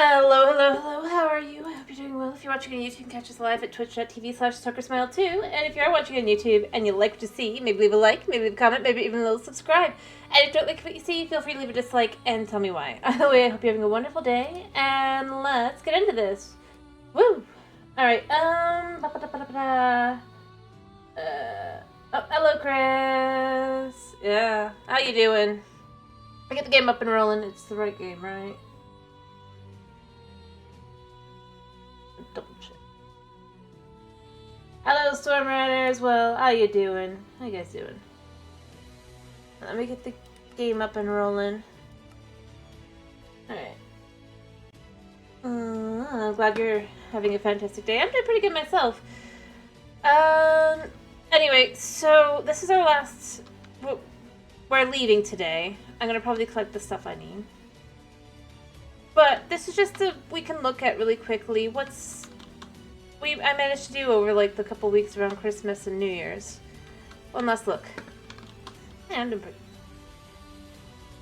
Hello, hello, hello, how are you? I hope you're doing well. If you're watching on YouTube, you can catch us live at twitch.tv/TuckerSmile2. And if you are watching on YouTube and you like what you see, maybe leave a like, maybe leave a comment, maybe even a little subscribe. And if you don't like what you see, feel free to leave a dislike and tell me why. Either way, I hope you're having a wonderful day, and let's get into this. Woo! Alright, oh, hello, Chris! Yeah, how you doing? I get the game up and rolling. It's the right game, right? Double check. Hello, Storm Riders. Well, how you doing? How you guys doing? Let me get the game up and rolling. Alright. I'm glad you're having a fantastic day. I'm doing pretty good myself. Anyway, so this is our last... We're leaving today. I'm gonna probably collect the stuff I need. But this is just we can look at really quickly I managed to do over like the couple weeks around Christmas and New Year's. One last look. Yeah, I'm doing pretty.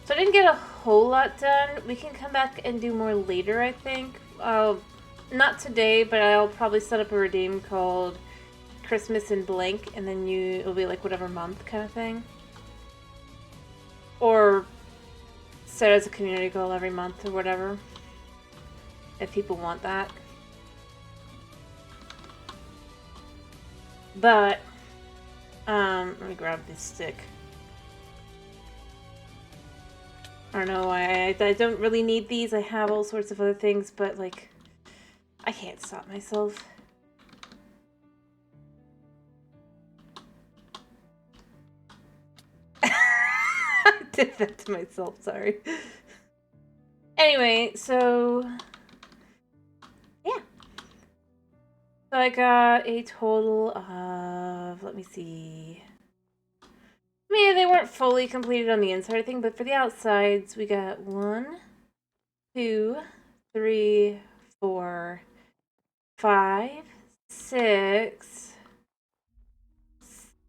So I didn't get a whole lot done. We can come back and do more later, I think. Not today, but I'll probably set up a redeem called Christmas in blank, and then it'll be like whatever month kind of thing. Or set as a community goal every month or whatever. If people want that. But, let me grab this stick. I don't know why I don't really need these. I have all sorts of other things, but, like, I can't stop myself. I did that to myself, sorry. Anyway, so... yeah. So I got a total of... let me see... I mean, they weren't fully completed on the inside thing, but for the outsides, we got 1, 2, 3, 4, 5, 6,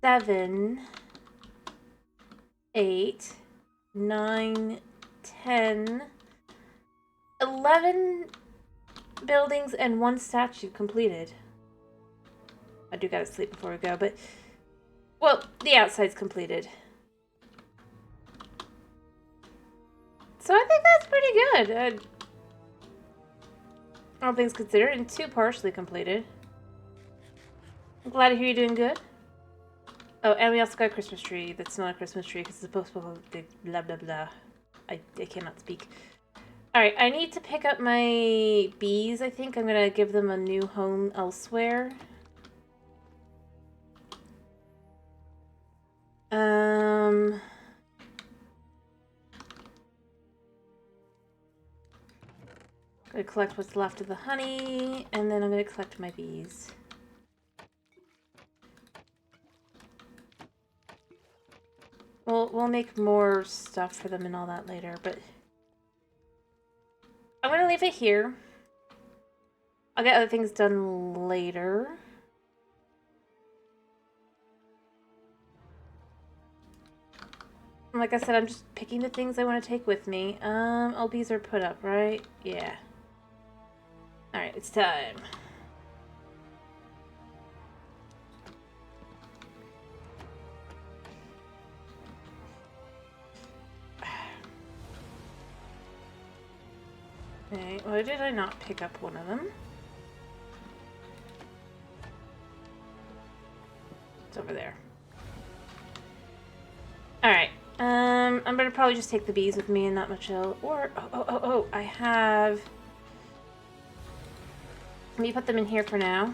7, 8, 9, 10, 11 buildings and 1 statue completed. I do gotta sleep before we go, but... well, the outside's completed. So I think that's pretty good. All things considered, and 2 partially completed. I'm glad to hear you're doing good. Oh, and we also got a Christmas tree that's not a Christmas tree because it's supposed to be blah blah blah. I cannot speak. Alright, I need to pick up my bees, I think. I'm gonna give them a new home elsewhere. I'm gonna collect what's left of the honey, and then I'm gonna collect my bees. We'll make more stuff for them and all that later, but... I'm gonna leave it here. I'll get other things done later. Like I said, I'm just picking the things I want to take with me. All bees are put up, right? Yeah. Alright, it's time. Okay, why did I not pick up one of them? It's over there. Alright. I'm gonna probably just take the bees with me and not much else. Or, I have... let me put them in here for now.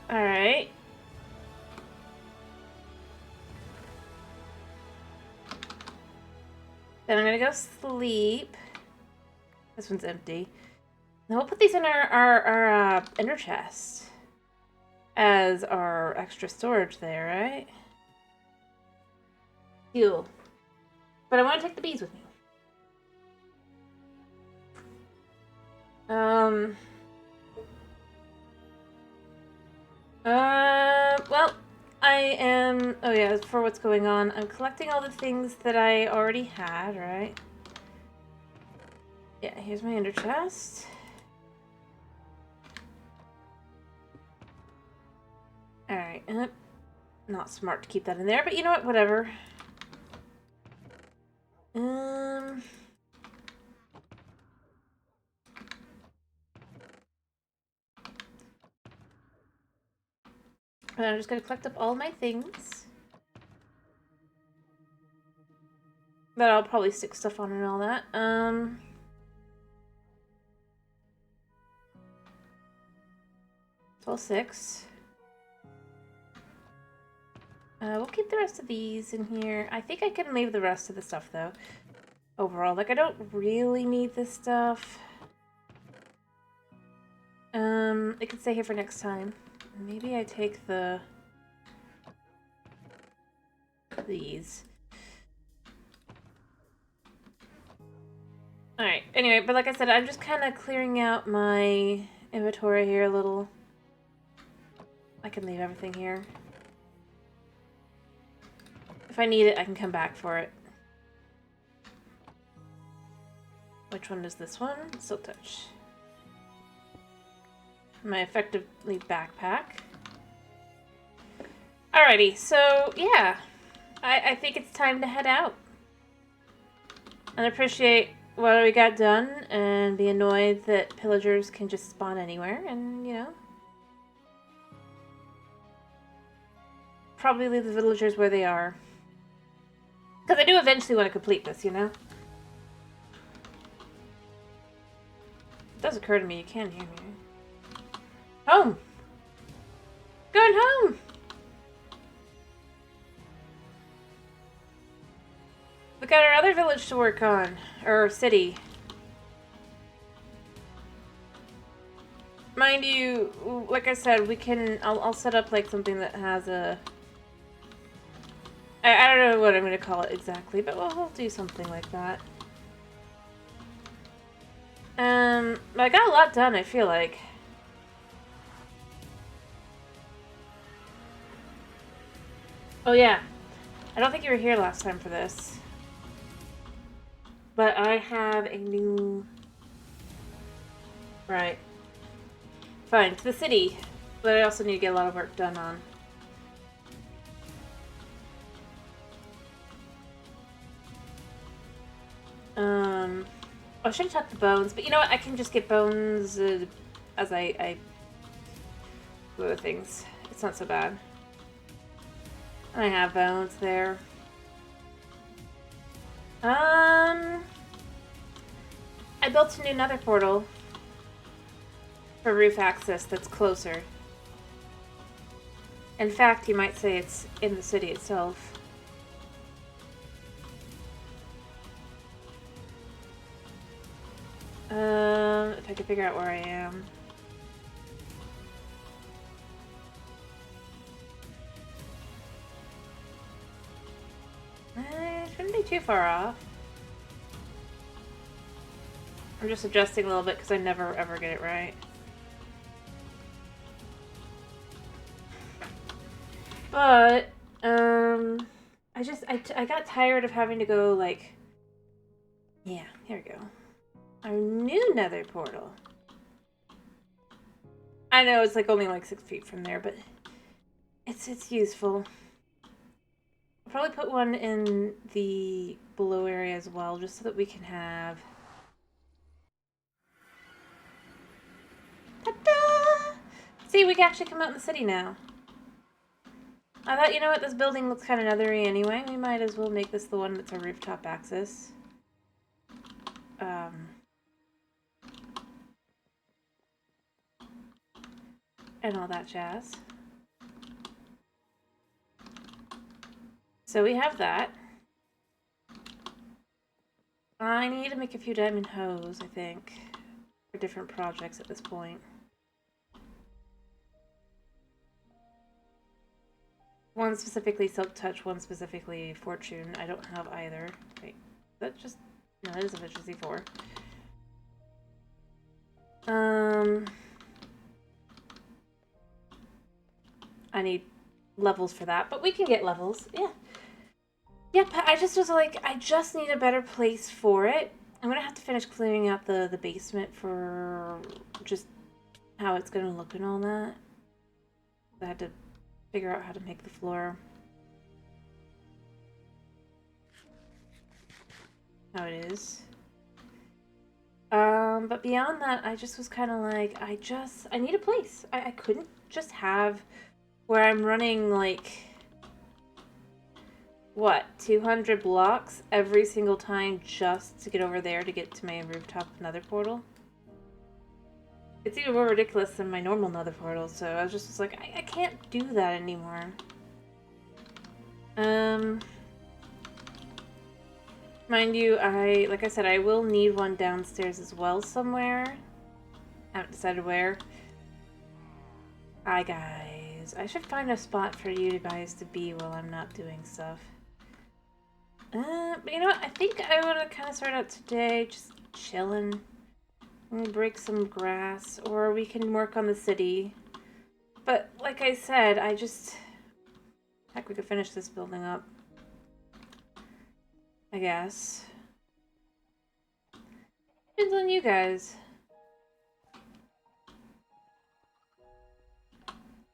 Alright. Then I'm gonna go sleep. This one's empty. Now we'll put these in our ender chest as our extra storage there, right? Fuel. But I want to take the bees with me. Well, I am... Oh yeah, for what's going on, I'm collecting all the things that I already had, right? Yeah, here's my ender chest. Alright, not smart to keep that in there, but you know what, whatever. And I'm just gonna collect up all my things. That I'll probably stick stuff on and all that. It's all 6. We'll keep the rest of these in here. I think I can leave the rest of the stuff, though. Overall, like, I don't really need this stuff. It can stay here for next time. Maybe I take these. Alright, anyway, but like I said, I'm just kind of clearing out my inventory here a little. I can leave everything here. If I need it, I can come back for it. Which one is this one? Silk Touch. My effectively backpack. Alrighty, so yeah. I think it's time to head out. And appreciate what we got done and be annoyed that pillagers can just spawn anywhere and, you know. Probably leave the villagers where they are. Because I do eventually want to complete this, you know? It does occur to me you can hear me. Home! Going home! We got our other village to work on. Or city. Mind you, like I said, we can... I'll set up like something that has a... I don't know what I'm going to call it exactly, but we'll do something like that. But I got a lot done, I feel like. Oh yeah, I don't think you were here last time for this. But I have a new... Right. Fine, to the city. But I also need to get a lot of work done on. I should have talked to Bones, but you know what? I can just get Bones as I do other things. It's not so bad. I have Bones there. I built a new nether portal for roof access that's closer. In fact, you might say it's in the city itself. If I could figure out where I am. It shouldn't be too far off. I'm just adjusting a little bit because I never ever get it right. But, I got tired of having to go, like... Yeah, here we go. Our new nether portal. I know it's like only like 6 feet from there, but it's useful. I'll probably put one in the below area as well, just so that we can have... Ta-da! See, we can actually come out in the city now. I thought, you know what, this building looks kind of nethery anyway. We might as well make this the one that's our rooftop access. And all that jazz. So we have that. I need to make a few diamond hoes, I think, for different projects at this point. One specifically Silk Touch, one specifically Fortune. I don't have either. Wait, that just... No, that is efficiency 4. I need levels for that, but we can get levels. Yeah. Yep, I just was like, I just need a better place for it. I'm gonna have to finish clearing out the basement for just how it's gonna look and all that. I had to figure out how to make the floor. How it is. But beyond that, I just was kind of like, I need a place. I couldn't just have where I'm running like, what, 200 blocks every single time just to get over there to get to my rooftop nether portal. It's even more ridiculous than my normal nether portal, so I was just like, I can't do that anymore. Mind you, like I said, I will need one downstairs as well somewhere. I haven't decided where. Hi guys. I should find a spot for you guys to be while I'm not doing stuff. But you know what? I think I want to kind of start out today just chilling. Maybe break some grass, or we can work on the city. But like I said, heck, we could finish this building up. I guess. Depends on you guys.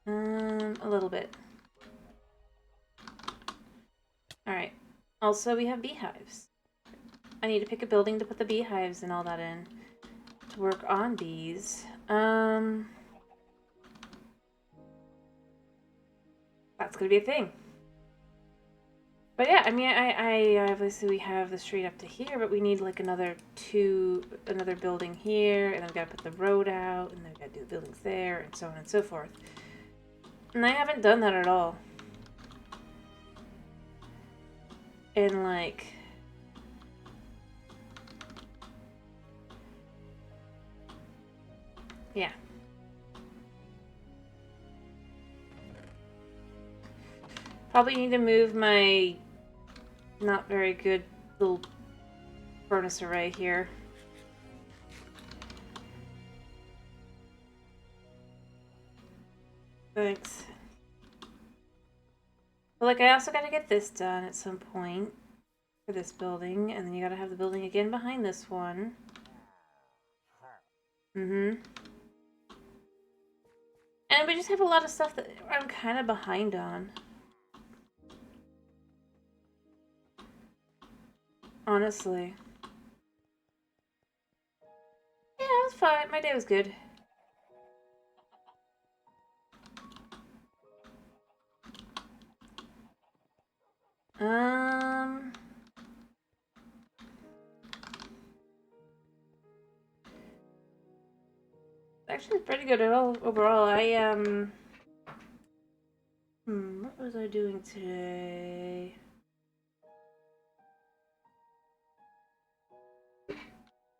A little bit. Alright. Also, we have beehives. I need to pick a building to put the beehives and all that in. To work on bees. That's gonna be a thing. But yeah, I mean, I obviously we have the street up to here, but we need like another building here, and then we gotta put the road out, and then we gotta do the buildings there, and so on and so forth. And I haven't done that at all. And like, yeah. Probably need to move my not very good little furnace array here. Thanks. But like, I also gotta get this done at some point for this building, and then you gotta have the building again behind this one. And we just have a lot of stuff that I'm kind of behind on. Honestly. Yeah, it was fine. My day was good. Actually pretty good at all overall. What was I doing today?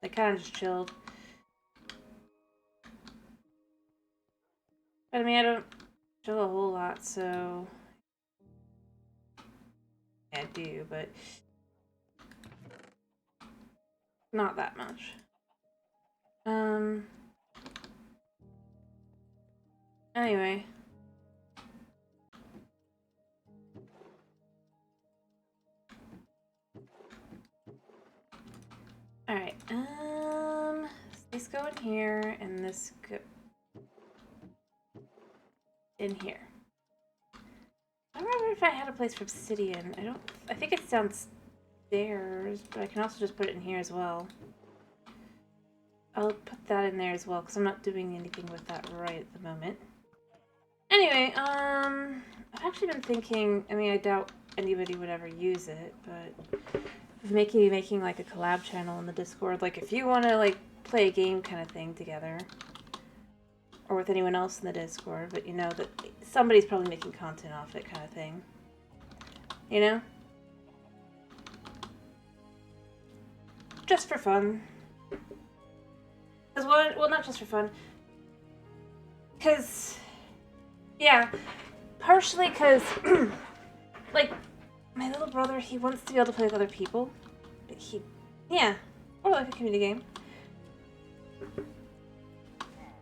I kind of just chilled. But I mean, I don't chill a whole lot, so yeah, I do, but not that much. Anyway. Alright, this go in here, and this go in here. I don't remember if I had a place for obsidian. I think it's downstairs, but I can also just put it in here as well. I'll put that in there as well, because I'm not doing anything with that right at the moment. Anyway, I've actually been thinking, I mean, I doubt anybody would ever use it, but making like a collab channel in the Discord, like if you want to like play a game kind of thing together, or with anyone else in the Discord, but you know that somebody's probably making content off it kind of thing, you know? Just for fun. Well, not just for fun. Because, yeah, partially because, like, my little brother, he wants to be able to play with other people. But yeah, or like a community game.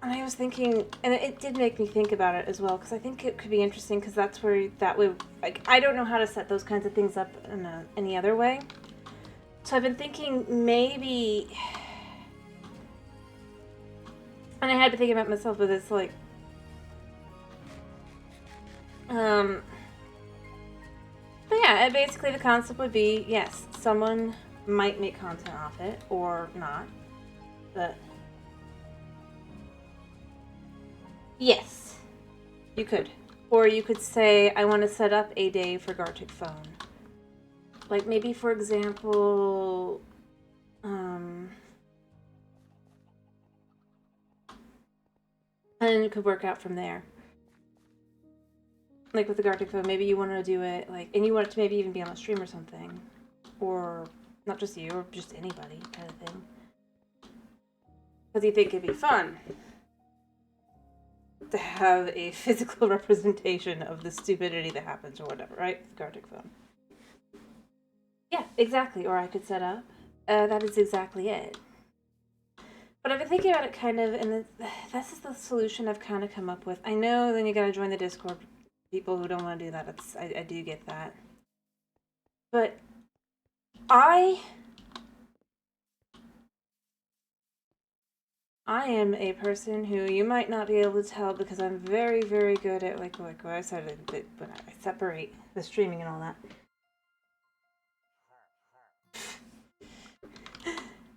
And I was thinking, and it did make me think about it as well, because I think it could be interesting, because that's where that would, like, I don't know how to set those kinds of things up in any other way. So I've been thinking maybe, and I had to think about myself with this, like, but yeah, basically the concept would be, yes, someone might make content off it, or not, but yes, you could. Or you could say, I want to set up a day for Gartic Phone. Like, maybe, for example, and it could work out from there. Like, with the Gartic Phone, maybe you want to do it, like, and you want it to maybe even be on a stream or something. Or, not just you, or just anybody, kind of thing. Because you think it'd be fun to have a physical representation of the stupidity that happens or whatever, right? With Gartic Phone. Yeah, exactly. Or I could set up. That is exactly it. But I've been thinking about it kind of, and this is the solution I've kind of come up with. I know then you gotta join the Discord. People who don't want to do that, I do get that. But I am a person who you might not be able to tell because I'm very, very good at, like what I said, when I separate the streaming and all that.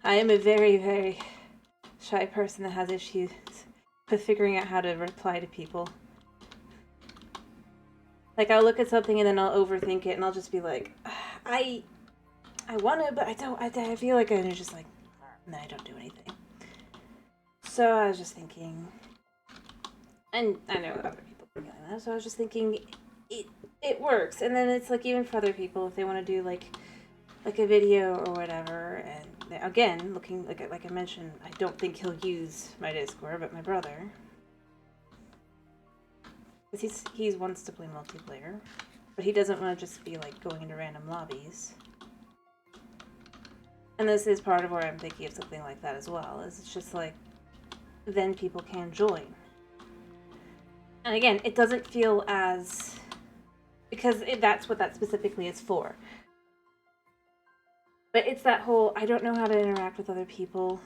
I am a very, very shy person that has issues with figuring out how to reply to people. Like, I'll look at something and then I'll overthink it and I'll just be like, I want to, but I don't. I feel like I'm just like, no, I don't do anything. So I was just thinking, and I know other people think like that, so I was just thinking, it works. And then it's like, even for other people, if they want to do like a video or whatever, and again, looking, like I mentioned, I don't think he'll use my Discord, but my brother. Because he wants to play multiplayer, but he doesn't want to just be like going into random lobbies. And this is part of where I'm thinking of something like that as well, is it's just like, then people can join. And again, it doesn't feel as, because that's what that specifically is for. But it's that whole, I don't know how to interact with other people.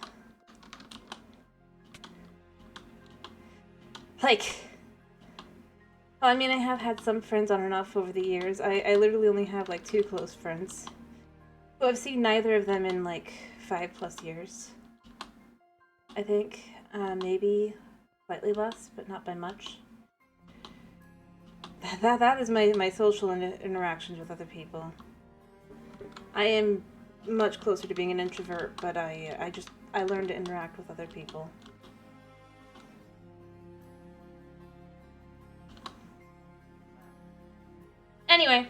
Like, well, I mean, I have had some friends on and off over the years. I literally only have like 2 close friends. But I've seen neither of them in like 5+ years. I think. Maybe slightly less, but not by much. That is my social interactions with other people. I am much closer to being an introvert, but I learned to interact with other people. Anyway,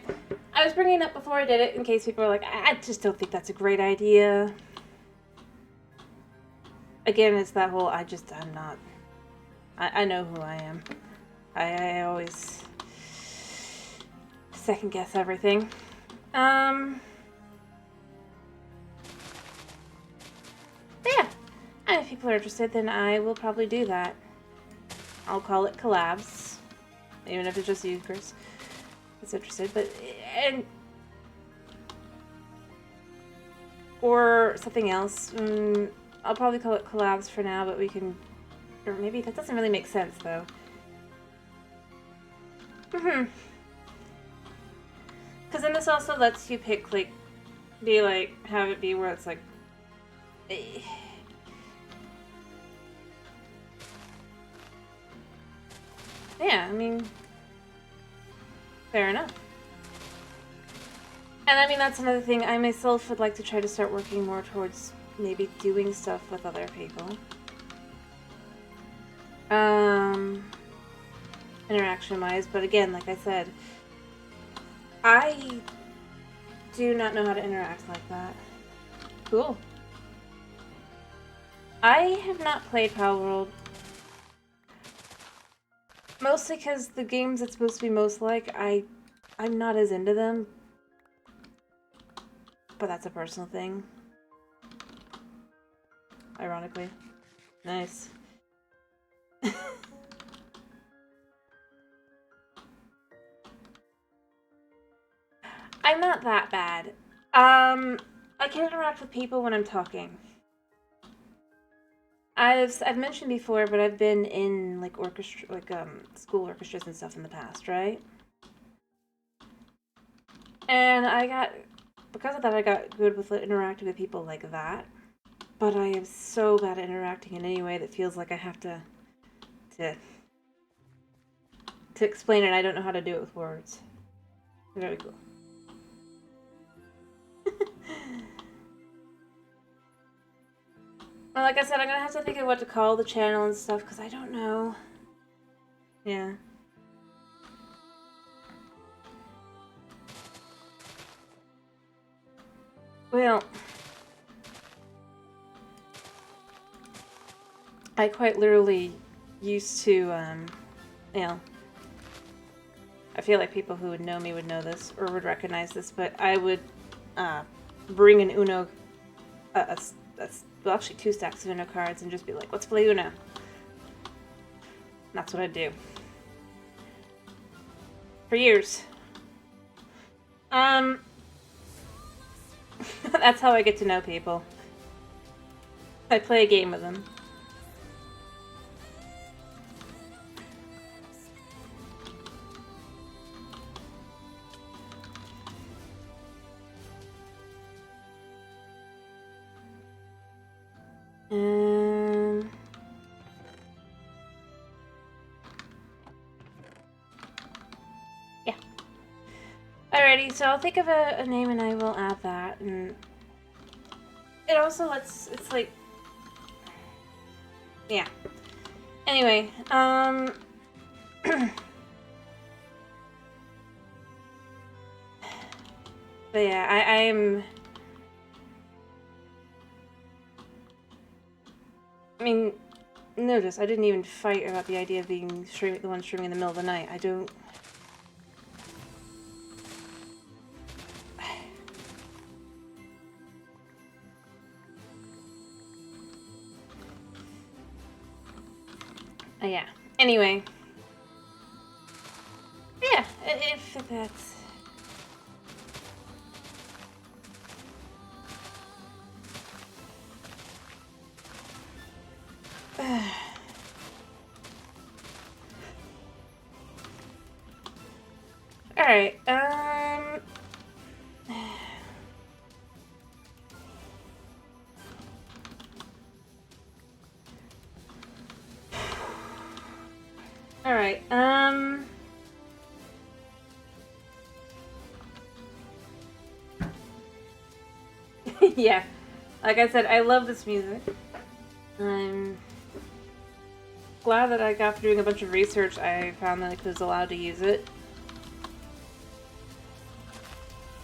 I was bringing it up before I did it in case people are like, I just don't think that's a great idea. Again, it's that whole, I'm not. I know who I am. I always second guess everything. But yeah, and if people are interested, then I will probably do that. I'll call it collabs, even if it's just you, Chris, that's interested. But or something else. I'll probably call it collabs for now, but we can, or maybe that doesn't really make sense though. Because then this also lets you pick, like, be like, have it be where it's like, yeah, I mean, fair enough. And I mean, that's another thing. I myself would like to try to start working more towards maybe doing stuff with other people. Interaction-wise, but again, like I said, I do not know how to interact like that. Cool. I have not played Palworld. Mostly because the games it's supposed to be most like, I'm not as into them. But that's a personal thing. Ironically. Nice. that bad. I can interact with people when I'm talking. I've mentioned before, but I've been in like orchestra, like school orchestras and stuff in the past, right? And because of that, I got good with interacting with people like that. But I am so bad at interacting in any way that feels like I have to explain it. I don't know how to do it with words. Very cool. Well, like I said, I'm gonna have to think of what to call the channel and stuff because I don't know. Yeah. Well, I quite literally used to, you know, I feel like people who would know me would know this or would recognize this, but I would bring an Uno, well, actually 2 stacks of Uno cards and just be like, let's play Uno. And that's what I'd do. For years. That's how I get to know people. I play a game with them. Yeah. Alrighty, so I'll think of a name and I will add that. And it also lets, it's like, yeah. Anyway, but yeah, I mean, notice, I didn't even fight about the idea of being the one streaming in the middle of the night. I don't... yeah. Anyway. Yeah, if that's... Alright, Alright, yeah. Like I said, I love this music. I'm glad that after doing a bunch of research, I found that I was allowed to use it.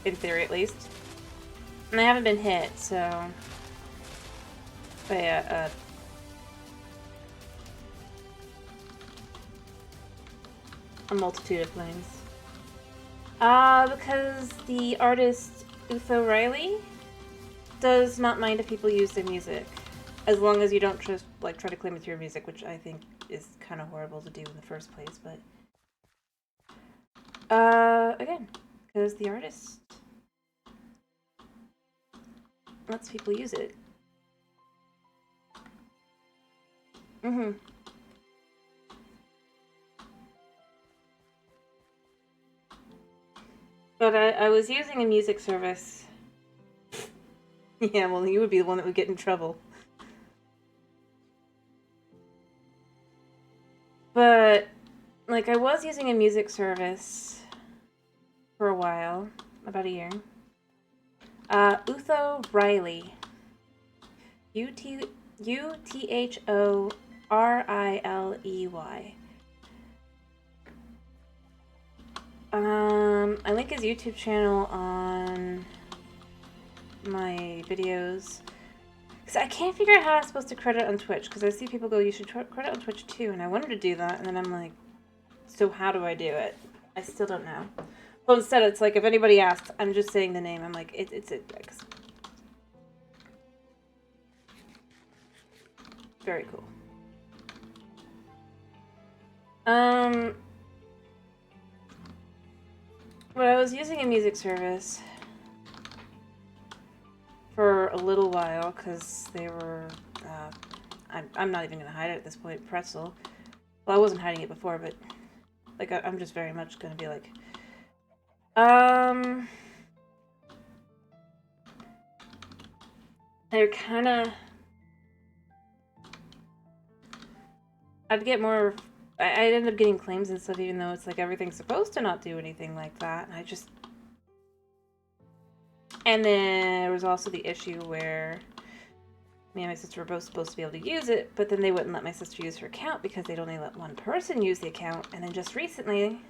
In theory, at least. And I haven't been hit, so... But yeah, a multitude of things. Because the artist Utho Riley does not mind if people use their music. As long as you don't just, like, try to claim it's your music, which I think is kind of horrible to do in the first place, but... again, because the artist lets people use it. Mm-hmm. But I was using a music service. Yeah, well, you would be the one that would get in trouble. But, like, I was using a music service for a while, about a year. Utho Riley. Uthoriley. I link his YouTube channel on my videos. Because I can't figure out how I'm supposed to credit on Twitch, because I see people go, you should credit on Twitch too, and I wanted to do that, and then I'm like, so how do I do it? I still don't know. Well, instead, it's like, if anybody asks, I'm just saying the name. I'm like, it's very cool. But I was using a music service a little while because they were, I'm not even going to hide it at this point, Pretzel. Well, I wasn't hiding it before, but, like, I'm just very much going to be like, they're kind of, I'd get more, I'd end up getting claims and stuff, even though it's like everything's supposed to not do anything like that, and I just, and then there was also the issue where me and my sister were both supposed to be able to use it, but then they wouldn't let my sister use her account because they'd only let one person use the account, and then just recently,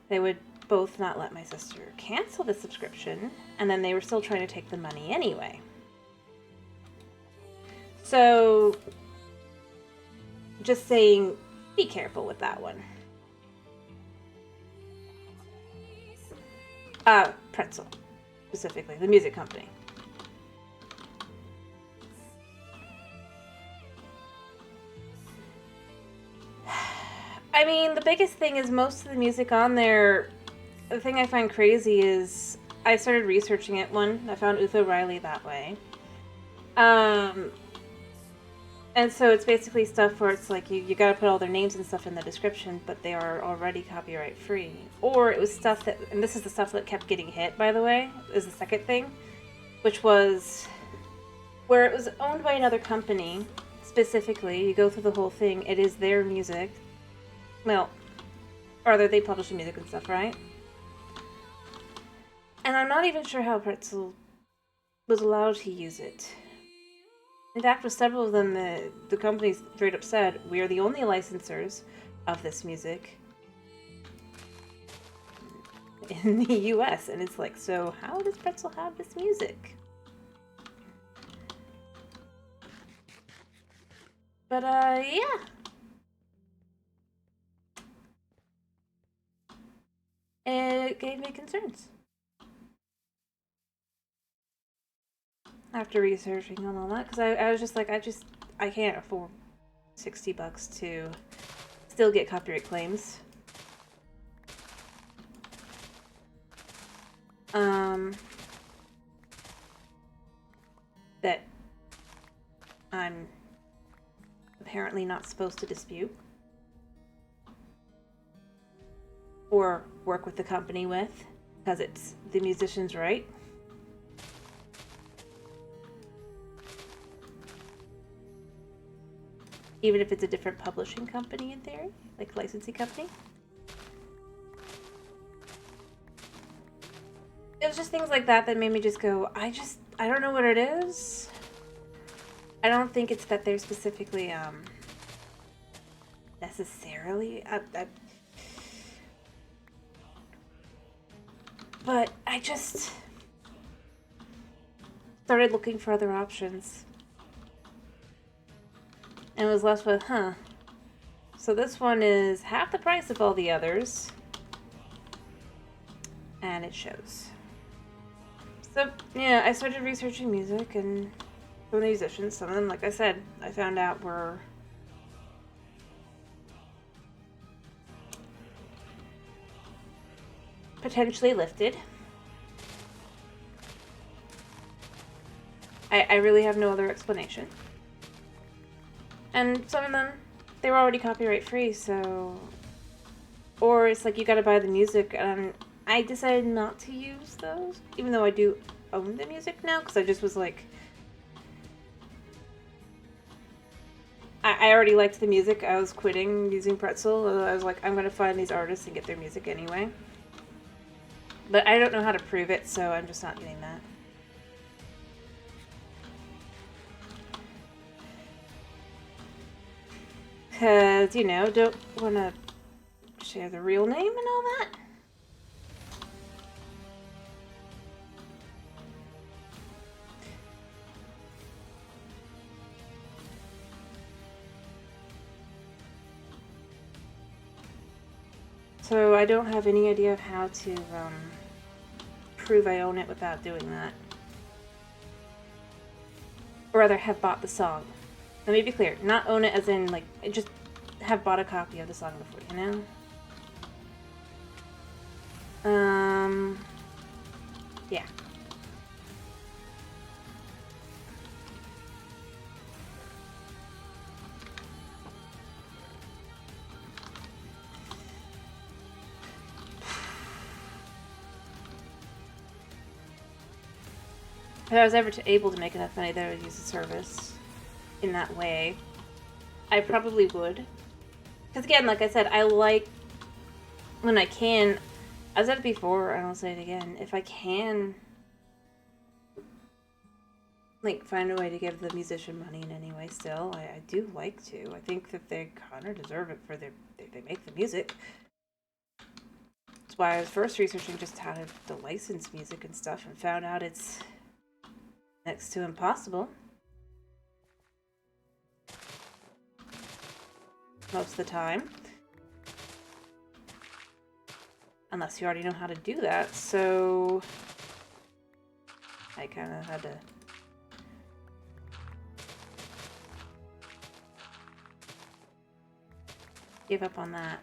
they would both not let my sister cancel the subscription, and then they were still trying to take the money anyway. So, just saying, be careful with that one. Pretzel, specifically, the music company. I mean, the biggest thing is most of the music on there, the thing I find crazy is, I started researching it, I found Utho Riley that way. And so it's basically stuff where it's like, you gotta put all their names and stuff in the description, but they are already copyright free. Or it was stuff that, and this is the stuff that kept getting hit, by the way, is the second thing, which was where it was owned by another company, specifically, you go through the whole thing, it is their music. Well, or they publish the music and stuff, right? And I'm not even sure how Pretzel was allowed to use it. In fact, with several of them, the companies straight up said, we are the only licensors of this music in the US. And it's like, so how does Pretzel have this music? But, yeah. It gave me concerns. After researching on all that, because I was just like, I can't afford $60 to still get copyright claims. That I'm apparently not supposed to dispute or work with the company with, because it's the musician's right. Even if it's a different publishing company in theory, like licensing company. It was just things like that that made me just go, I don't know what it is. I don't think it's that they're specifically, necessarily, but I just started looking for other options. And was left with, so this one is half the price of all the others. And it shows. So, yeah, I started researching music, and some of the musicians, some of them, like I said, I found out were potentially lifted. I really have no other explanation. And some of them, they were already copyright free, so... Or it's like you gotta buy the music, and I decided not to use those, even though I do own the music now, because I just was like... I already liked the music, I was quitting using Pretzel, I was like, I'm gonna find these artists and get their music anyway. But I don't know how to prove it, so I'm just not doing that. Because, you know, don't want to share the real name and all that. So I don't have any idea of how to prove I own it without doing that. Or rather, have bought the song. Let me be clear, not own it as in, like, just have bought a copy of the song before, you know? Yeah. if I was ever able to make enough money that I would use the service in that way, I probably would. Because again, like I said, I like when I can. I said it before, and I'll say it again. If I can, like, find a way to give the musician money in any way, still, I do like to. I think that they kind of deserve it for they make the music. That's why I was first researching just how to license music and stuff, and found out it's next to impossible most of the time. Unless you already know how to do that, so I kind of had to give up on that.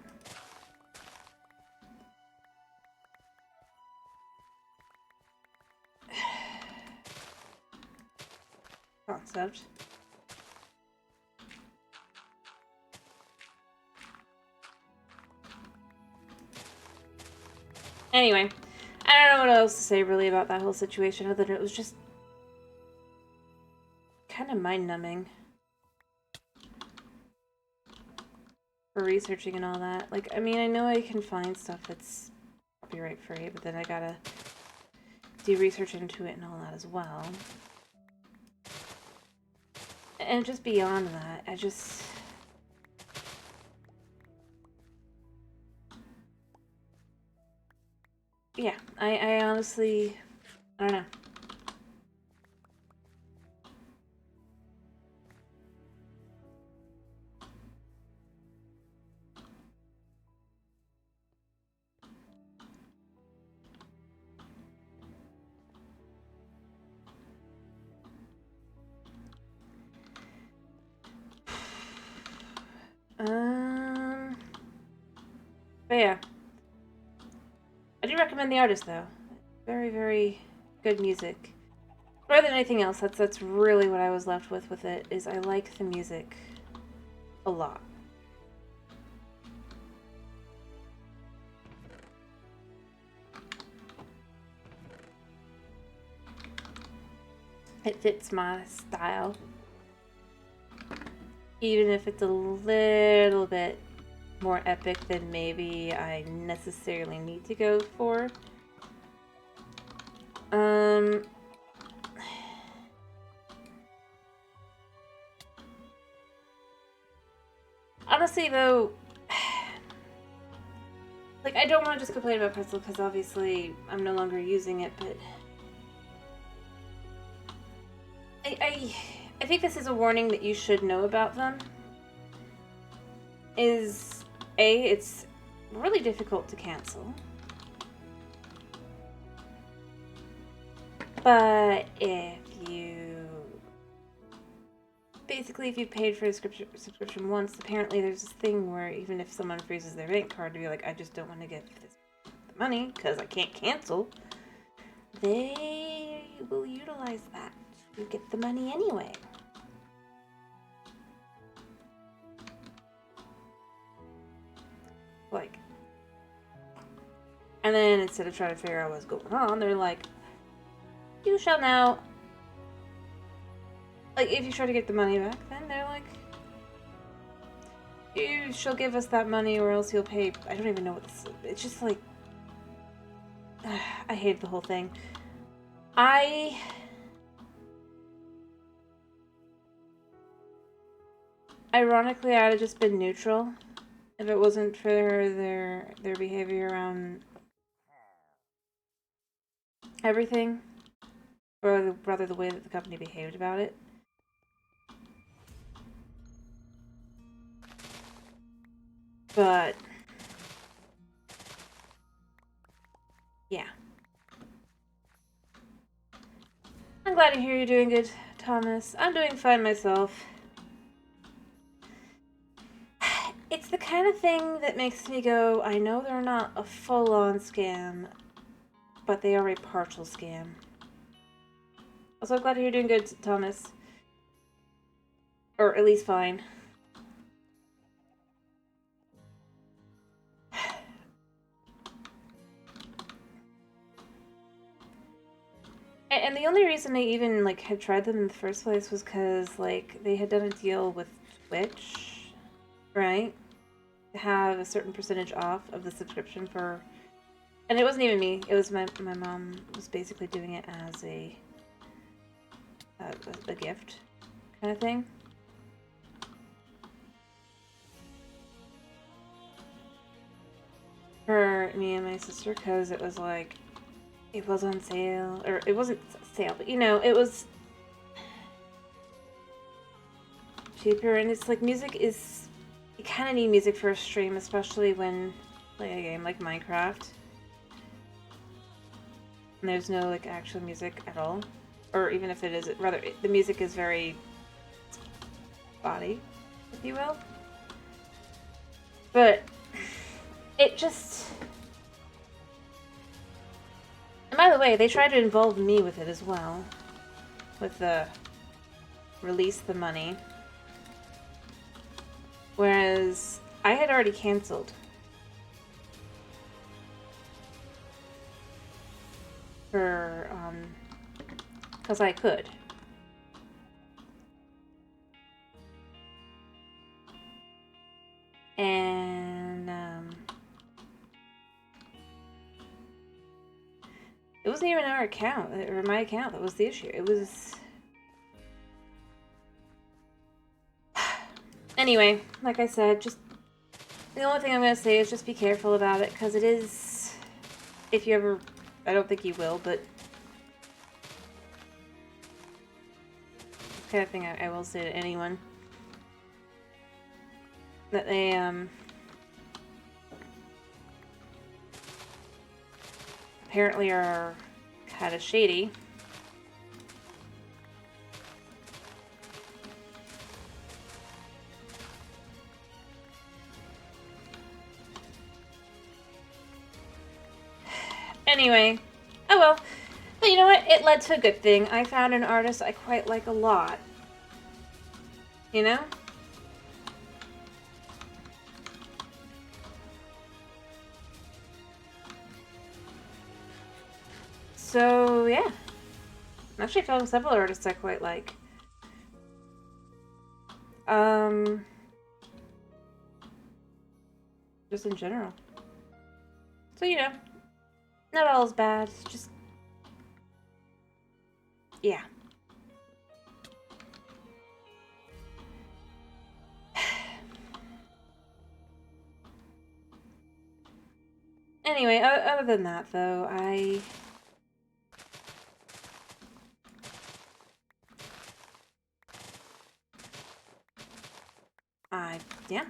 Concept. Anyway, I don't know what else to say really about that whole situation other than it was just kind of mind-numbing for researching and all that. Like, I mean, I know I can find stuff that's copyright free, but then I gotta do research into it and all that as well. And just beyond that, I just... Yeah, I honestly... I don't know. But yeah. I do recommend the artist, though. Very, very good music. More than anything else, that's really what I was left with it, is I like the music a lot. It fits my style. Even if it's a little bit more epic than maybe I necessarily need to go for. Honestly, though, like, I don't want to just complain about Pretzel because obviously I'm no longer using it, but I think this is a warning that you should know about them. Is A, it's really difficult to cancel. But if you paid for a subscription once, apparently there's this thing where even if someone freezes their bank card to be like, I just don't want to get this money because I can't cancel, they will utilize that to get the money anyway. Like, and then instead of trying to figure out what's going on, they're like, you shall now, like, if you try to get the money back, then they're like, you shall give us that money or else you'll pay. I don't even know what this is. It's just like, I hate the whole thing. Ironically, I'd have just been neutral if it wasn't for their behavior around everything, or rather the way that the company behaved about it. But yeah, I'm glad to hear you're doing good, Thomas. I'm doing fine myself. It's the kind of thing that makes me go, I know they're not a full-on scam, but they are a partial scam. Also, glad to hear you're doing good, Thomas. Or at least fine. And the only reason I even like had tried them in the first place was because like they had done a deal with Twitch, right? To have a certain percentage off of the subscription for, and it wasn't even me. It was my mom was basically doing it as a gift kind of thing. For me and my sister, because it was like it was on sale, or it wasn't sale, but you know, it was cheaper. And it's like music is, you kind of need music for a stream, especially when playing a game like Minecraft and there's no like actual music at all, or even if it is, rather the music is very body, if you will. But it just, and by the way, they tried to involve me with it as well, with the release the money, whereas I had already canceled for because I could. And it wasn't even our account, or my account, that was the issue. It was... Anyway, like I said, just... The only thing I'm going to say is just be careful about it, because it is... If you ever... I don't think you will, but... It's the kind of thing I will say to anyone. That they, apparently are kind of shady. Anyway, oh well. But you know what? It led to a good thing. I found an artist I quite like a lot. You know? So, yeah. I actually found several artists I quite like. Just in general. So, you know, not all is bad. Just, yeah. Anyway, other than that, though, yeah.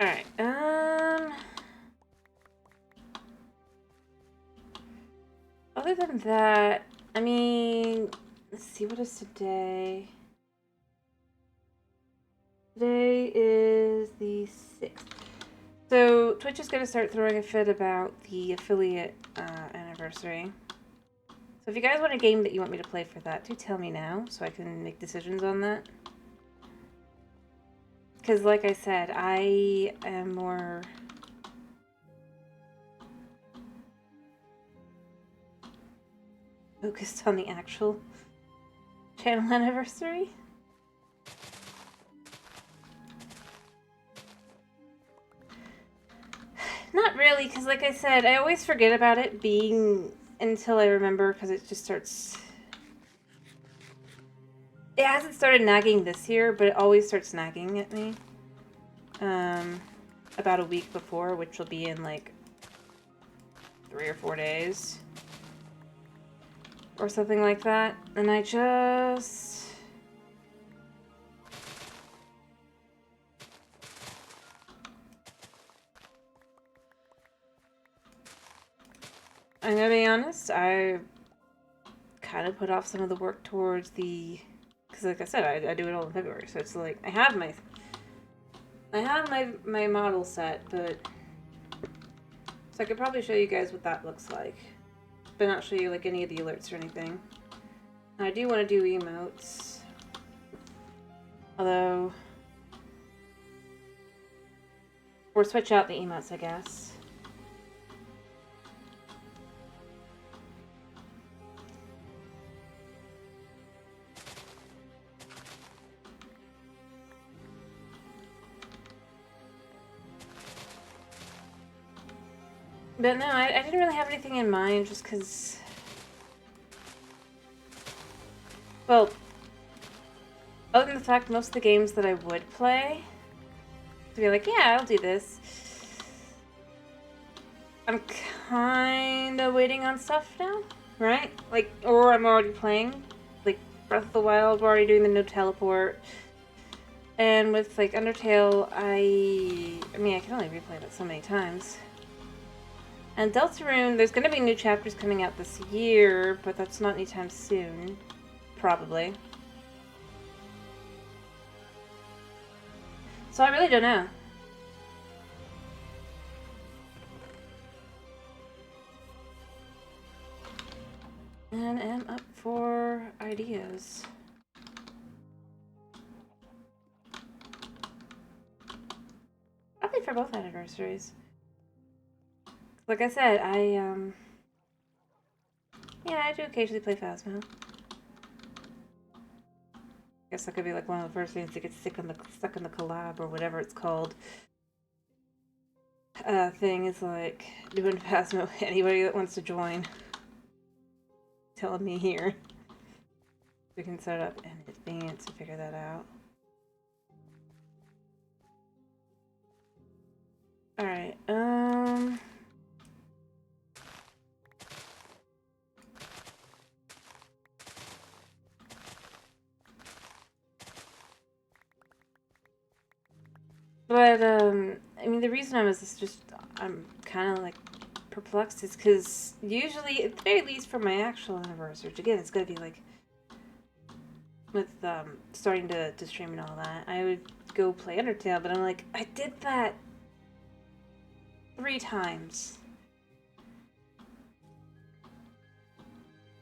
Alright, other than that, I mean, let's see, what is today? Today is the 6th. So, Twitch is going to start throwing a fit about the affiliate anniversary. So if you guys want a game that you want me to play for that, do tell me now so I can make decisions on that. Because like I said, I am more... focused on the actual channel anniversary. Not really, because like I said, I always forget about it being until I remember, because it just starts... It hasn't started nagging this year, but it always starts nagging at me. About a week before, which will be in like 3 or 4 days. Or something like that. And I just... I'm gonna be honest, I kind of put off some of the work towards the... Because like I said, I do it all in February, so it's like, I have my I have my model set, but so I could probably show you guys what that looks like, but not show you like any of the alerts or anything. And I do want to do emotes, although or switch out the emotes, I guess. But no, I didn't really have anything in mind just because... Well, other than the fact most of the games that I would play, to be like, yeah, I'll do this. I'm kind of waiting on stuff now, right? Like, or I'm already playing. Like, Breath of the Wild, we're already doing the no teleport. And with, like, Undertale, I mean, I can only replay that so many times. And Deltarune, there's going to be new chapters coming out this year, but that's not anytime soon. Probably. So I really don't know. And am up for ideas. Probably for both anniversaries. Like I said, yeah, I do occasionally play Phasmo. Guess that could be like one of the first things to get stuck in the collab or whatever it's called. Thing is like doing Phasmo. Anybody that wants to join, telling me here. We can set up and it's being able to figure that out. All right. But, I mean, the reason I was just, I'm kind of, like, perplexed is because usually, at the very least for my actual anniversary, which again, it's going to be, like, with, starting to stream and all that, I would go play Undertale, but I'm like, I did that 3 times.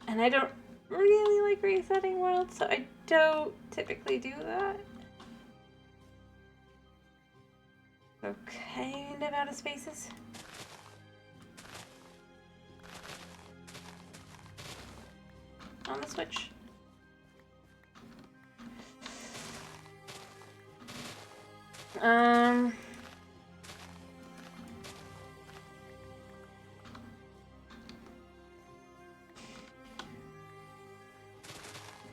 And I don't really like resetting worlds, so I don't typically do that. So kind of out of spaces. On the Switch.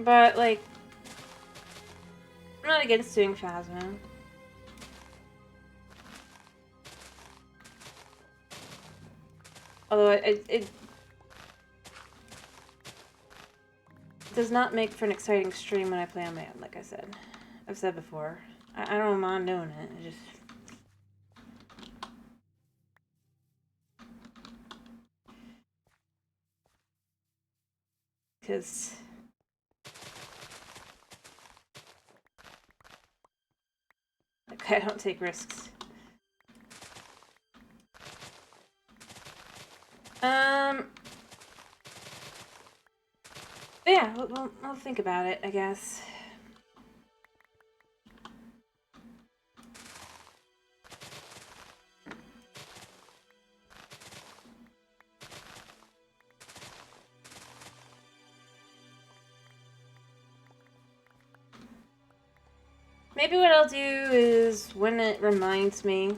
But, like, I'm not against doing Phasmo. Although it does not make for an exciting stream when I play on my own, like I said. I've said before. I don't mind doing it. I just... Because... like, I don't take risks. Yeah, we'll think about it, I guess. Maybe what I'll do is when it reminds me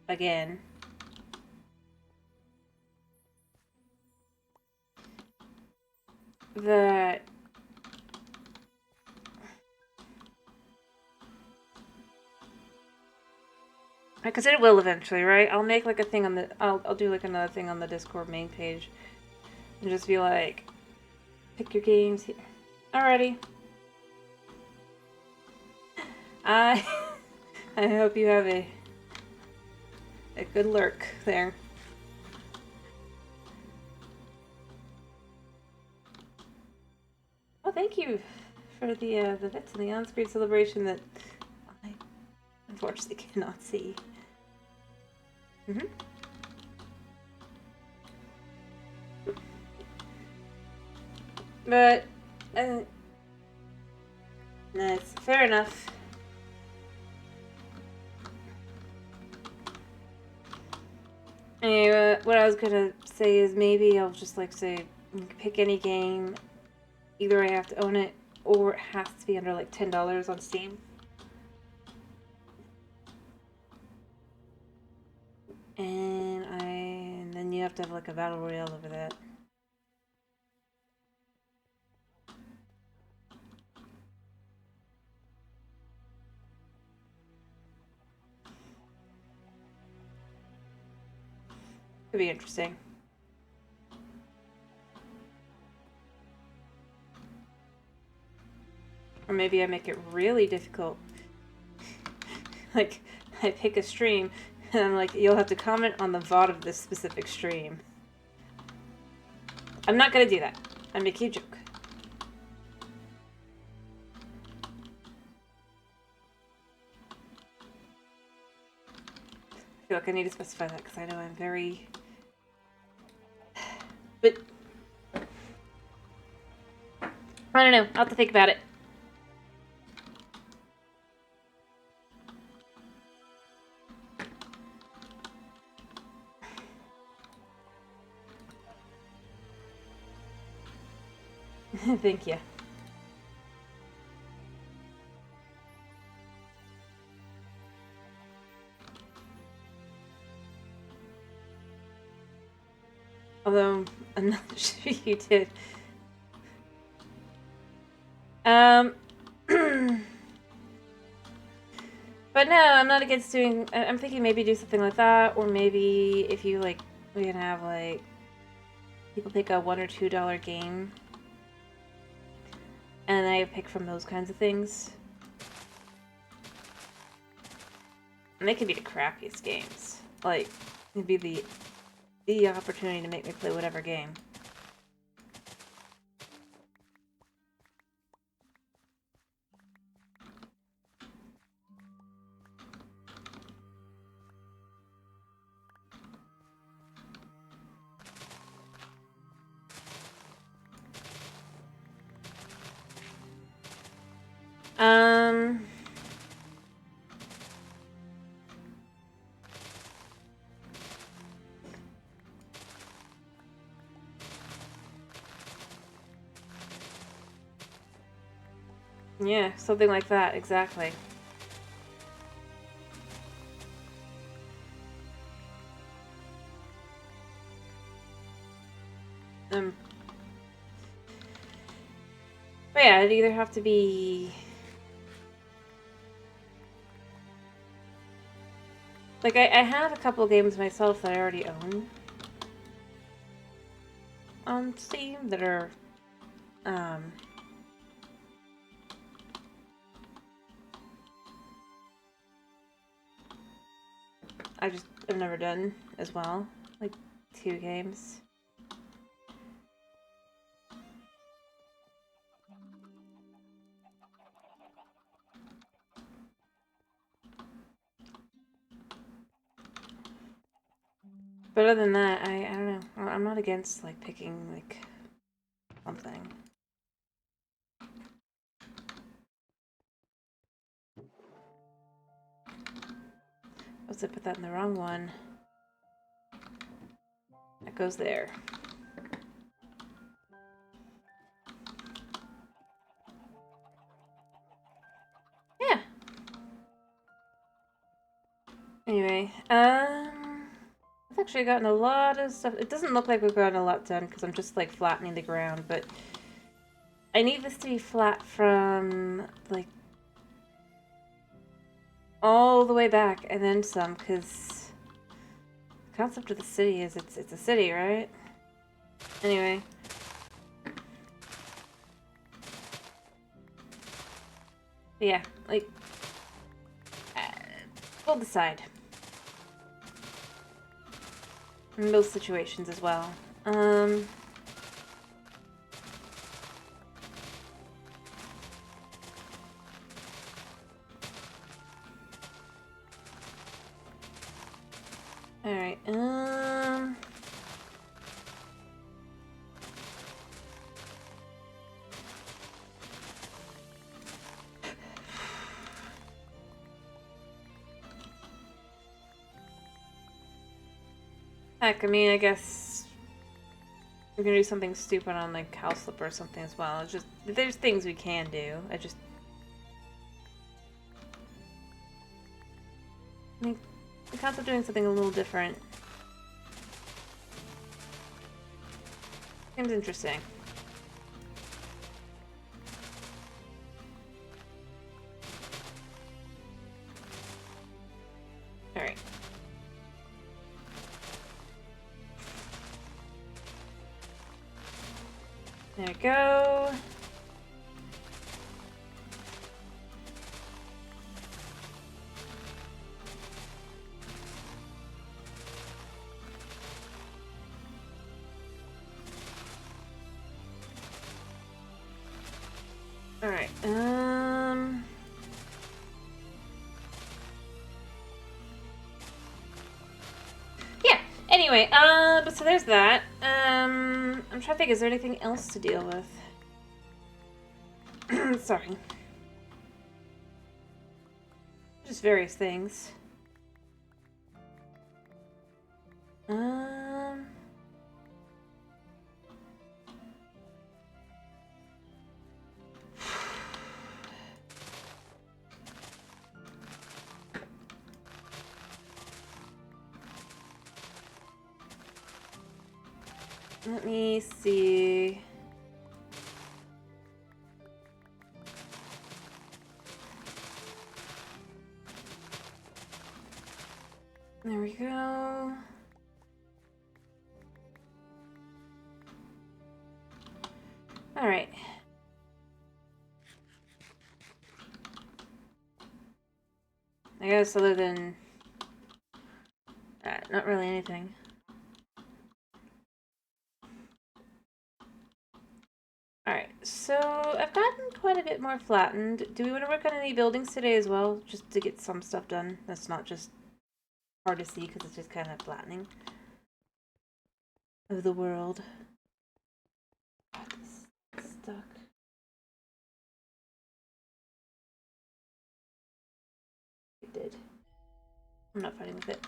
again. That because it will eventually, right? I'll make like a thing on the I'll do like another thing on the Discord main page and just be like, pick your games here. Alrighty. I hope you have a good lurk there. Oh, thank you for the bits in the on-screen celebration that I unfortunately cannot see. Mm-hmm. But, nice. Fair enough. Anyway, what I was gonna say is maybe I'll just like say, pick any game. Either I have to own it, or it has to be under like $10 on Steam. And then you have to have like a battle royale over that. Could be interesting. Or maybe I make it really difficult. Like, I pick a stream, and I'm like, you'll have to comment on the VOD of this specific stream. I'm not gonna do that. I'm making a joke. I feel like I need to specify that because I know I'm very... But... I don't know. I'll have to think about it. Thank you. Although, I'm not sure you did. But no, I'm not against doing... I'm thinking maybe do something like that, or maybe if you, like, we can have, like... People pick a $1 or $2 game. And I pick from those kinds of things. And they could be the crappiest games. Like, it'd be the opportunity to make me play whatever game. Yeah, something like that, exactly. But yeah, it'd either have to be... Like, I have a couple games myself that I already own on Steam that are, I've never done as well. Like, 2 games. But other than that, I don't know. I'm not against, like, picking, like, something. Oops, I put that in the wrong one. That goes there. Yeah. Anyway, I've actually gotten a lot of stuff. It doesn't look like we've gotten a lot done because I'm just, like, flattening the ground, but I need this to be flat from, like, all the way back and then some, because the concept of the city is it's a city, right? Anyway. Yeah, like, we'll decide. In most situations as well. Alright, heck, I mean, I guess we're gonna do something stupid on, like, Cowslip or something as well. It's just, there's things we can do. I mean, the concept of doing something a little different seems interesting. Alright. There we go. Alright, yeah, anyway, but so there's that. I'm trying to think, is there anything else to deal with? Sorry. Just various things. Let me see. There we go. All right. I guess other than that, not really anything. Alright, so I've gotten quite a bit more flattened. Do we want to work on any buildings today as well? Just to get some stuff done. That's not just hard to see because it's just kind of flattening of the world. God, this is stuck. It did. I'm not fighting with it.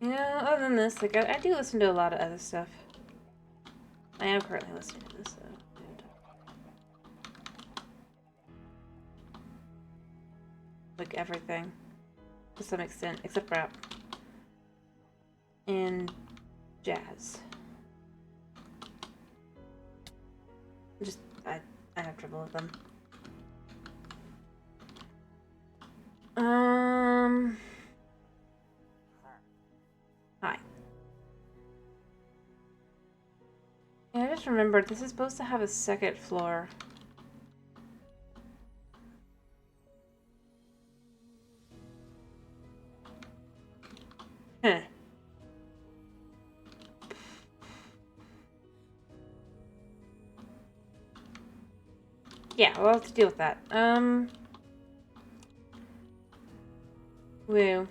You know, other than this, like, I do listen to a lot of other stuff. I am currently listening to this, so. Like, everything. To some extent, except rap. And jazz. Just, I have trouble with them. Hi. Yeah, I just remembered, this is supposed to have a second floor. Huh. Yeah, we'll have to deal with that. Woo.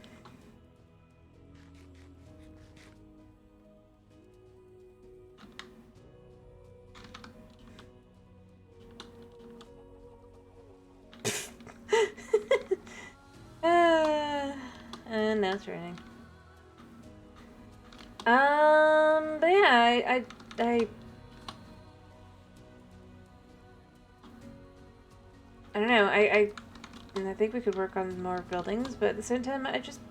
And now it's raining. But yeah, I don't know, and I think we could work on more buildings, but at the same time, I just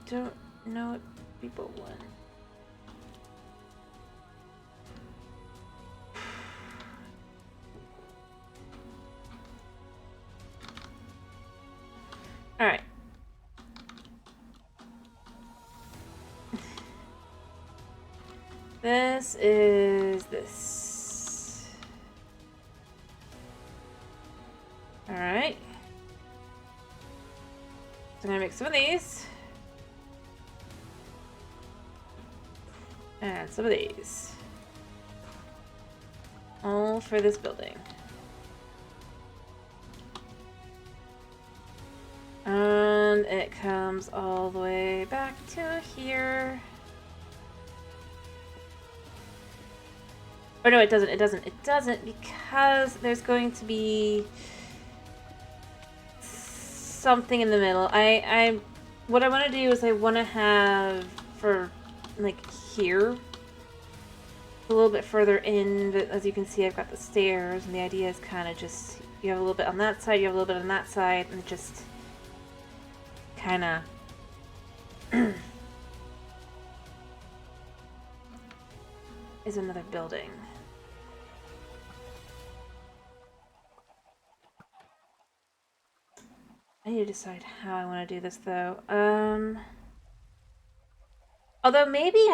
don't know what people want. Alright. This is this. Alright. I'm gonna make some of these. And some of these. All for this building. And it comes all the way back to here. Oh no, it doesn't, it doesn't, it doesn't, because there's going to be something in the middle. What I want to do is I want to have, for, like, here, a little bit further in, but as you can see, I've got the stairs, and the idea is kind of just, you have a little bit on that side, you have a little bit on that side, and just kind of is another building. I need to decide how I want to do this, though. Although maybe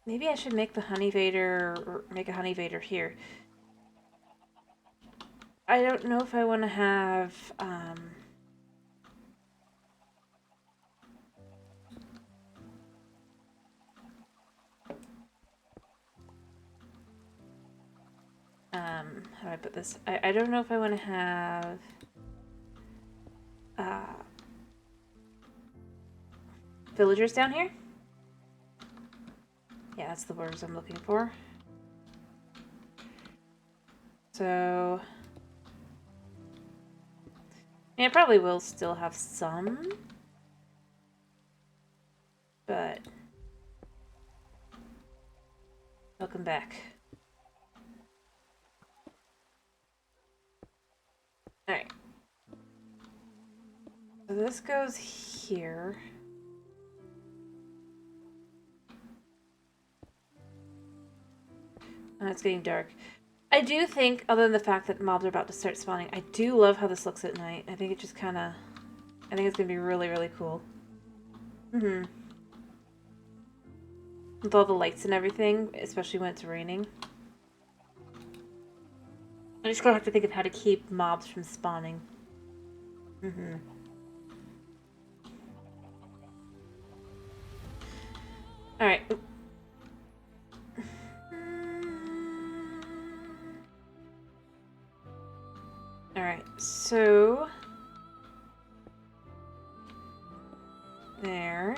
maybe I should make the honey vader, or make a honey vader here. I don't know if I want to have, how do I put this? I don't know if I want to have, villagers down here? Yeah, that's the words I'm looking for. So, I probably will still have some, but welcome back. Alright. So this goes here. Oh, it's getting dark. I do think, other than the fact that mobs are about to start spawning, I do love how this looks at night. I think it just kind of... I think it's going to be really, really cool. Mm-hmm. With all the lights and everything, especially when it's raining. I just gotta have to think of how to keep mobs from spawning. Mm-hmm. Alright. Alright, so... There.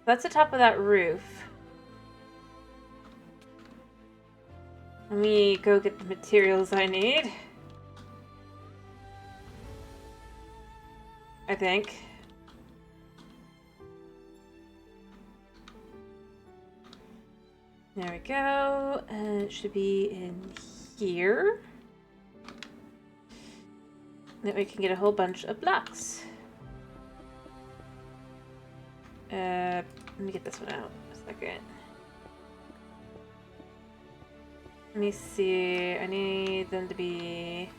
That's the top of that roof. Let me go get the materials I need. I think. There we go. And it should be in here. Then we can get a whole bunch of blocks. Let me get this one out a second. Let me see. I need them to be...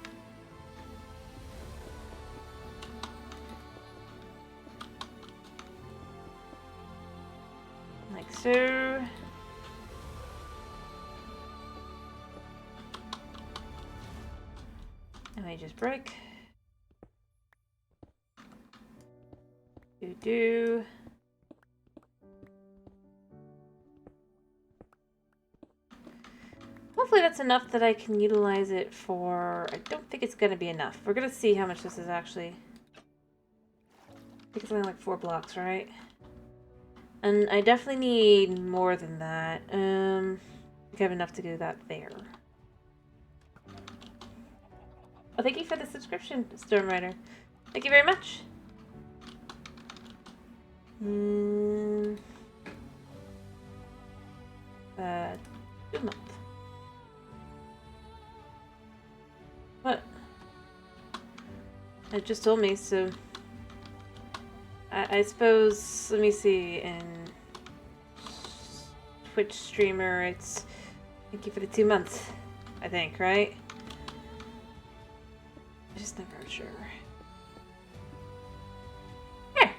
like so. And I just break. Do. Hopefully that's enough that I can utilize it for... I don't think it's going to be enough. We're going to see how much this is actually. I think it's only like 4 blocks, right? And I definitely need more than that. I think I have enough to do that there. Oh, thank you for the subscription, Stormrider. Thank you very much. 2 months. What? It just told me, so... I suppose, let me see, in Twitch streamer, it's... Thank you for the 2 months, I think, right? I'm just never sure. Here!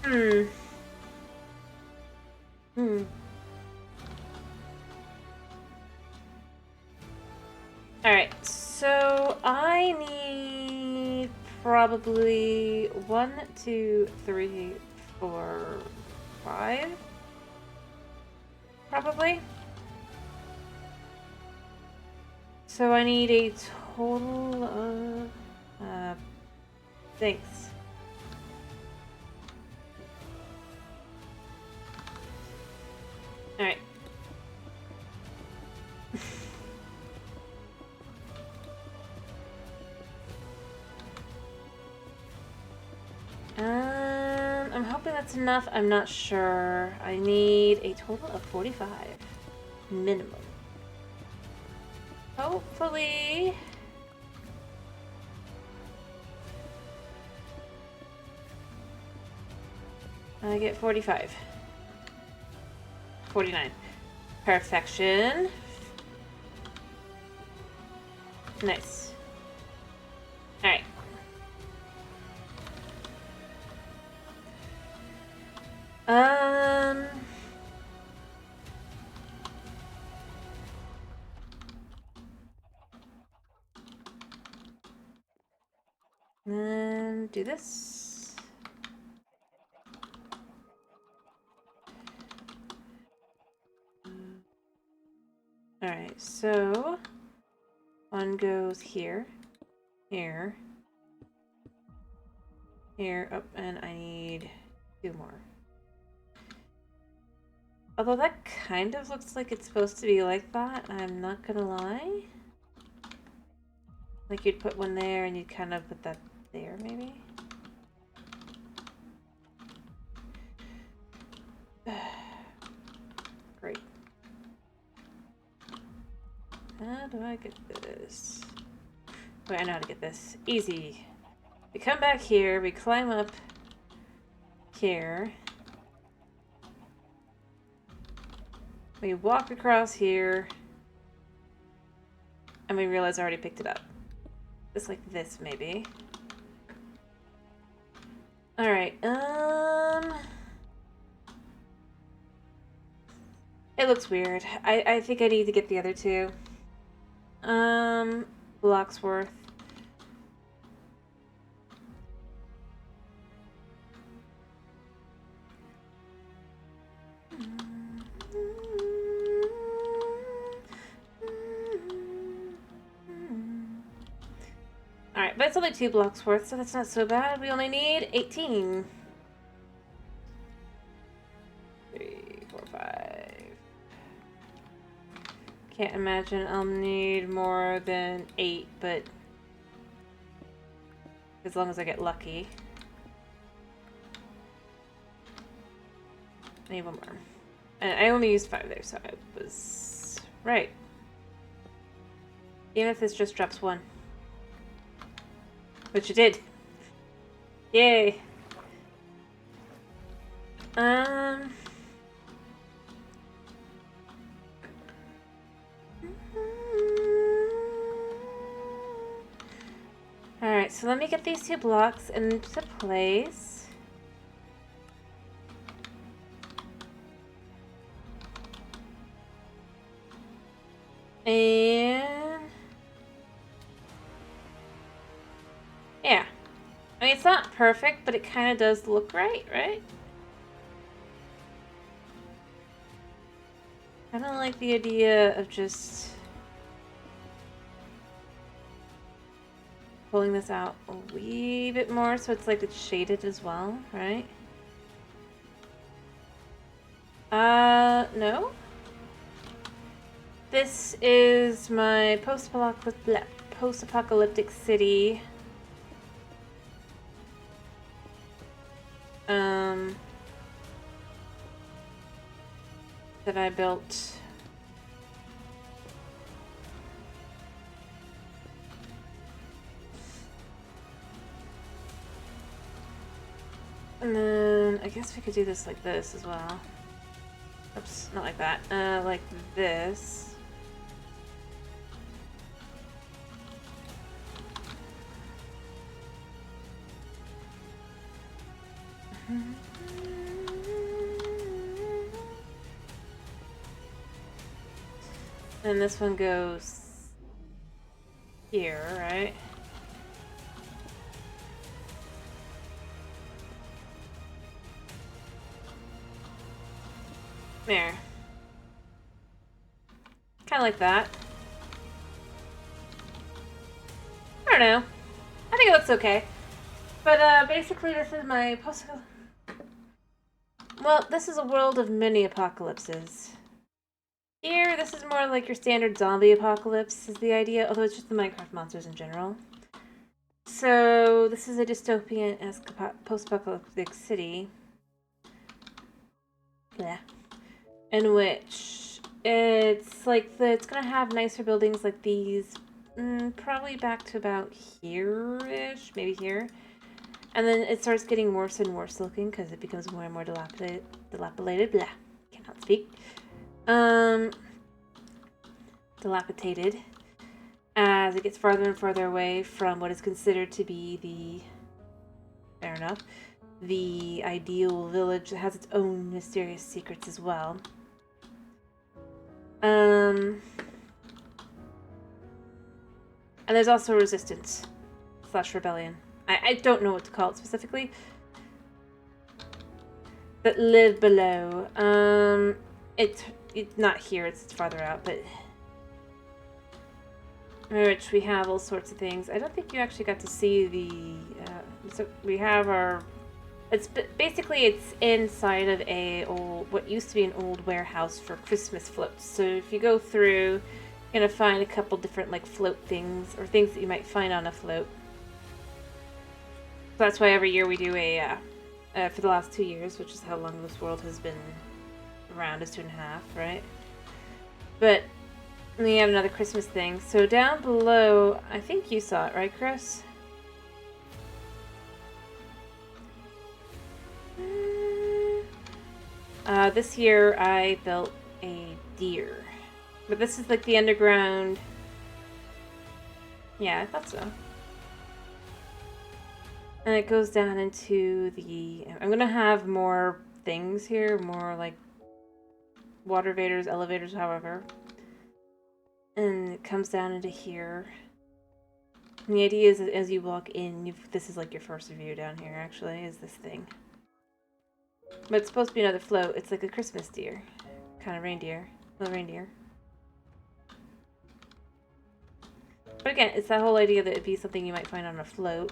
Hmm. Alright, so I need probably 1, 2, 3, 4, 5. Probably. So I need a total of... thanks. Alright. I'm hoping that's enough. I'm not sure. I need a total of 45. Minimum. Hopefully... I get 45. 49. Perfection. Nice. Alright. Then do this. Alright, so one goes here, here, here, oh, and I need 2 more. Although that kind of looks like it's supposed to be like that, I'm not gonna lie. Like you'd put one there and you'd kind of put that there, maybe? Great. How do I get this? Wait, I know how to get this. Easy. We come back here, we climb up here. We walk across here. And we realize I already picked it up. Just like this, maybe. Alright, it looks weird. I think I need to get the other 2. Blocks worth. Alright, but it's only 2 blocks worth, so that's not so bad. We only need 18. 3, 4, 5. Can't imagine I'll need more than 8, but as long as I get lucky. I need 1 more. And I only used 5 there, so I was right. Even if this just drops 1. Which it did. Yay. Alright, so let me get these 2 blocks into place. And... yeah. I mean, it's not perfect, but it kind of does look right, right? I don't like the idea of just pulling this out a wee bit more so it's like it's shaded as well, right? No? This is my post-apocalyptic city. That I built. And then I guess we could do this like this as well. Oops, not like that. Like this. And this one goes here, right? There. Kind of like that. I don't know. I think it looks okay. But basically this is my post... Well, this is a world of many apocalypses. Here, this is more like your standard zombie apocalypse is the idea, although it's just the Minecraft monsters in general. So, this is a dystopian-esque post-apocalyptic city. Yeah. In which it's like it's gonna have nicer buildings like these, probably back to about here-ish, maybe here. And then it starts getting worse and worse looking because it becomes more and more dilapidated. Blah. Cannot speak. Dilapidated as it gets farther and farther away from what is considered to be fair enough, the ideal village that has its own mysterious secrets as well. And there's also resistance / rebellion. I don't know what to call it specifically. That live below. It's not here, it's farther out, but which we have all sorts of things. I don't think you actually got to see the so we have our it's inside of what used to be an old warehouse for Christmas floats. So if you go through, you're gonna find a couple different like float things or things that you might find on a float. So that's why every year we do for the last 2 years, which is how long this world has been around, is 2.5, right? But we have another Christmas thing. So down below, I think you saw it, right, Chris? This year I built a deer. But this is like the underground... Yeah, I thought so. And it goes down into the... I'm gonna have more things here, more like water vaders, elevators, however. And it comes down into here. And the idea is that as you walk in, this is like your first view down here, actually, is this thing. But it's supposed to be another float. It's like a Christmas deer. Kind of reindeer. Little reindeer. But again, it's that whole idea that it'd be something you might find on a float.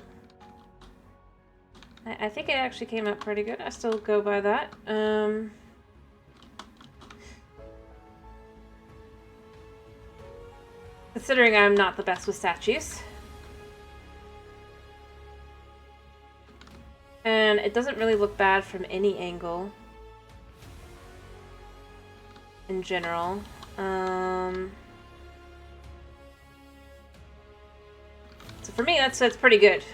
I think it actually came out pretty good. I still go by that. Considering I'm not the best with statues. And it doesn't really look bad from any angle. In general. So for me, that's pretty good.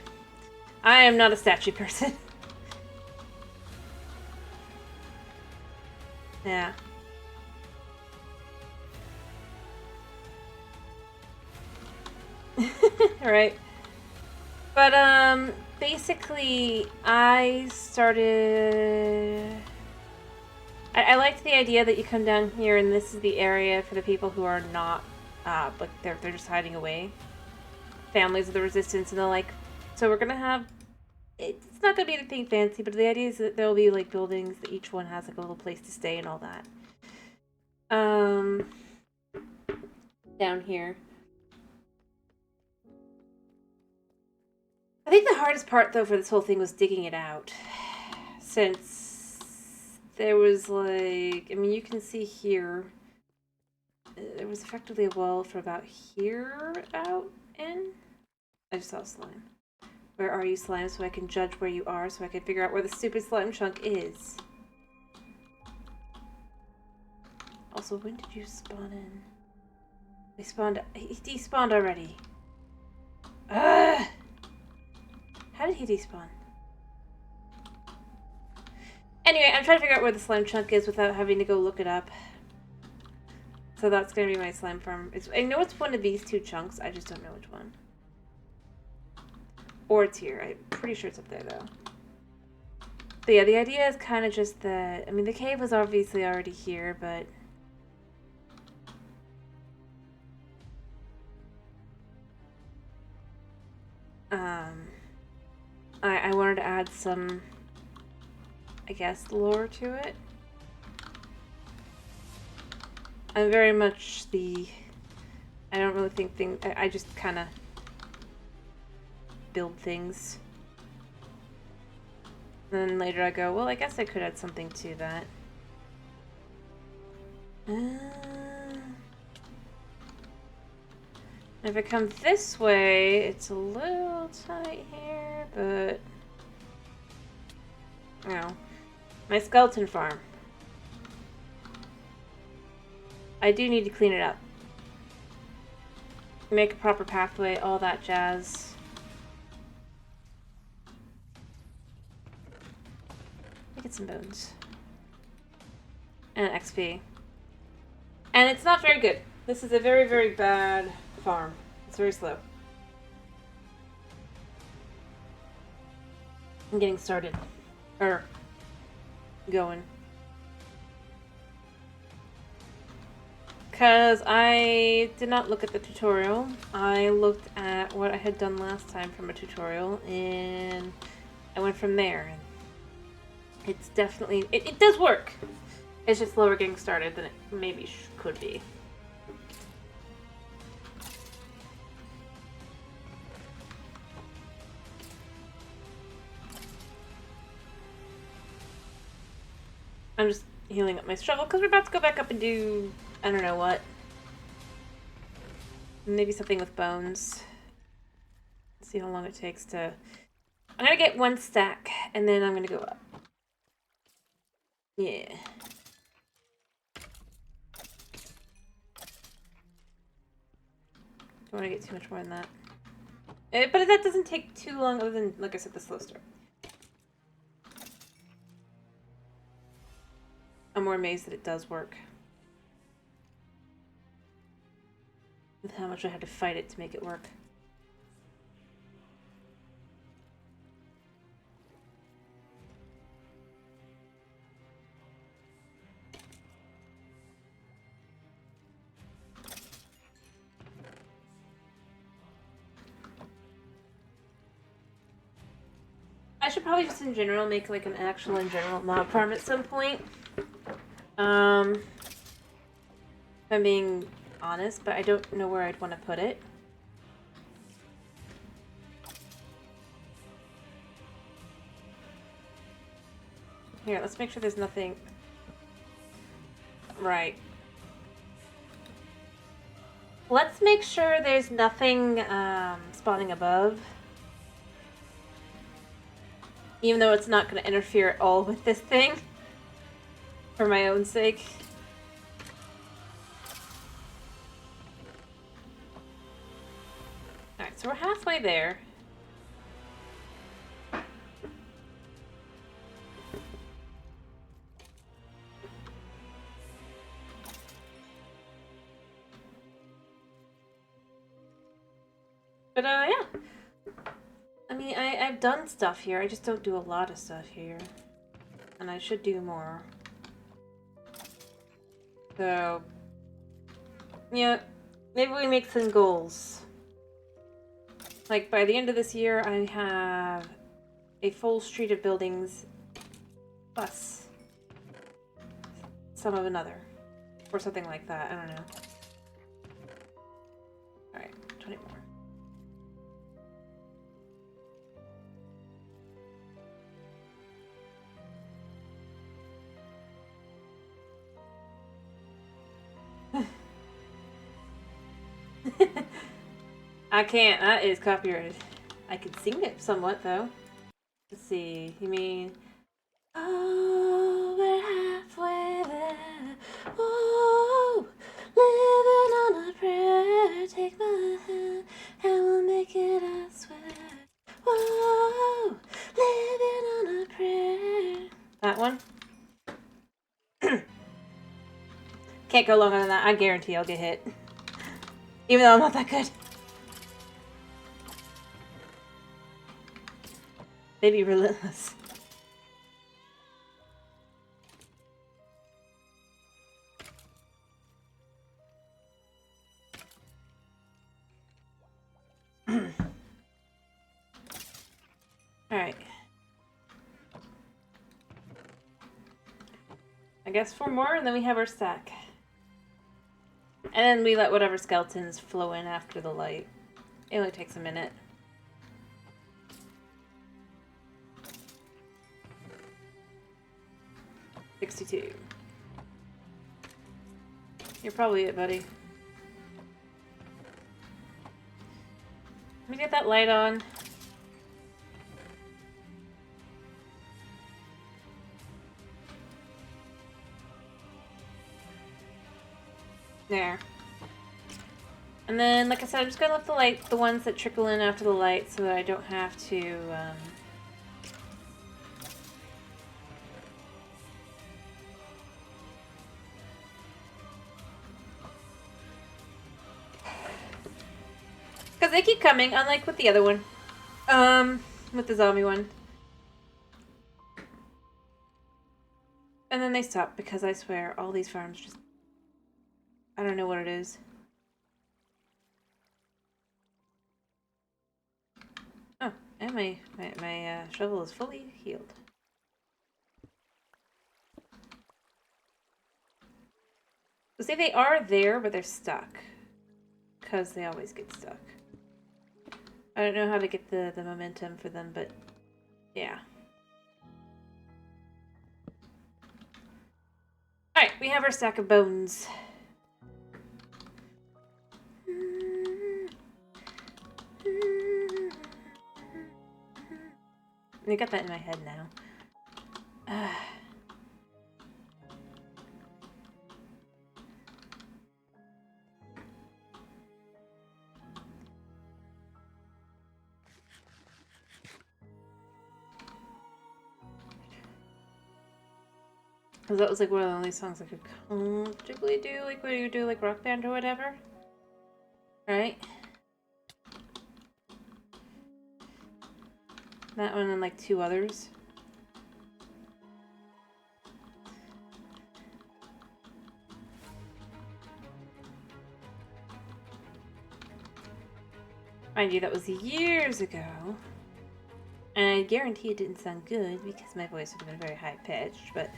I am not a statue person. Yeah. Right. But, basically, I started... I liked the idea that you come down here and this is the area for the people who are not, like, they're just hiding away. Families of the Resistance, and they're like, so we're gonna have... It's not gonna be anything fancy, but the idea is that there'll be, like, buildings that each one has, like, a little place to stay and all that. Down here. I think the hardest part, though, for this whole thing was digging it out. Since there was, like... I mean, you can see here. There was effectively a wall from about here out in. I just saw slime. Where are you, slime? So I can judge where you are, so I can figure out where the stupid slime chunk is. Also, when did you spawn in? They spawned... He despawned already. Ugh! How did he despawn? Anyway, I'm trying to figure out where the slime chunk is without having to go look it up. So that's going to be my slime farm. I know it's one of these two chunks. I just don't know which one. Or it's here. I'm pretty sure it's up there, though. But yeah, the idea is kind of just that... I mean, the cave was obviously already here, but... I wanted to add some, I guess, lore to it. I'm very much I don't really think things, I just kind of build things. And then later I go, well, I guess I could add something to that. If I come this way, it's a little tight here, but... You know, my skeleton farm. I do need to clean it up. Make a proper pathway, all that jazz. Get some bones. And XP. And it's not very good. This is a very, very bad farm. It's very slow. I'm getting started. Or going. Because I did not look at the tutorial. I looked at what I had done last time from a tutorial, and I went from there. It's definitely... It does work! It's just slower getting started than it maybe could be. I'm just healing up my struggle because we're about to go back up and do... I don't know what. Maybe something with bones. See how long it takes to... I'm gonna get one stack, and then I'm gonna go up. Yeah. Don't want to get too much more than that. But that doesn't take too long other than, like I said, the slow start. I'm more amazed that it does work. With how much I had to fight it to make it work. I should probably just in general make like an actual in general mob farm at some point. If I'm being honest, but I don't know where I'd want to put it. Here, let's make sure there's nothing... Right. Let's make sure there's nothing spawning above. Even though it's not going to interfere at all with this thing. For my own sake. Alright, so we're halfway there. But, yeah. I mean, I've done stuff here. I just don't do a lot of stuff here. And I should do more. So... Yeah, maybe we make some goals. Like, by the end of this year, I have a full street of buildings, plus some of another. Or something like that, I don't know. Alright, 20 more. I can't. That is copyrighted. I could sing it somewhat, though. Let's see. You mean... Oh, we're halfway there. Oh, living on a prayer. Take my hand and we'll make it, I swear. Whoa, living on a prayer. That one? Can't go longer than that. I guarantee I'll get hit. Even though I'm not that good. Maybe relentless. I guess 4 more, and then we have our stack. And then we let whatever skeletons flow in after the light. It only takes a minute. $62. You're probably it, buddy. Let me get that light on. There. And then, like I said, I'm just gonna let the light, the ones that trickle in after the light, so that I don't have to, because they keep coming, unlike with the other one. With the zombie one. And then they stop, because I swear, all these farms just... I don't know what it is. Oh, and my shovel is fully healed. So see, they are there, but they're stuck. Because they always get stuck. I don't know how to get the momentum for them, but yeah. Alright, we have our stack of bones. I got that in my head now. Because that was like one of the only songs I could comfortably do, like when you do like Rock Band or whatever. Right? That one and like 2 others. Mind you, that was years ago. And I guarantee it didn't sound good because my voice would have been very high-pitched, but...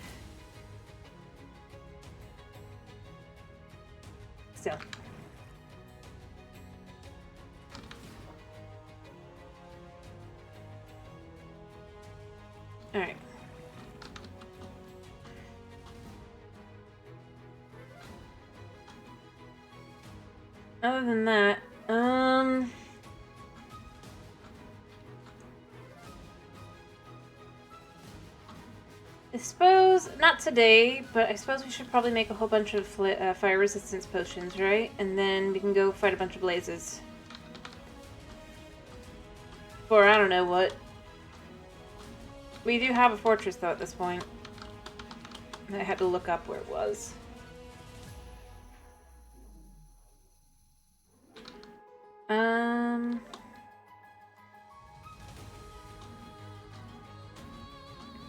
still. Alright. Other than that, I suppose, not today, but I suppose we should probably make a whole bunch of fire resistance potions, right? And then we can go fight a bunch of blazes. Or I don't know what. We do have a fortress, though, at this point. I had to look up where it was.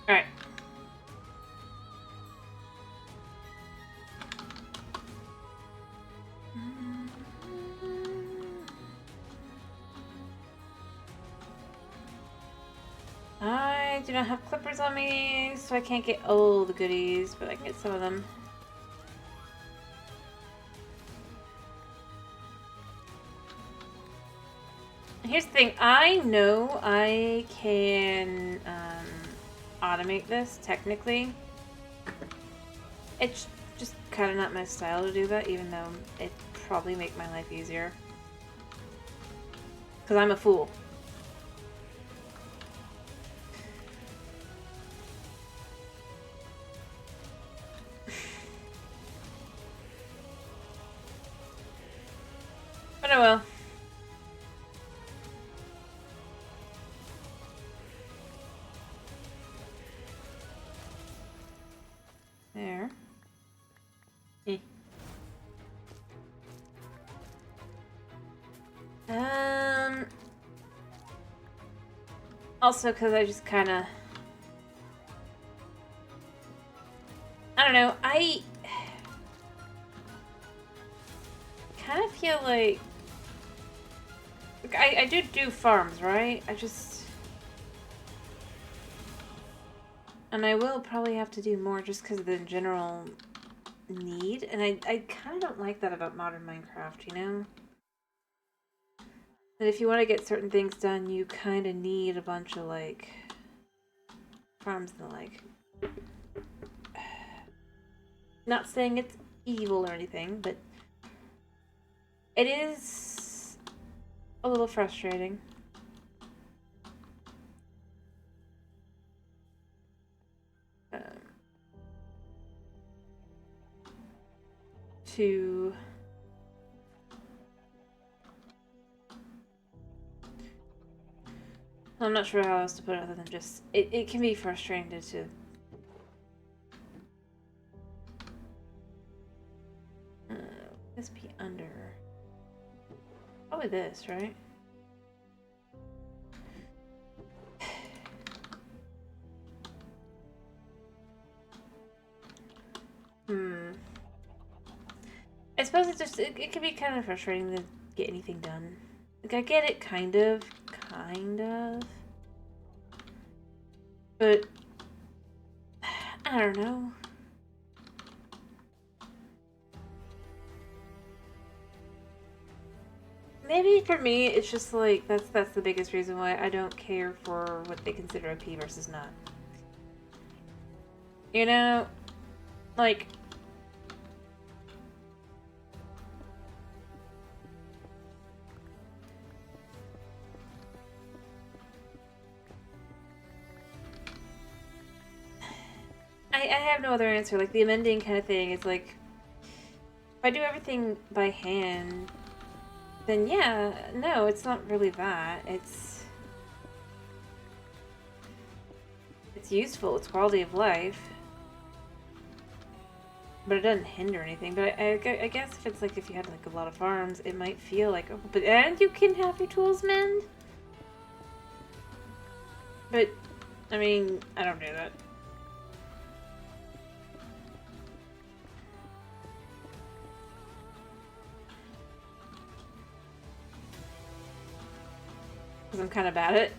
Alright. I do not have clippers on me, so I can't get all the goodies, but I can get some of them. Here's the thing, I know I can automate this, technically. It's just kind of not my style to do that, even though it'd probably make my life easier. Because I'm a fool. But I will. There. Also, because I just kind of... I don't know, I kind of feel like... I do farms, right? I just... And I will probably have to do more just because of the general need. And I kind of don't like that about modern Minecraft, you know? That if you want to get certain things done, you kind of need a bunch of, like, farms and the like. Not saying it's evil or anything, but it is a little frustrating. To I'm not sure how else to put it other than just it can be frustrating to this be under probably this, right? I suppose it can be kind of frustrating to get anything done. Like I get it kind of. But I don't know. Maybe for me, it's just like that's the biggest reason why I don't care for what they consider OP versus not. You know, like I have no other answer. Like the amending kind of thing is like if I do everything by hand, then yeah, no, it's not really that. It's useful. It's quality of life. But it doesn't hinder anything. But I guess if it's like if you had like a lot of farms, it might feel like, oh, but and you can have your tools mend. But I mean, I don't do that. Because I'm kind of bad at it.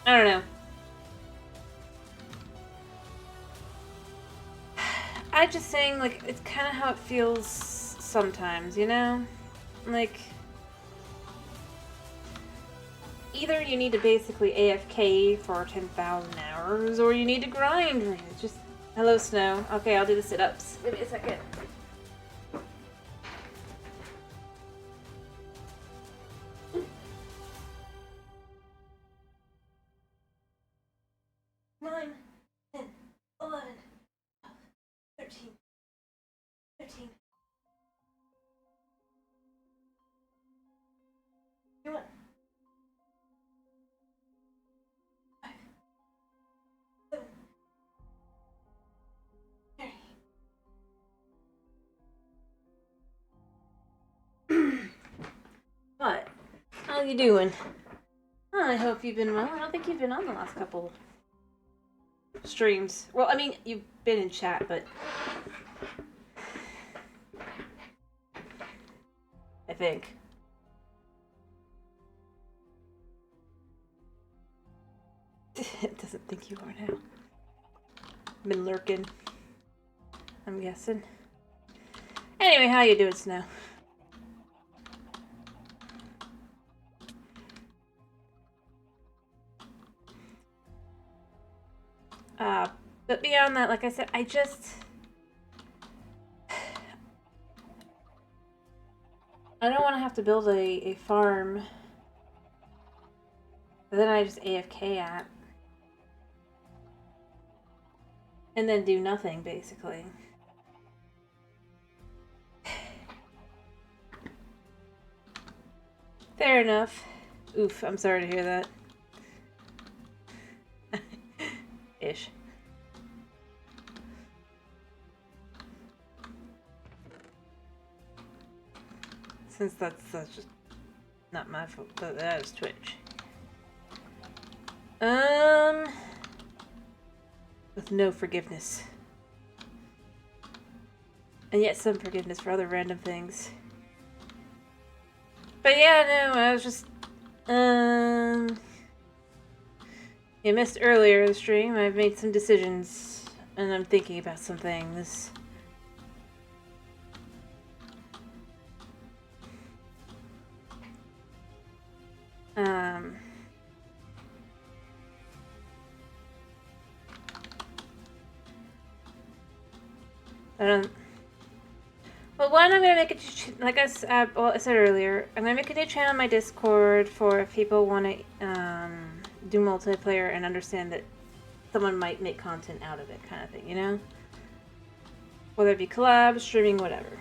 I don't know. I'm just saying, like, it's kind of how it feels sometimes, you know? Like, either you need to basically AFK for 10,000 hours, or you need to grind. Just, hello, Snow. Okay, I'll do the sit-ups. Give me a second. Nine, 10, 11, 12, 13, 15. You want? 5, 7, 30. What? How you doing? I hope you've been well. I don't think you've been on the last couple streams. Well, I mean, you've been in chat, but I think. It doesn't think you are now. Been lurking, I'm guessing. Anyway, how you doing, Snow? But beyond that, like I said, I don't want to have to build a farm that then I just AFK at. And then do nothing, basically. Fair enough. Oof, I'm sorry to hear that. Ish. Since that's just not my fault, but that is Twitch. With no forgiveness. And yet some forgiveness for other random things. But yeah, no, I was just, you missed earlier the stream. I've made some decisions, and I'm thinking about some things. I don't. Well, one, I'm gonna make it like I said earlier. I'm gonna make a new channel on my Discord for if people want to do multiplayer and understand that someone might make content out of it, kind of thing, you know? Whether it be collab, streaming, whatever.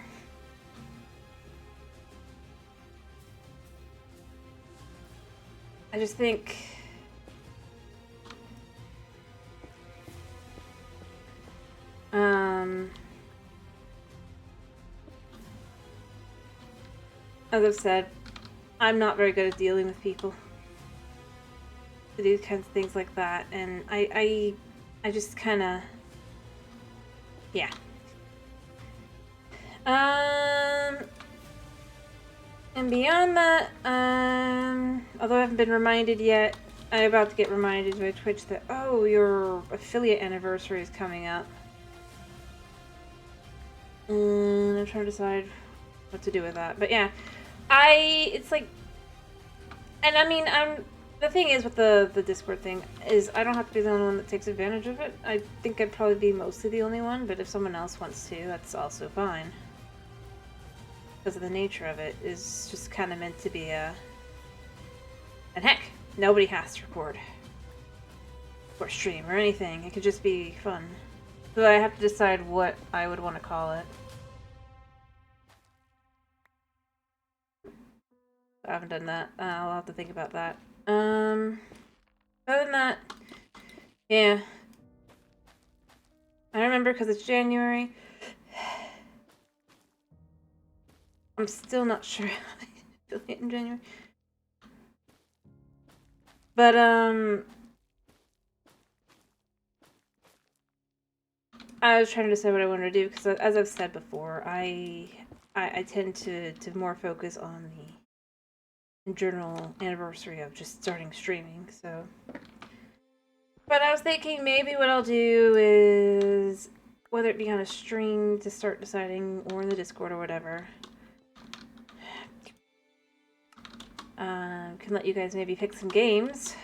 I just think as I've said, I'm not very good at dealing with people to do kinds of things like that, and I just kind of, yeah. And beyond that, although I haven't been reminded yet, I'm about to get reminded by Twitch that, oh, your affiliate anniversary is coming up. And I'm trying to decide what to do with that. But yeah, it's like, and I mean, the thing is with the Discord thing is I don't have to be the only one that takes advantage of it. I think I'd probably be mostly the only one, but if someone else wants to, that's also fine. Because of the nature of it is just kind of meant to be a... And heck, nobody has to record or stream or anything. It could just be fun. So I have to decide what I would want to call it. I haven't done that. I'll have to think about that. Other than that, yeah. I remember because it's January. I'm still not sure how I affiliate in January. But, I was trying to decide what I wanted to do because, as I've said before, I tend to more focus on the general anniversary of just starting streaming, so. But I was thinking maybe what I'll do is, whether it be on a stream to start deciding, or in the Discord or whatever, can let you guys maybe pick some games.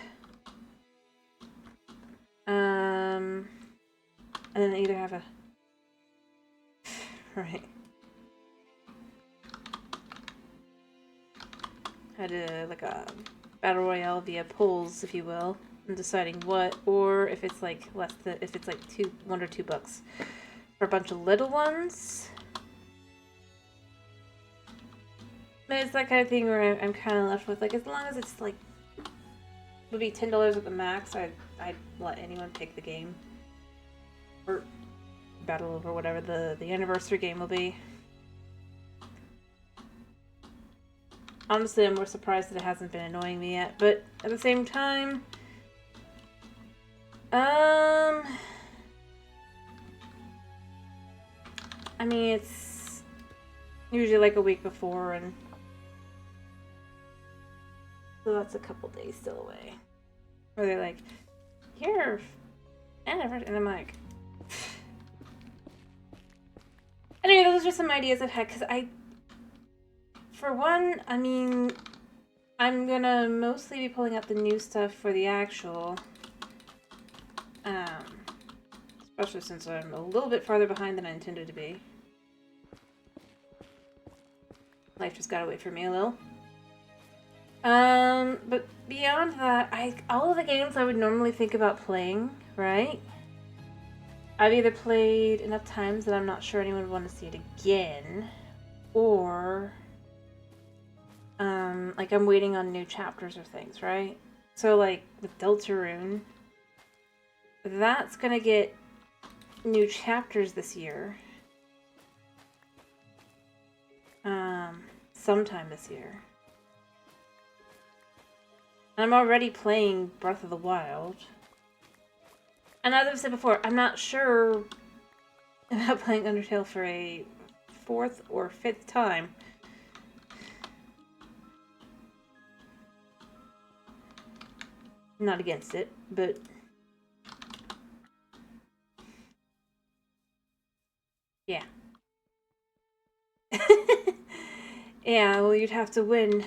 And then either have a... Right. Had like a battle royale via polls, if you will, and deciding what, or if it's like if it's like $1 or $2 for a bunch of little ones. But it's that kind of thing where I'm kind of left with, like, as long as it's like would be $10 at the max, I'd let anyone pick the game or battle over whatever the anniversary game will be. Honestly, I'm more surprised that it hasn't been annoying me yet, but at the same time, I mean, it's usually like a week before, and so that's a couple days still away. Where they're like, "Here, anniversary," and I'm like, anyway, those are just some ideas I've had, because for one, I mean, I'm gonna mostly be pulling out the new stuff for the actual, especially since I'm a little bit farther behind than I intended to be. Life just got away from me a little. But beyond that, all of the games I would normally think about playing, right? I've either played enough times that I'm not sure anyone would want to see it again, or like I'm waiting on new chapters or things, right? So like with Deltarune, that's gonna get new chapters this year. Sometime this year. I'm already playing Breath of the Wild. And as I've said before, I'm not sure about playing Undertale for a 4th or 5th time. I'm not against it, but yeah. Yeah, well, you'd have to win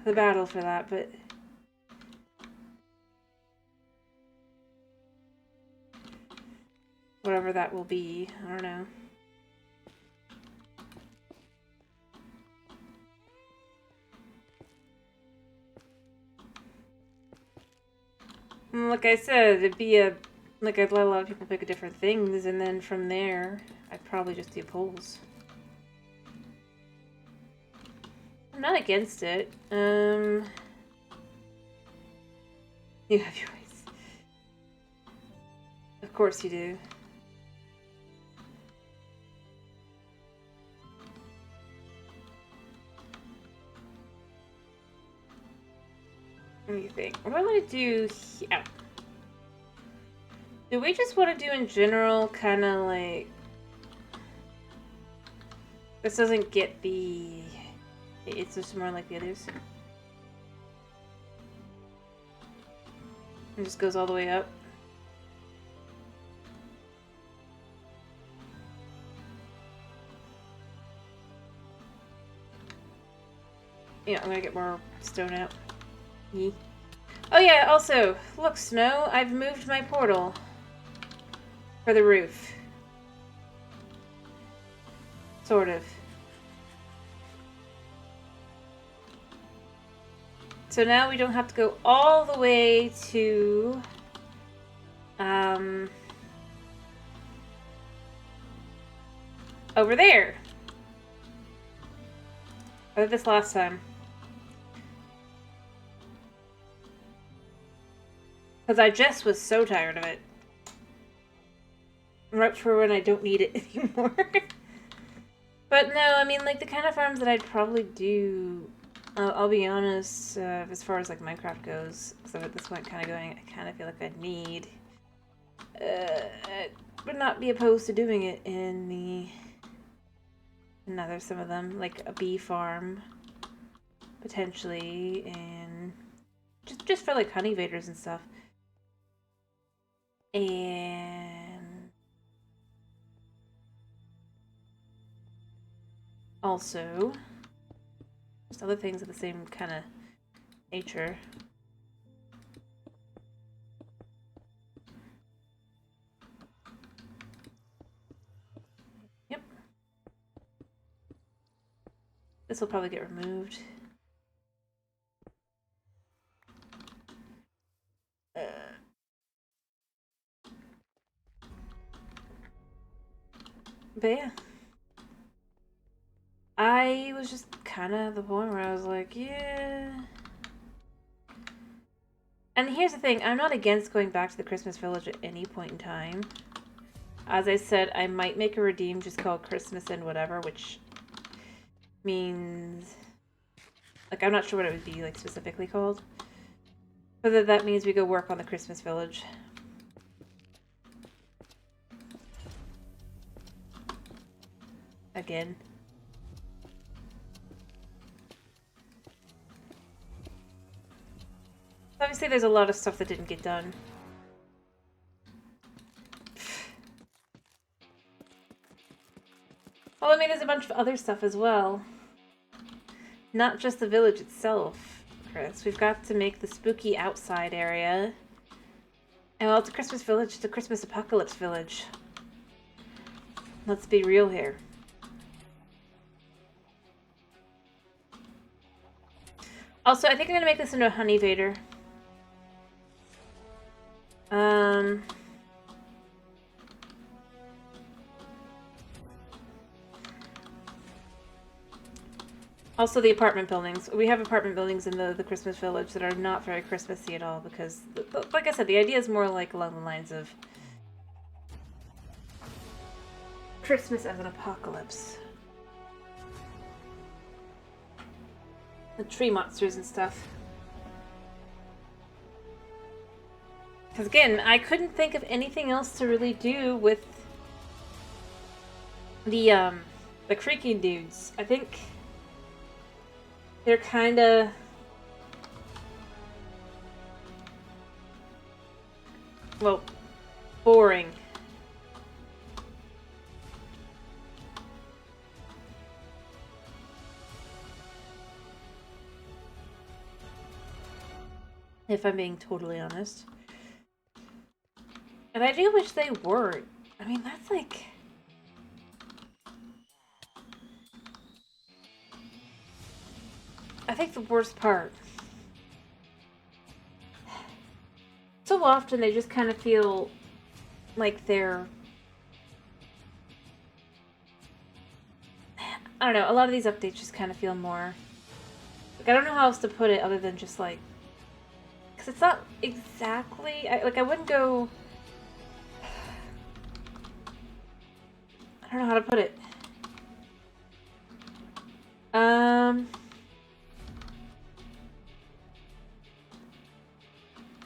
the battle for that, but whatever that will be, I don't know. Like I said, it'd be like I'd let a lot of people pick different things, and then from there, I'd probably just do polls. I'm not against it. You have your ways. Of course you do. What do you think? What do I want to do here? Do we just want to do in general, kind of like... This doesn't get the... It's just more like the others. It just goes all the way up. Yeah, I'm gonna get more stone out. Yee. Oh yeah, also, look, Snow, I've moved my portal for the roof. Sort of. So now we don't have to go all the way to, over there. I did this last time. Because I just was so tired of it. Right for when I don't need it anymore. But no, I mean, like, the kind of farms that I'd probably do... I'll be honest, as far as, like, Minecraft goes, because at this point kind of going, I kind of feel like I'd need... I would not be opposed to doing it in the... Now there's some of them, like a bee farm, potentially, and... Just for, like, honey vaders and stuff. And... Also... Just other things of the same kind of nature. Yep. This will probably get removed. But yeah. I was just kind of at the point where I was like, yeah. And here's the thing, I'm not against going back to the Christmas Village at any point in time. As I said, I might make a redeem just called Christmas and whatever, which means... Like, I'm not sure what it would be, like, specifically called. But that means we go work on the Christmas Village. Again. Obviously, there's a lot of stuff that didn't get done. Well, I mean, there's a bunch of other stuff as well. Not just the village itself, Chris. We've got to make the spooky outside area. And well, it's a Christmas village. It's a Christmas apocalypse village. Let's be real here. Also, I think I'm going to make this into a honey vader. Also, the apartment buildings. We have apartment buildings in the Christmas village that are not very Christmassy at all because, like I said, the idea is more like along the lines of Christmas as an apocalypse. The tree monsters and stuff. Because again, I couldn't think of anything else to really do with the creaking dudes. I think they're kind of... well, boring. If I'm being totally honest. And I do wish they weren't. I mean, that's like... I think the worst part. So often they just kind of feel like they're... I don't know, a lot of these updates just kind of feel more... Like, I don't know how else to put it other than just like... Because it's not exactly... I wouldn't go... I don't know how to put it.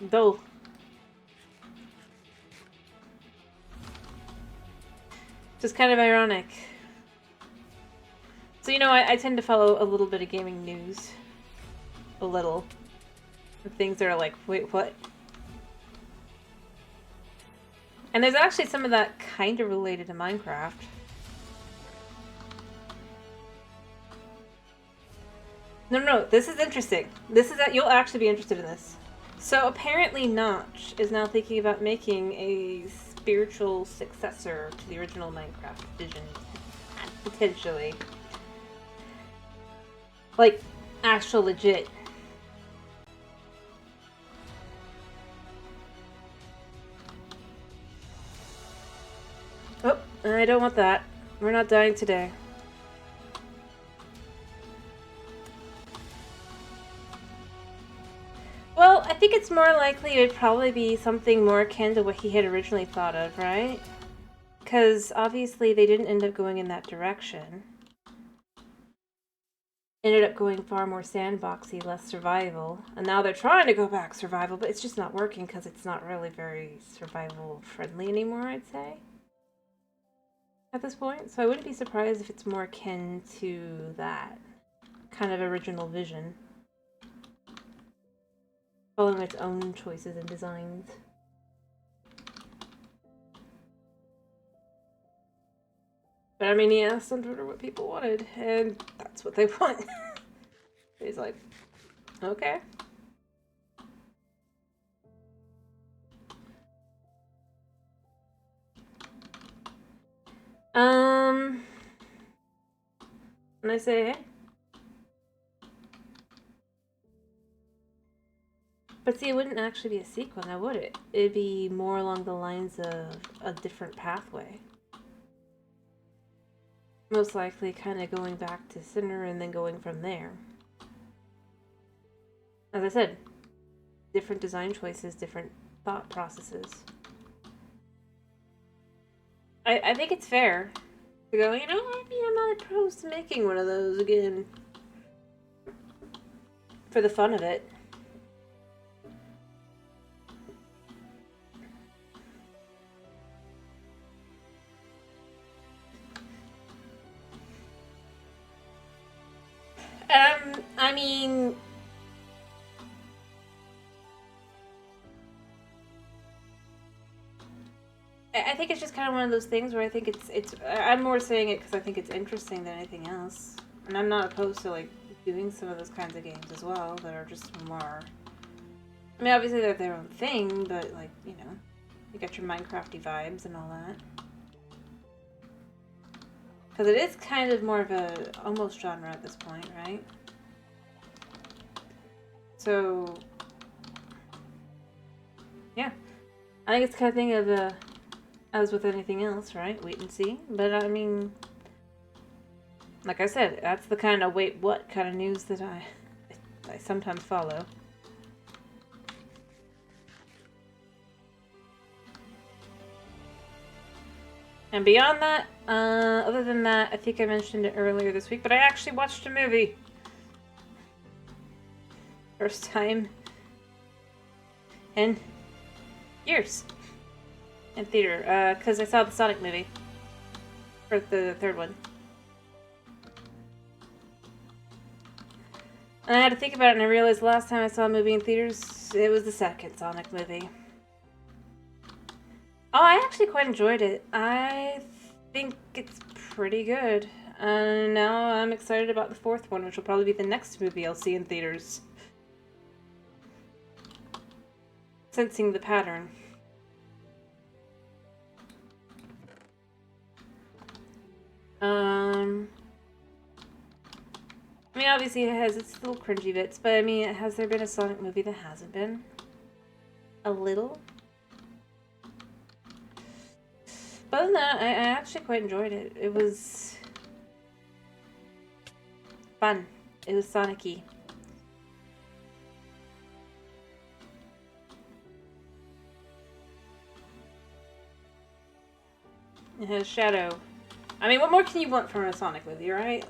Though. Just kind of ironic. So, you know, I tend to follow a little bit of gaming news. A little. Things that are like, wait, what? And there's actually some of that kind of related to Minecraft. No, this is interesting. This is that you'll actually be interested in this. So apparently Notch is now thinking about making a spiritual successor to the original Minecraft Vision. Potentially. Like, actual legit. Oh, I don't want that. We're not dying today. Well, I think it's more likely it would probably be something more akin to what he had originally thought of, right? Because obviously they didn't end up going in that direction. Ended up going far more sandboxy, less survival. And now they're trying to go back survival, but it's just not working because it's not really very survival friendly anymore, I'd say. At this point. So I wouldn't be surprised if it's more akin to that kind of original vision. Following its own choices and designs. But I mean, he asked on Twitter what people wanted, and that's what they want. He's like, okay. And I say, hey. But see, it wouldn't actually be a sequel now, would it? It'd be more along the lines of a different pathway. Most likely kind of going back to Sinner and then going from there. As I said, different design choices, different thought processes. I think it's fair to go, you know, maybe I'm not opposed to making one of those again. For the fun of it. I mean... I think it's just kind of one of those things where I think it's I'm more saying it because I think it's interesting than anything else. And I'm not opposed to, like, doing some of those kinds of games as well that are just more... I mean, obviously they're their own thing, but, like, you know, you got your Minecrafty vibes and all that. Because it is kind of more of a almost genre at this point, right? So, yeah. I think it's the kind of thing of, as with anything else, right? Wait and see. But, I mean, like I said, that's the kind of wait what kind of news that I sometimes follow. And beyond that, other than that, I think I mentioned it earlier this week, but I actually watched a movie. First time in years in theater, because I saw the Sonic movie. Or the third one. And I had to think about it, and I realized the last time I saw a movie in theaters, it was the second Sonic movie. Oh, I actually quite enjoyed it. I think it's pretty good. Now I'm excited about the fourth one, which will probably be the next movie I'll see in theaters. Sensing the pattern. I mean, obviously it has its little cringy bits, but I mean, has there been a Sonic movie that hasn't been? A little? But other than that, I actually quite enjoyed it. It was fun. It was Sonic-y. It has Shadow. I mean, what more can you want from a Sonic movie, right?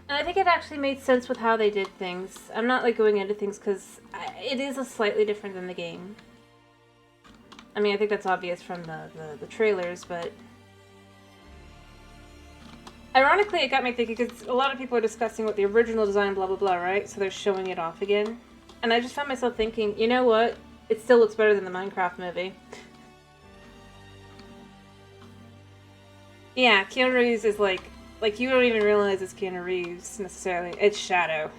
And I think it actually made sense with how they did things. I'm not like going into things because it is a slightly different than the game. I mean, I think that's obvious from the trailers, but ironically, it got me thinking because a lot of people are discussing what the original design, blah blah blah, right? So they're showing it off again, and I just found myself thinking, you know what? It still looks better than the Minecraft movie. Yeah, Keanu Reeves is like you don't even realize it's Keanu Reeves necessarily. It's Shadow.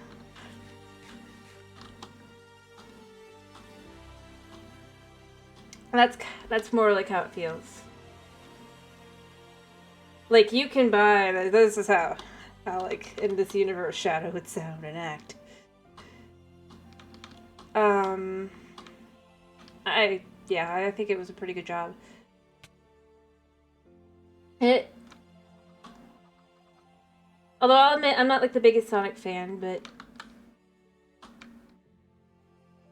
That's more like how it feels. Like you can buy this is how like in this universe Shadow would sound and act. I think it was a pretty good job. Although I'll admit I'm not like the biggest Sonic fan, but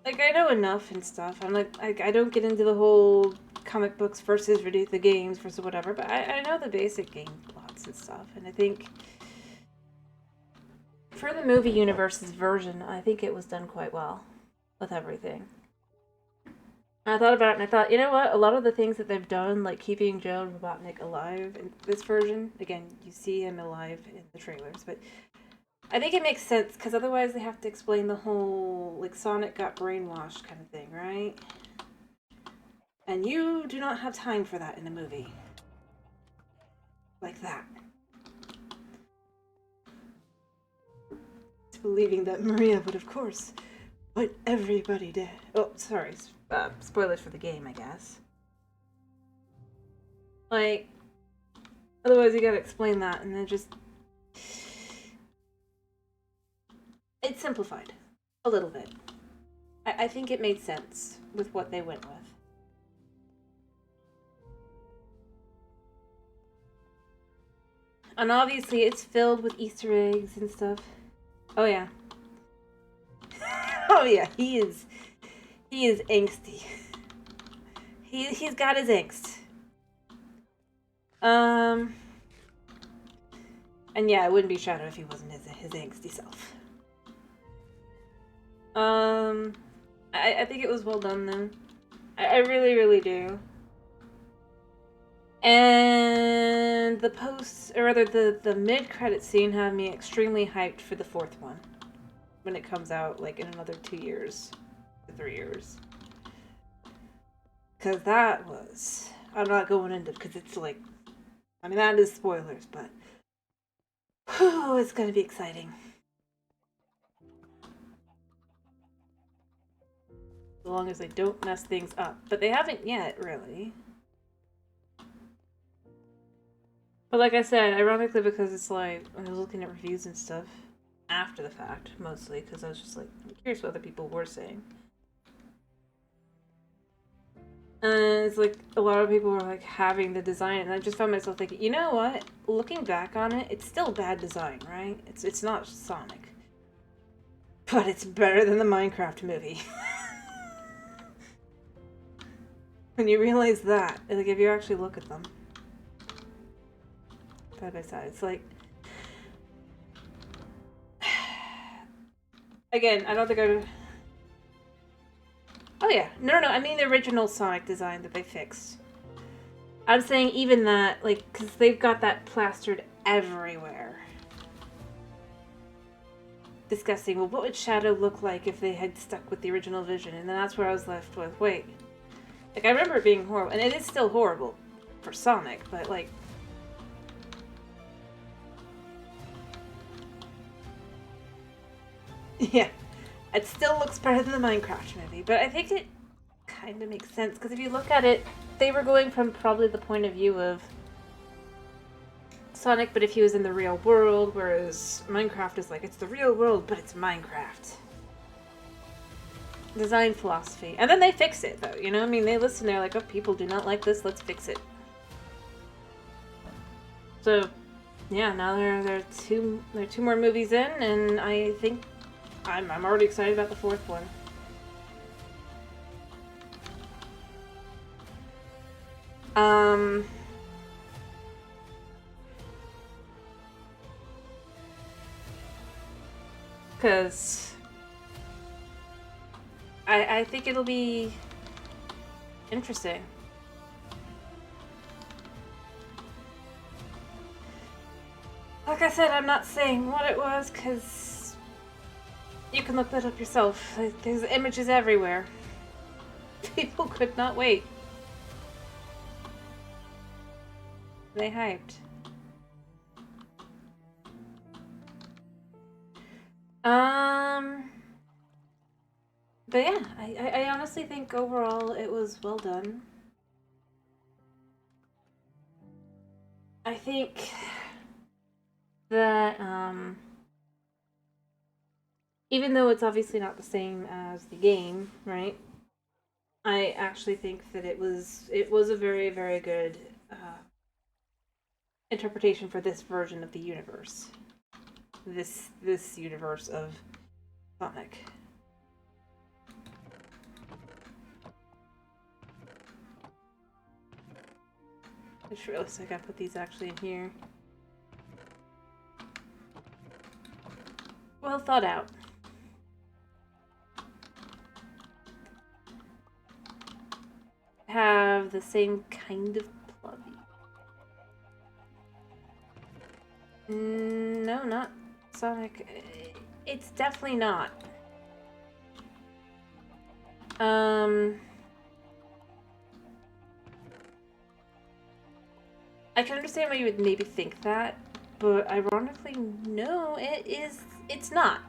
like I know enough and stuff. I'm like I don't get into the whole comic books versus the games versus whatever, but I know the basic game plots and stuff, and I think for the movie universe's version, I think it was done quite well with everything. And I thought about it and I thought, you know what? A lot of the things that they've done, like keeping Joe Robotnik alive in this version, again, you see him alive in the trailers, but I think it makes sense because otherwise they have to explain the whole like Sonic got brainwashed kind of thing, right? And you do not have time for that in a movie like that. It's believing that Maria would, of course, put everybody dead. Oh, sorry. Spoilers for the game, I guess. Like, otherwise you gotta explain that, and then just it's simplified a little bit. I think it made sense with what they went with. And obviously it's filled with Easter eggs and stuff. Oh yeah. Oh yeah, he is angsty. He's got his angst. And yeah, it wouldn't be Shadow if he wasn't his angsty self. I think it was well done though. I really, really do. And the post, or rather the mid-credit scene had me extremely hyped for the fourth one. When it comes out, like, in another 2 years. 3 years. Because that was... I'm not going into it, because it's like... I mean, that is spoilers, but... Whew, it's gonna be exciting. As long as they don't mess things up. But they haven't yet, really. But like I said, ironically, because it's like, I was looking at reviews and stuff after the fact, mostly, because I was just like, I'm curious what other people were saying. And it's like, a lot of people were like having the design, and I just found myself thinking, you know what? Looking back on it, it's still bad design, right? It's not Sonic. But it's better than the Minecraft movie. When you realize that, like if you actually look at them side by side, it's like again, I don't think I. Oh yeah, no. I mean the original Sonic design that they fixed. I'm saying even that, like, because they've got that plastered everywhere. discussing, well, what would Shadow look like if they had stuck with the original vision? And then that's where I was left with, wait. Like, I remember it being horrible, and it is still horrible for Sonic, but, like... Yeah, it still looks better than the Minecraft movie, but I think it kind of makes sense, because if you look at it, they were going from probably the point of view of Sonic, but if he was in the real world, whereas Minecraft is like, it's the real world, but it's Minecraft. Design philosophy. And then they fix it, though, you know? I mean, they listen, they're like, oh, people do not like this, let's fix it. So, yeah, now there are two more movies in, and I think I'm already excited about the fourth one. Because I think it'll be interesting. Like I said, I'm not saying what it was, because you can look that up yourself. There's images everywhere. People could not wait. They hyped. But yeah, I honestly think overall it was well done. I think that, even though it's obviously not the same as the game, right? I actually think that it was a very, very good interpretation for this version of the universe. This universe of Sonic. I just realized I gotta put these actually in here. Well thought out. Have the same kind of plug. No, not Sonic. It's definitely not. I can understand why you would maybe think that, but ironically, no, it's not.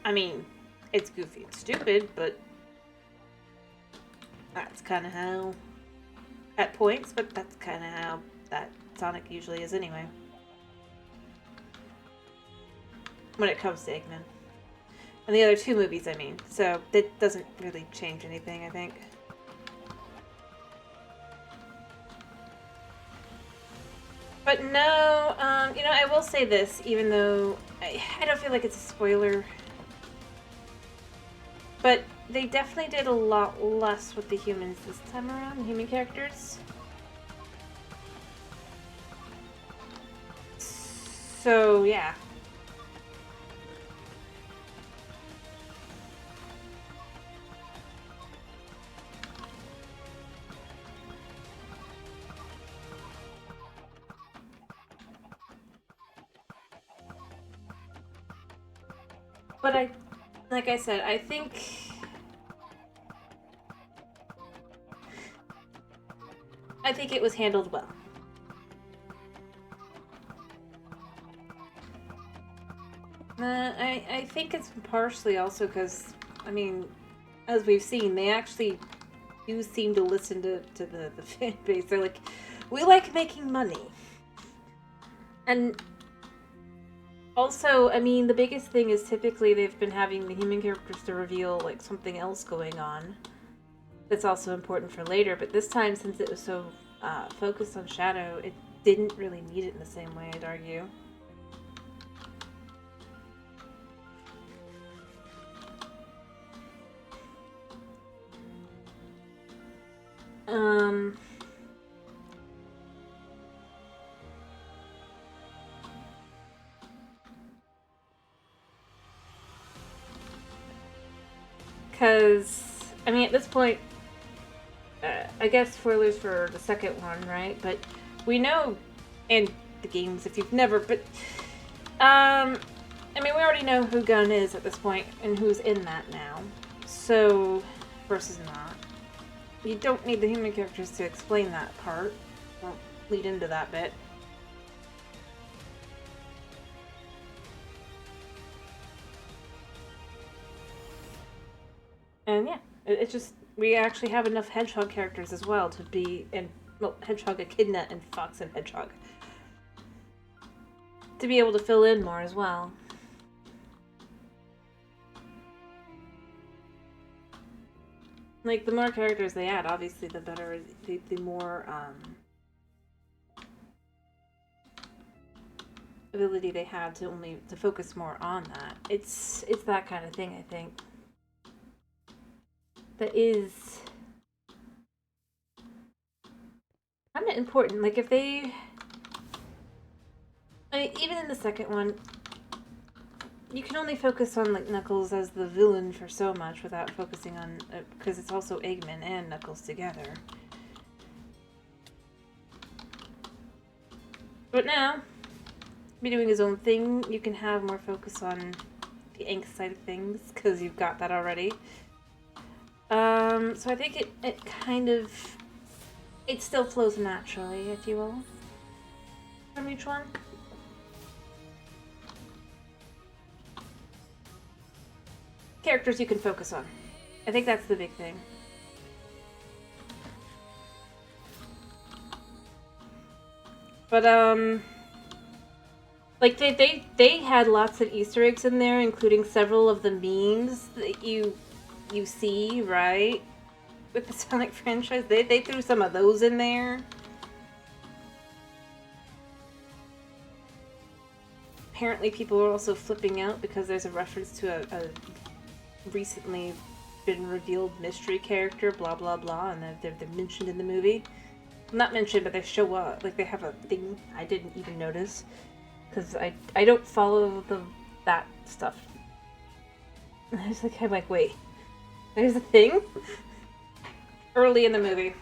I mean, it's goofy and stupid, but that's kind of how, at points, but that's kind of how that Sonic usually is anyway. When it comes to Eggman. And the other two movies, I mean. So, that doesn't really change anything, I think. But no, you know, I will say this, even though I don't feel like it's a spoiler. But they definitely did a lot less with the humans this time around, the human characters. So, yeah. But like I said, I think it was handled well. I think it's partially also because, I mean, as we've seen, they actually do seem to listen to the fan base. They're like, we like making money. And also, I mean, the biggest thing is typically they've been having the human characters to reveal, like, something else going on that's also important for later, but this time, since it was so focused on Shadow, it didn't really need it in the same way, I'd argue. Because, I mean, at this point, I guess spoilers for the second one, right? But we know, and the games, if you've never, but, I mean, we already know who Gun is at this point and who's in that now. So, versus not. You don't need the human characters to explain that part, or lead into that bit. And yeah, it's just, we actually have enough Hedgehog characters as well to be, and, well, Hedgehog, Echidna, and Fox and Hedgehog. To be able to fill in more as well. Like, the more characters they add, obviously, the better, the more, ability they have to focus more on that. It's that kind of thing, I think. That is kind of important. Like, if they, I mean, even in the second one, you can only focus on, like, Knuckles as the villain for so much without focusing on, because it's also Eggman and Knuckles together. But now, be doing his own thing, you can have more focus on the angst side of things, because you've got that already. So I think it kind of, it still flows naturally, if you will, from each one. Characters you can focus on. I think that's the big thing. But, like, they had lots of Easter eggs in there, including several of the memes that you see, right? With the Sonic franchise. They threw some of those in there. Apparently people are also flipping out because there's a reference to a recently been revealed mystery character, blah blah blah, and they're mentioned in the movie. Not mentioned, but they show up. Like, they have a thing I didn't even notice. Because I don't follow that stuff. I'm like, wait. There's a thing? Early in the movie.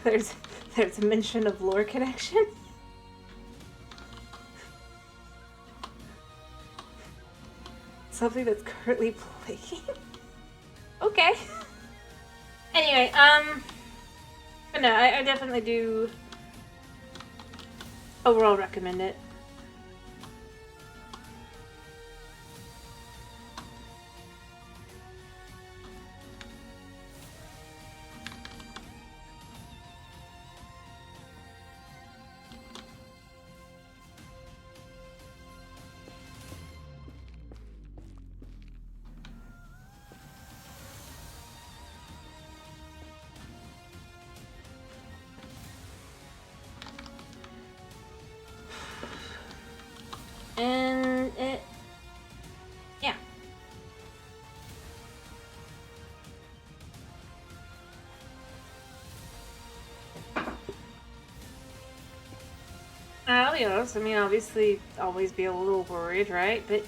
There's a mention of lore connection. Something that's currently playing. Okay. Anyway, but no, I definitely do overall recommend it. And it, yeah. I'll be honest, I mean, obviously, always be a little worried, right? But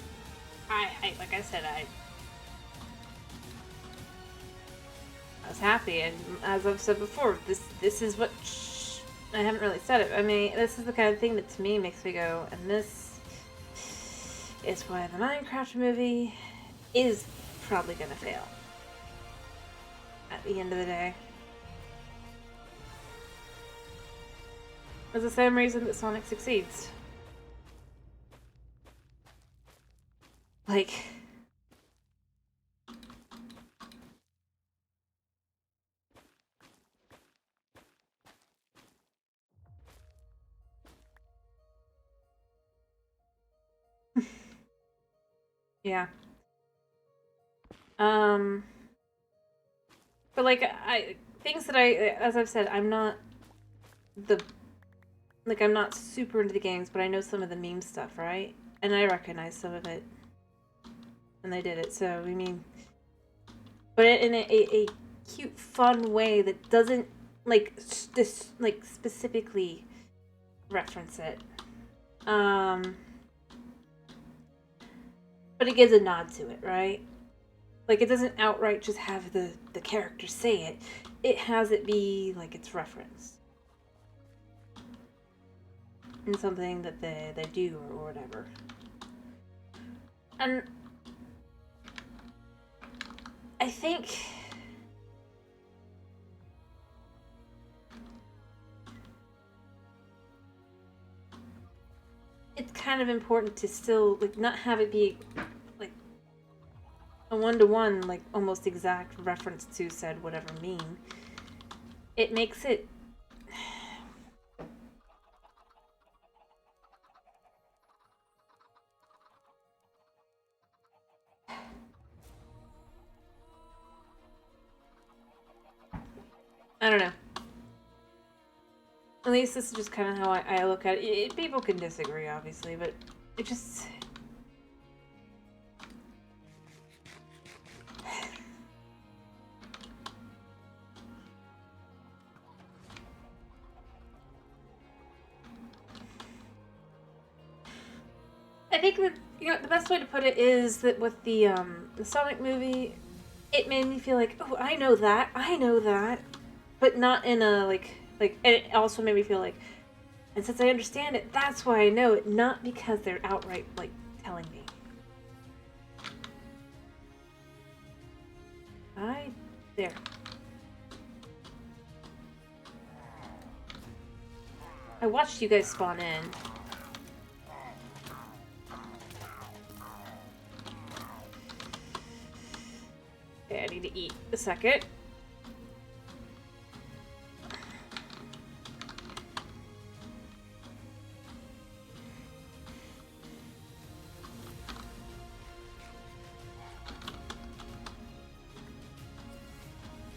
I like I said, I was happy, and as I've said before, this is what, I haven't really said it. I mean, this is the kind of thing that to me makes me go, and this is why the Minecraft movie is probably gonna fail at the end of the day. It's the same reason that Sonic succeeds. Like, yeah. But like, things that as I've said, I'm not I'm not super into the games, but I know some of the meme stuff, right? And I recognize some of it. And they did it, so, I mean, but in a cute, fun way that doesn't, like, specifically reference it. But it gives a nod to it, right? Like, it doesn't outright just have the character say it. It has it be, like, it's referenced. In something that they do or whatever. And I think it's kind of important to still, like, not have it be, like, a one-to-one, like, almost exact reference to said whatever meme. It makes it... I don't know. At least this is just kind of how I look at it. People can disagree, obviously, but it just... I think that, the best way to put it is that with the Sonic movie, it made me feel like, oh, I know that, but not in a, like, and it also made me feel like, and since I understand it, that's why I know it, not because they're outright, like, telling me. There. I watched you guys spawn in. Okay, I need to eat a second.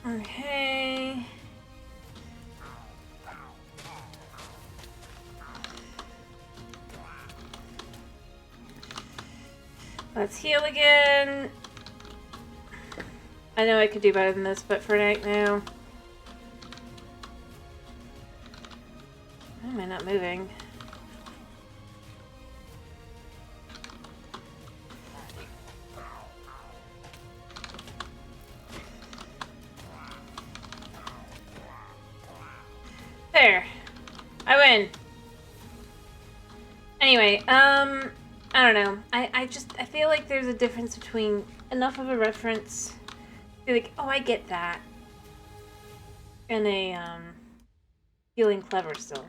Okay. Let's heal again. I know I could do better than this, but for right now... Why am I not moving? There. I win. Anyway, I don't know. I feel like there's a difference between enough of a reference, be like, oh, I get that, and a, feeling clever still.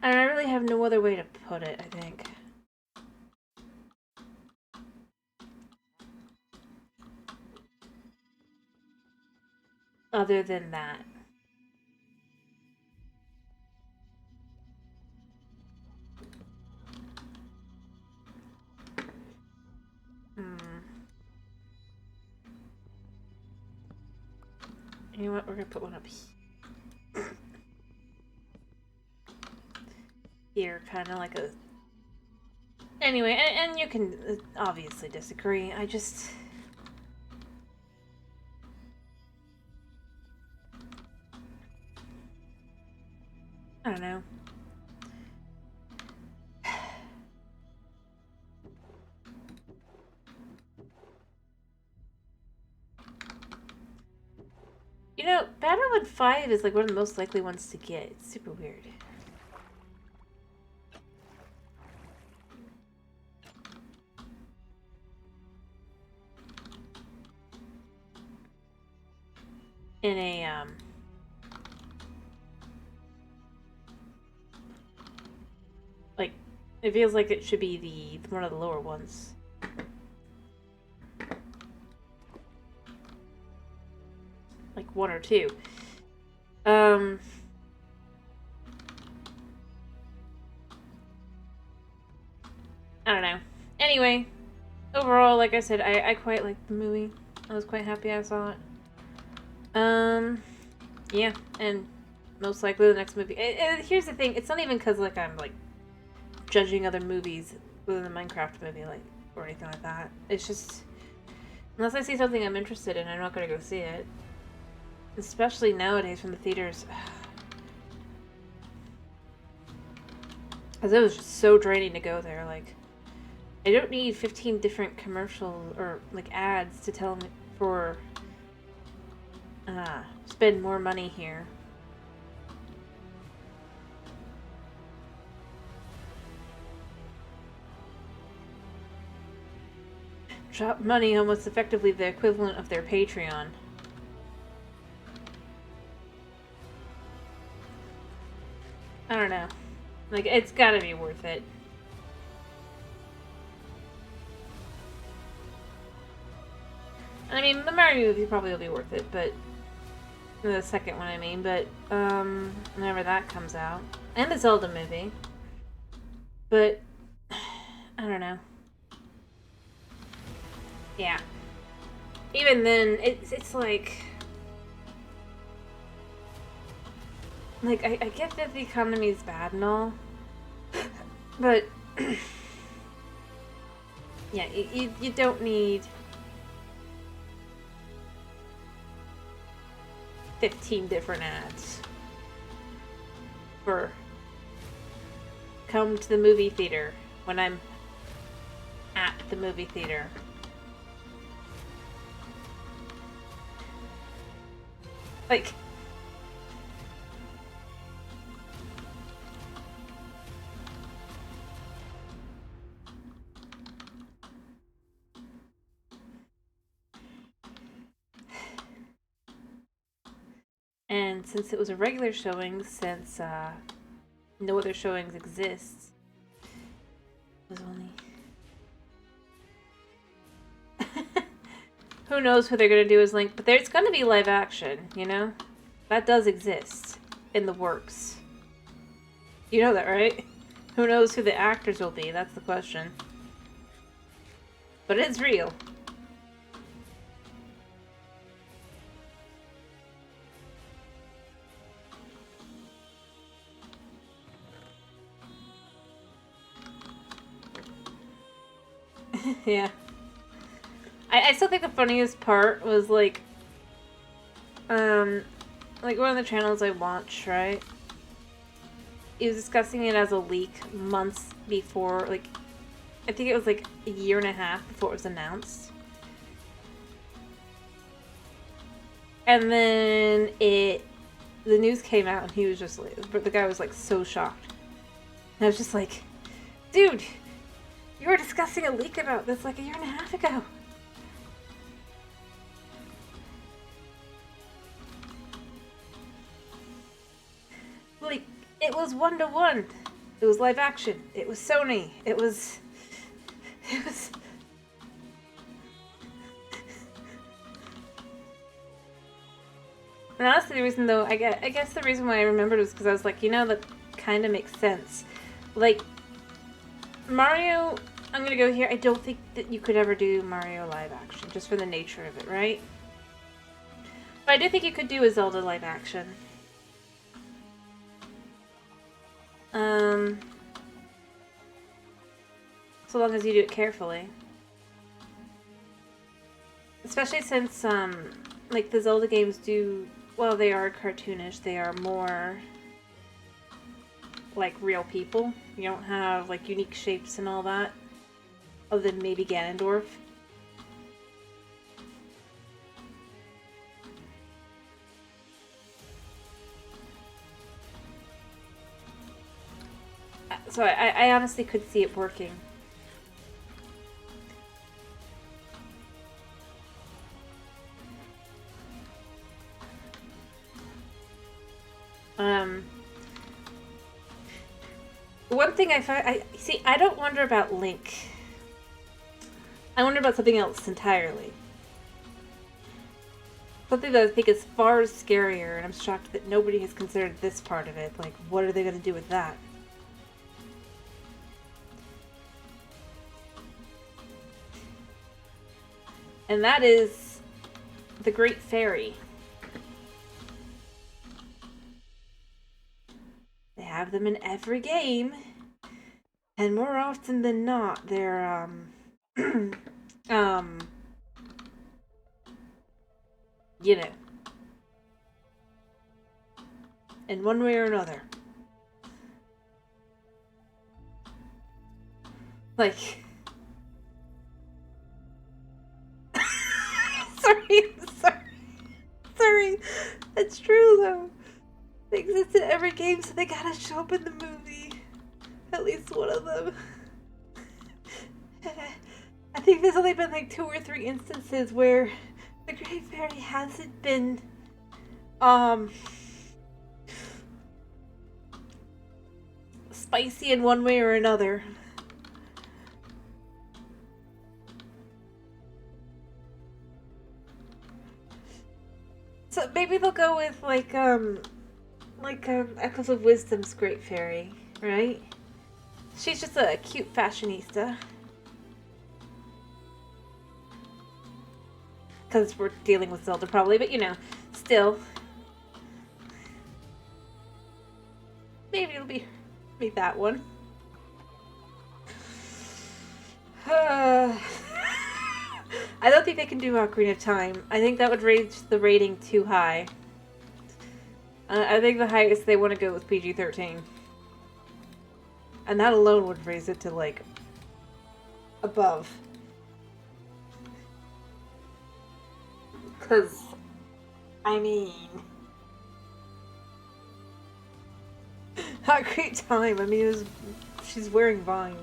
And I really have no other way to put it, I think. Other than that. You know what? We're gonna put one up here, kind of like a... Anyway, and you can obviously disagree. I just... I don't know. You know, Battlefield 5 is like one of the most likely ones to get. It's super weird. In a, like, it feels like it should be one of the lower ones. Like 1 or 2. I don't know. Anyway, overall, like I said, I quite liked the movie. I was quite happy I saw it. Yeah, and most likely the next movie. Here's the thing, it's not even because, like, I'm, like, judging other movies within the Minecraft movie, like, or anything like that. It's just, unless I see something I'm interested in, I'm not gonna go see it. Especially nowadays from the theaters. Because it was just so draining to go there. Like, I don't need 15 different commercials or, like, ads to tell me for, spend more money here. Drop money almost effectively the equivalent of their Patreon. I don't know. Like, it's gotta be worth it. I mean, the Mario movie probably will be worth it, but... The second one, I mean, but, whenever that comes out. And the Zelda movie. But... I don't know. Yeah. Even then, it's like... Like, I get that the economy is bad and all, but... yeah, you don't need... 15 different ads for come to the movie theater when I'm at the movie theater. Like, and since it was a regular showing, since no other showings exist, it was only... Who knows who they're gonna do as Link, but there's gonna be live action, you know? That does exist in the works. You know that, right? Who knows who the actors will be? That's the question. But it's real. Yeah. I still think the funniest part was like one of the channels I watch, right? He was discussing it as a leak months before, like, I think it was like a year and a half before it was announced. And then the news came out and he was just like, the guy was like so shocked. And I was just like, dude, you were discussing a leak about this like a year and a half ago. Like, it was 1-to-1. It was live action. It was Sony. It was... And honestly, the reason though, I guess the reason why I remembered was because I was like, you know, that kind of makes sense. Like, Mario, I'm gonna go here, I don't think that you could ever do Mario live action, just for the nature of it, right? But I do think you could do a Zelda live action. So long as you do it carefully. Especially since, like, the Zelda games do, well, they are cartoonish, they are more like real people. You don't have, like, unique shapes and all that, other than maybe Ganondorf. So I honestly could see it working. One thing I see, I don't wonder about Link. I wonder about something else entirely. Something that I think is far scarier, and I'm shocked that nobody has considered this part of it. Like, what are they going to do with that? And that is the Great Fairy. They have them in every game. And more often than not, they're, you know, in one way or another. Like... sorry, I'm sorry. Sorry. That's true, though. They exist in every game, so they gotta show up in the movie. At least one of them. I think there's only been like 2 or 3 instances where the Great Fairy hasn't been, spicy in one way or another. So maybe they'll go with like Echoes of Wisdom's Great Fairy, right? She's just a cute fashionista. Because we're dealing with Zelda probably, but you know, still. Maybe it'll be that one. I don't think they can do Ocarina of Time. I think that would raise the rating too high. I think the highest they want to go with PG-13. And that alone would raise it to, like, above. Because, I mean... not a great time. I mean, she's wearing vines.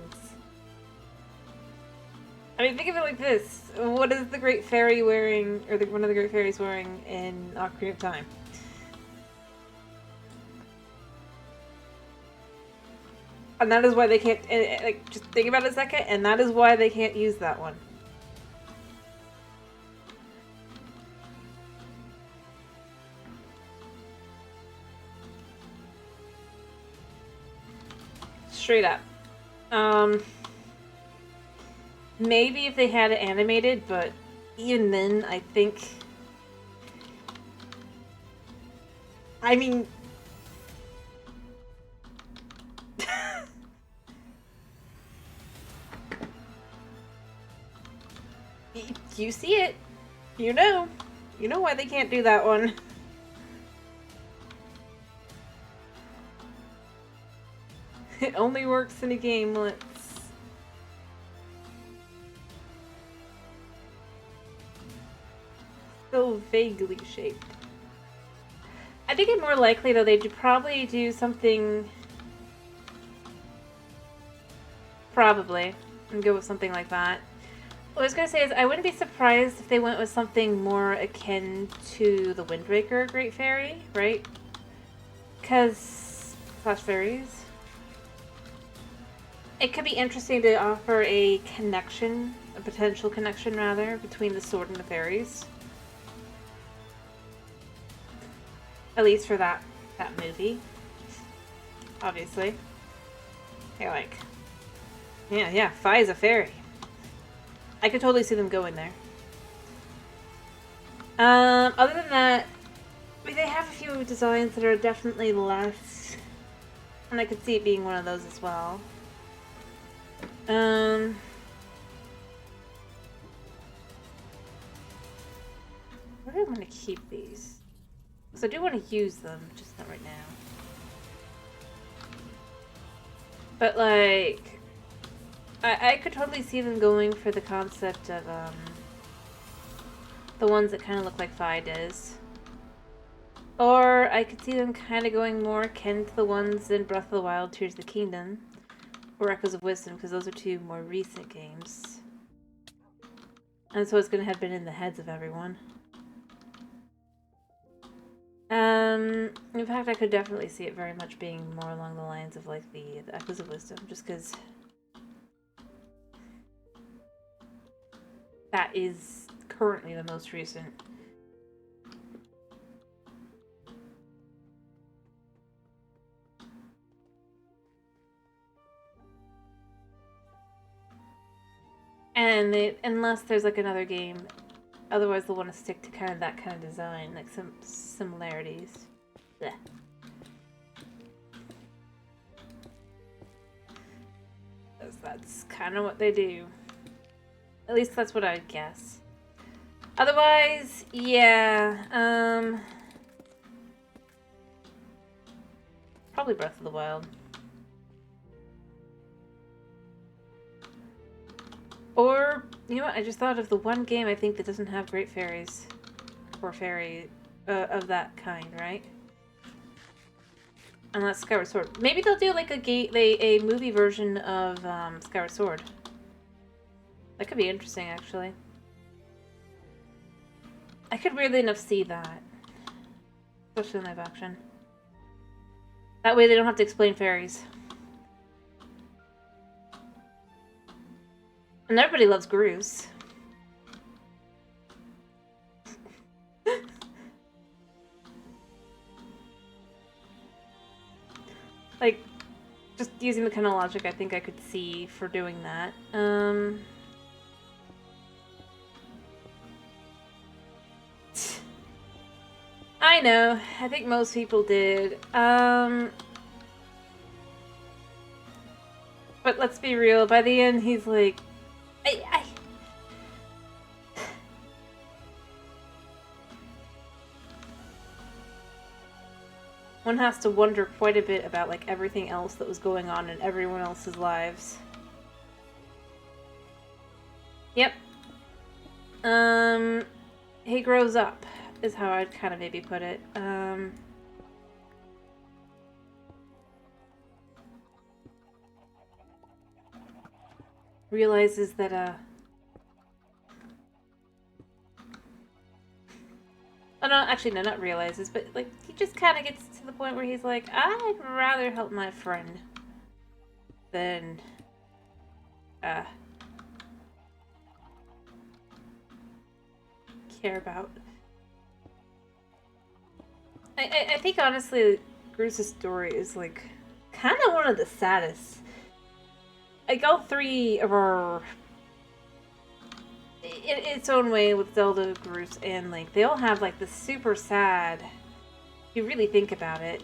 I mean, think of it like this. What is the Great Fairy wearing, or one of the Great Fairies wearing in Ocarina of Time? And that is why they can't, like, just think about it a second, and that is why they can't use that one. Straight up. Maybe if they had it animated, but even then, I think... I mean... you see it. You know. You know why they can't do that one. It only works in a game once. So vaguely shaped. I think it's more likely, though, they'd probably do something... Probably. And go with something like that. What I was going to say is, I wouldn't be surprised if they went with something more akin to the Wind Waker Great Fairy, right? Because... Slash fairies. It could be interesting to offer a connection, a potential connection, rather, between the sword and the fairies. At least for that movie. Obviously. You're like... Yeah, Fi's a fairy. I could totally see them going there. Other than that, I mean, they have a few designs that are definitely less, and I could see it being one of those as well. Where do I want to keep these? Because I do want to use them, just not right now. But like... I could totally see them going for the concept of, the ones that kind of look like Fi does. Or I could see them kind of going more akin to the ones in Breath of the Wild, Tears of the Kingdom, or Echoes of Wisdom, because those are 2 more recent games. And so it's going to have been in the heads of everyone. In fact, I could definitely see it very much being more along the lines of, like, the Echoes of Wisdom, just because... that is currently the most recent. And unless there's like another game, otherwise they'll want to stick to kind of that kind of design, like some similarities. Blech. That's kind of what they do. At least that's what I'd guess. Otherwise, yeah, probably Breath of the Wild. Or, you know what, I just thought of the one game I think that doesn't have great fairies. Or fairy of that kind, right? Unless Skyward Sword. Maybe they'll do like a movie version of Skyward Sword. That could be interesting, actually. I could weirdly enough see that. Especially in live action. That way they don't have to explain fairies. And everybody loves Groose. Like, just using the kind of logic I think I could see for doing that. I know. I think most people did. But let's be real. By the end, he's like, one has to wonder quite a bit about like everything else that was going on in everyone else's lives. Yep. He grows up, is how I'd kind of maybe put it. Realizes that, oh, no, actually, no, not realizes, but, like, he just kind of gets to the point where he's like, I'd rather help my friend than, care about. I think, honestly, Groose's story is, like, kind of one of the saddest. Like, all three of our... in its own way with Zelda, Groose, and Link, they all have, like, the super sad... If you really think about it.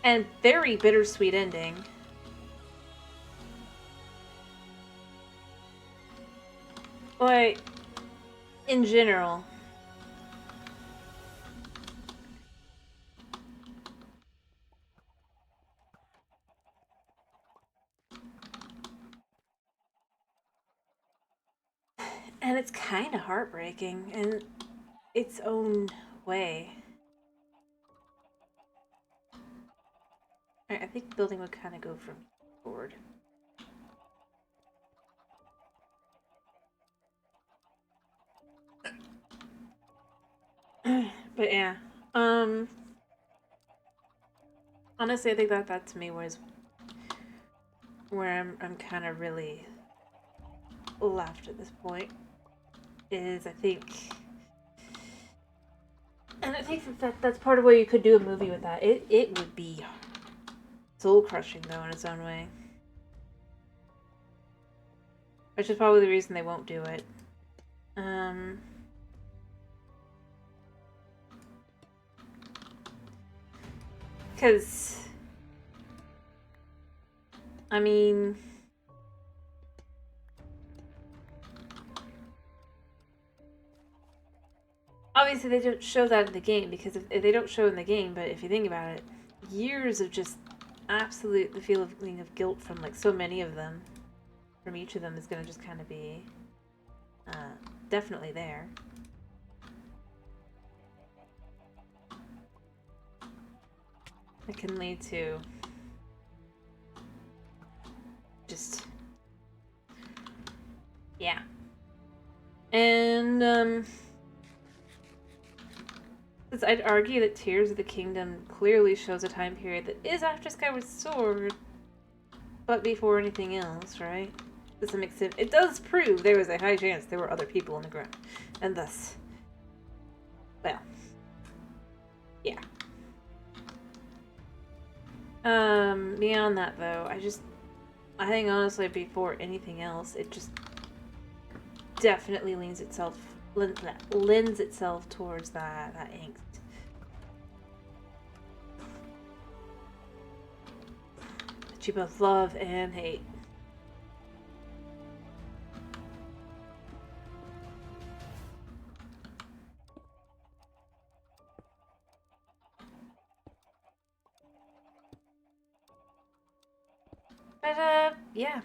And very bittersweet ending. Like, in general. And it's kind of heartbreaking in its own way. I think building would kind of go from forward. But yeah, honestly, I think that to me was where I'm kind of really left at this point. Is I think, and I think that's part of where you could do a movie with that. It would be soul crushing though in its own way, which is probably the reason they won't do it. Because, I mean, obviously they don't show that in the game, because if they don't show in the game, but if you think about it, years of just absolute the feeling of guilt from like so many of them, from each of them, is going to just kind of be definitely there. It can lead to just, yeah. And I'd argue that Tears of the Kingdom clearly shows a time period that is after Skyward Sword, but before anything else, right? To some extent, it does prove there was a high chance there were other people on the ground, and thus, well, yeah. Beyond that, though, I think honestly, before anything else, it just definitely lends itself towards that angst. That you both love and hate. But, yeah.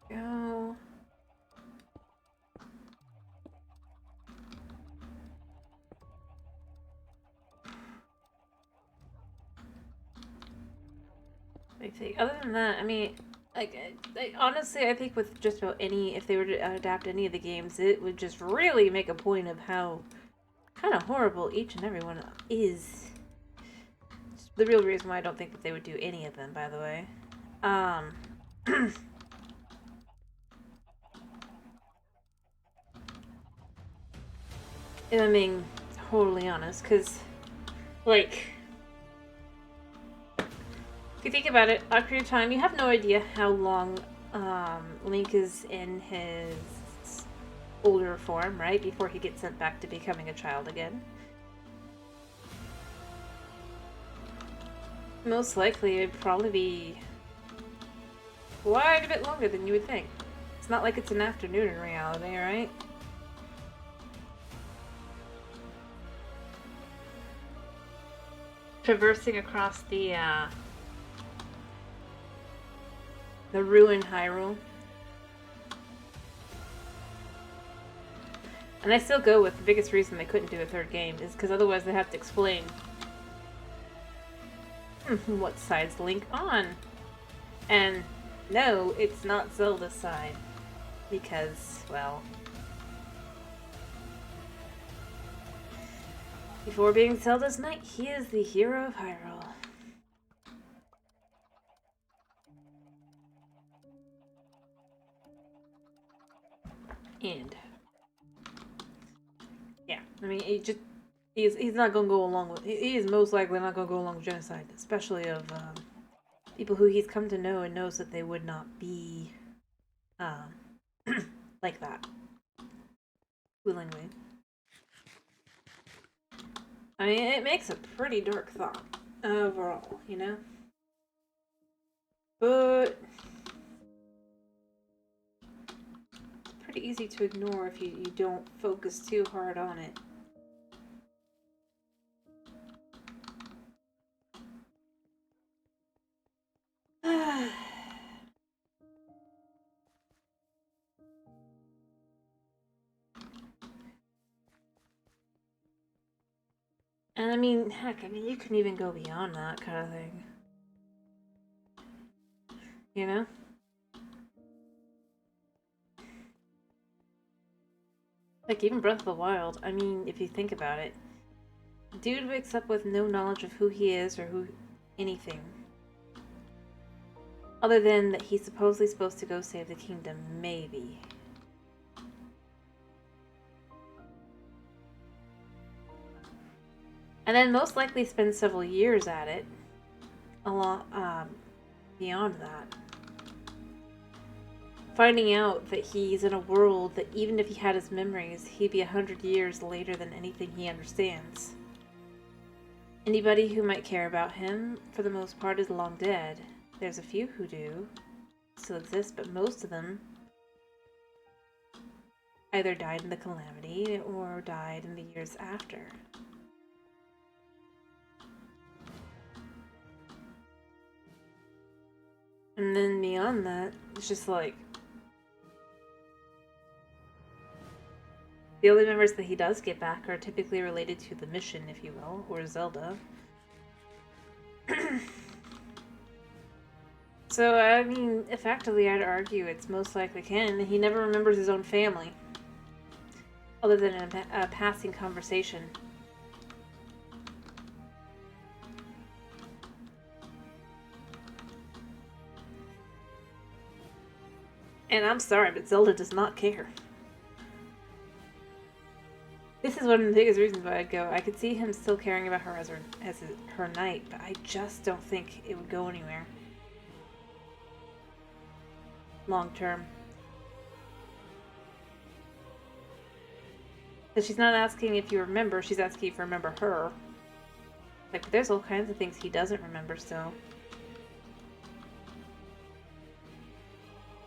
Go. I think, other than that, I mean, like, honestly, I think with just about any, if they were to adapt any of the games, it would just really make a point of how kind of horrible each and every one is. It's the real reason why I don't think that they would do any of them, by the way. If I'm being totally honest, because, like, if you think about it, Ocarina of Time, you have no idea how long Link is in his older form, right? Before he gets sent back to becoming a child again. Most likely, it'd probably be quite a bit longer than you would think. It's not like it's an afternoon in reality, right? Traversing across the ruined Hyrule. And I still go with the biggest reason they couldn't do a third game is because otherwise they have to explain what side's Link on. And no, it's not Zelda's side. Because, well, before being Zelda's knight, he is the hero of Hyrule. And yeah, I mean, he's not gonna go along with. He is most likely not gonna go along with genocide, especially of people who he's come to know and knows that they would not be like that willingly. I mean, it makes a pretty dark thought overall, you know. But it's pretty easy to ignore if you don't focus too hard on it. And I mean, heck, I mean, you can even go beyond that kind of thing. You know? Like, even Breath of the Wild, I mean, if you think about it, dude wakes up with no knowledge of who he is or who anything. Other than that he's supposedly supposed to go save the kingdom, maybe. And then most likely spend several years at it. A lot, beyond that. Finding out that he's in a world that even if he had his memories, he'd be 100 years later than anything he understands. Anybody who might care about him, for the most part, is long dead. There's a few who do, still exist, but most of them either died in the calamity or died in the years after. And then beyond that, it's just like the only members that he does get back are typically related to the mission, if you will, or Zelda. So, I mean, effectively, I'd argue it's most likely canon. He never remembers his own family, other than a passing conversation. And I'm sorry, but Zelda does not care. This is one of the biggest reasons why I'd go. I could see him still caring about her as her knight, but I just don't think it would go anywhere. Long term. Because she's not asking if you remember, she's asking if you remember her. Like, there's all kinds of things he doesn't remember still.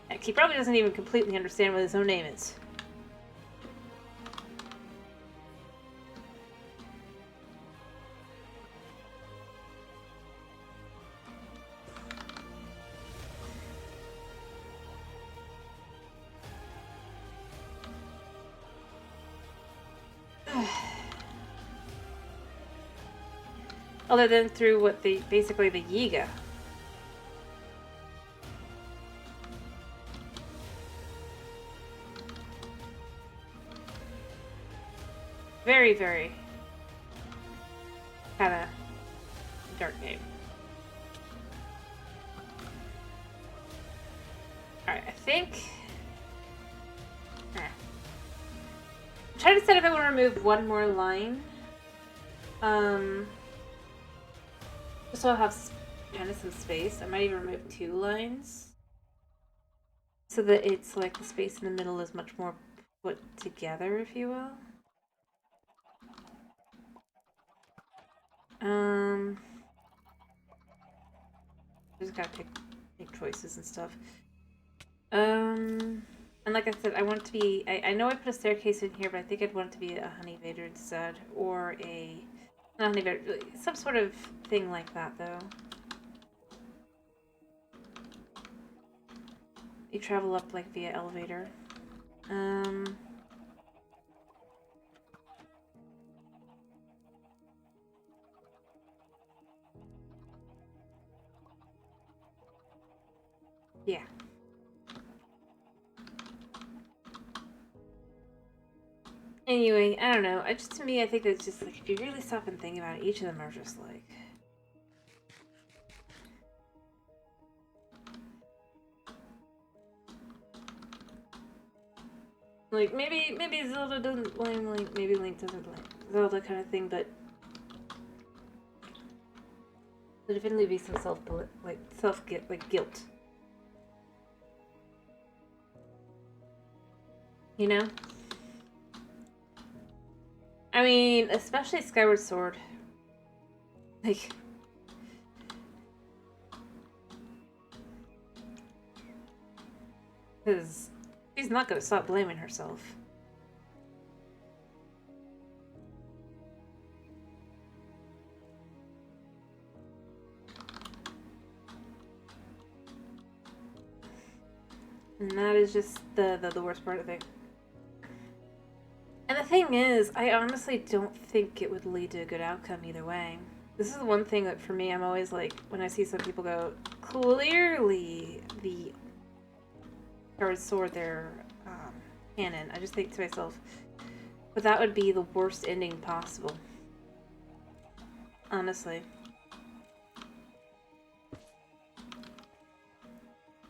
Heck, he probably doesn't even completely understand what his own name is. Other than through what basically the Yiga. Very, very kind of dark game. Alright, I think... I'm trying to decide if I want to remove one more line. Just so I'll have kind of some space. I might even remove 2 lines. So that it's like the space in the middle is much more put together, if you will. Just gotta make choices and stuff. And like I said, I want it to be... I know I put a staircase in here, but I think I'd want it to be a honey vader instead. Or a... Not honey vader, some sort of thing like that, though. You travel up, like, via elevator. Yeah. Anyway, I don't know. To me, I think that's just, like, if you really stop and think about it, each of them are just, like... Like, maybe Zelda doesn't blame Link, maybe Link doesn't blame Zelda kind of thing, but... There'd definitely be some guilt. You know? I mean, especially Skyward Sword. Like... Because she's not gonna stop blaming herself. And that is just the worst part of it. And the thing is, I honestly don't think it would lead to a good outcome either way. This is the one thing that for me, I'm always like, when I see some people go, clearly the Skyward Sword, they're canon, I just think to myself, but that would be the worst ending possible. Honestly.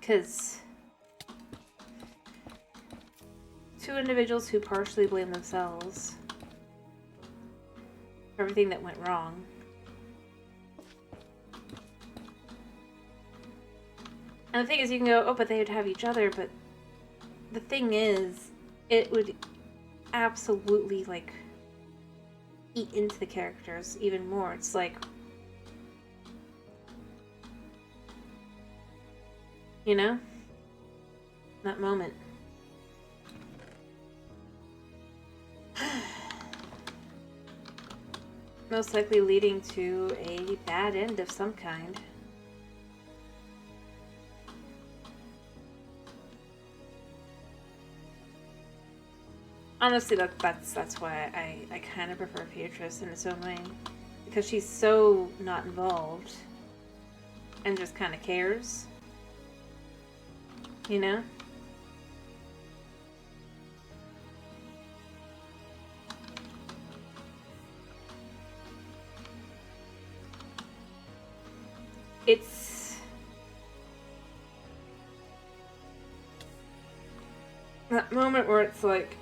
Because 2 individuals who partially blame themselves for everything that went wrong. And the thing is, you can go, oh, but they would have each other, but the thing is, it would absolutely, like, eat into the characters even more. It's like... You know? That moment. Most likely leading to a bad end of some kind. Honestly, that's why I kind of prefer Beatrice in its own way. Because she's so not involved. And just kind of cares. You know? It's... that moment where it's like...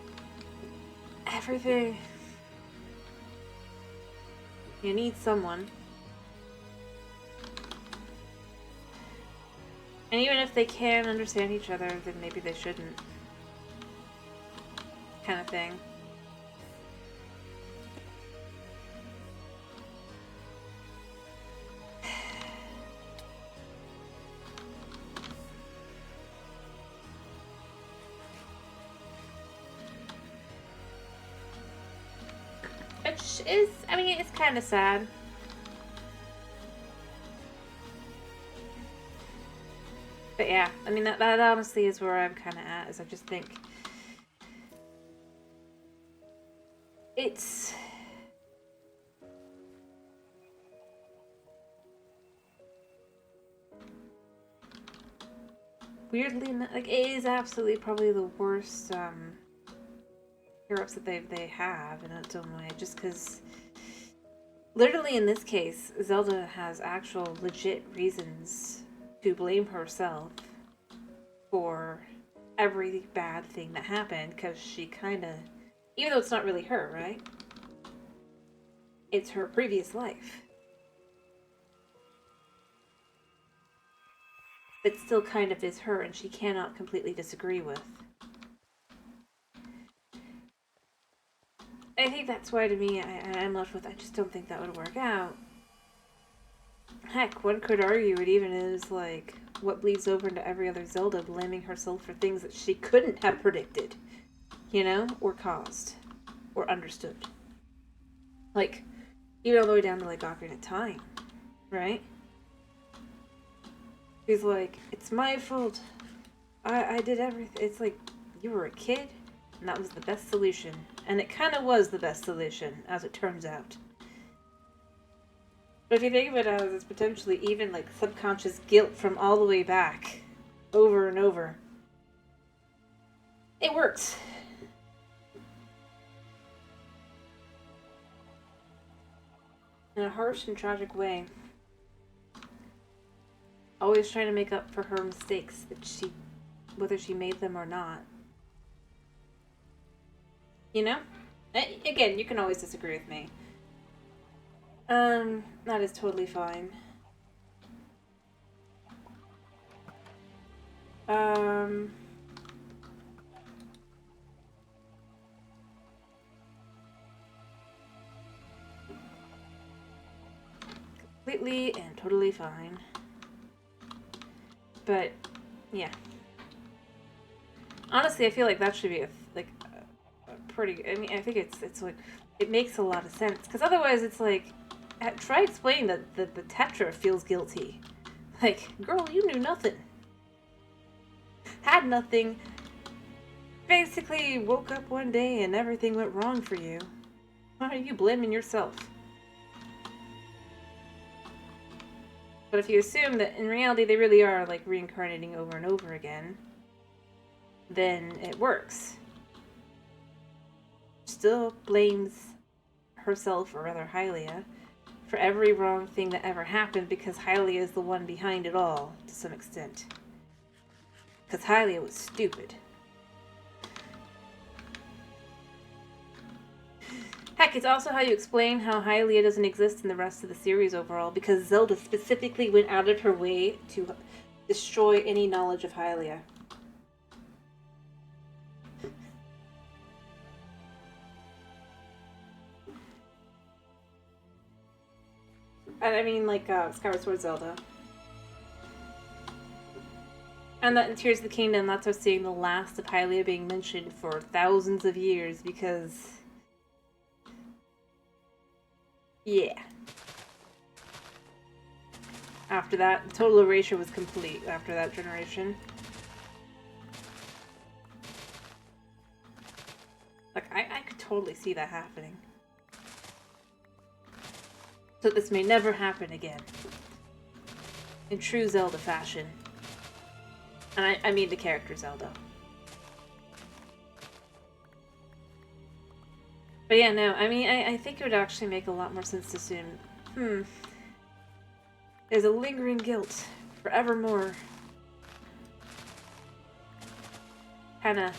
everything... You need someone. And even if they can understand each other, then maybe they shouldn't. Kind of thing. Which is, I mean, it's kind of sad. But yeah, I mean, that honestly is where I'm kind of at, is I just think... It's... weirdly, like, it is absolutely probably the worst, hero-ups that they have in its own way, just because literally in this case, Zelda has actual legit reasons to blame herself for every bad thing that happened, because she kind of, even though it's not really her, right? It's her previous life. It still kind of is her, and she cannot completely disagree with. I think that's why, to me, I'm left with, I just don't think that would work out. Heck, one could argue it even is, like, what bleeds over into every other Zelda, blaming herself for things that she couldn't have predicted, you know? Or caused. Or understood. Like, even all the way down to, like, Ocarina of Time, right? He's like, it's my fault. I did everything. It's like, you were a kid, and that was the best solution. And it kind of was the best solution, as it turns out. But if you think of it as it's potentially even, like, subconscious guilt from all the way back, over and over, it works. In a harsh and tragic way. Always trying to make up for her mistakes, that whether she made them or not. You know? Again, you can always disagree with me. That is totally fine. Completely and totally fine. But, yeah. Honestly, I feel like that should be a pretty. I mean, I think it's like it makes a lot of sense, because otherwise it's like, try explaining that the Tetra feels guilty. Like, girl, you knew nothing, had nothing. Basically, woke up one day and everything went wrong for you. Why are you blaming yourself? But if you assume that in reality they really are, like, reincarnating over and over again, then it works. Still blames herself, or rather Hylia, for every wrong thing that ever happened, because Hylia is the one behind it all, to some extent. Because Hylia was stupid. Heck, it's also how you explain how Hylia doesn't exist in the rest of the series overall, because Zelda specifically went out of her way to destroy any knowledge of Hylia. And I mean, like, Skyward Sword Zelda. And that in Tears of the Kingdom, that's us seeing the last of Hylia being mentioned for thousands of years, because... yeah. After that, total erasure was complete after that generation. Like, I could totally see that happening. So this may never happen again. In true Zelda fashion. And I mean the character Zelda. But yeah, no, I mean, I think it would actually make a lot more sense to assume, there's a lingering guilt forevermore. Kinda.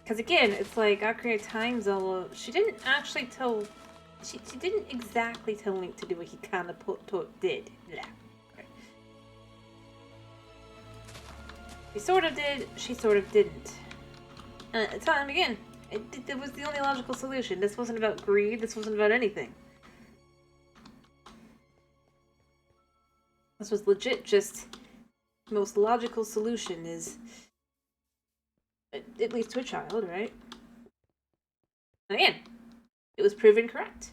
Because again, it's like Ocarina of Time Zelda, she didn't actually tell... She didn't exactly tell Link to do what he kind of did. Yeah. He sort of did, she sort of didn't. And at the time, again, it was the only logical solution. This wasn't about greed, this wasn't about anything. This was legit just... the most logical solution is... at least to a child, right? And again, it was proven correct.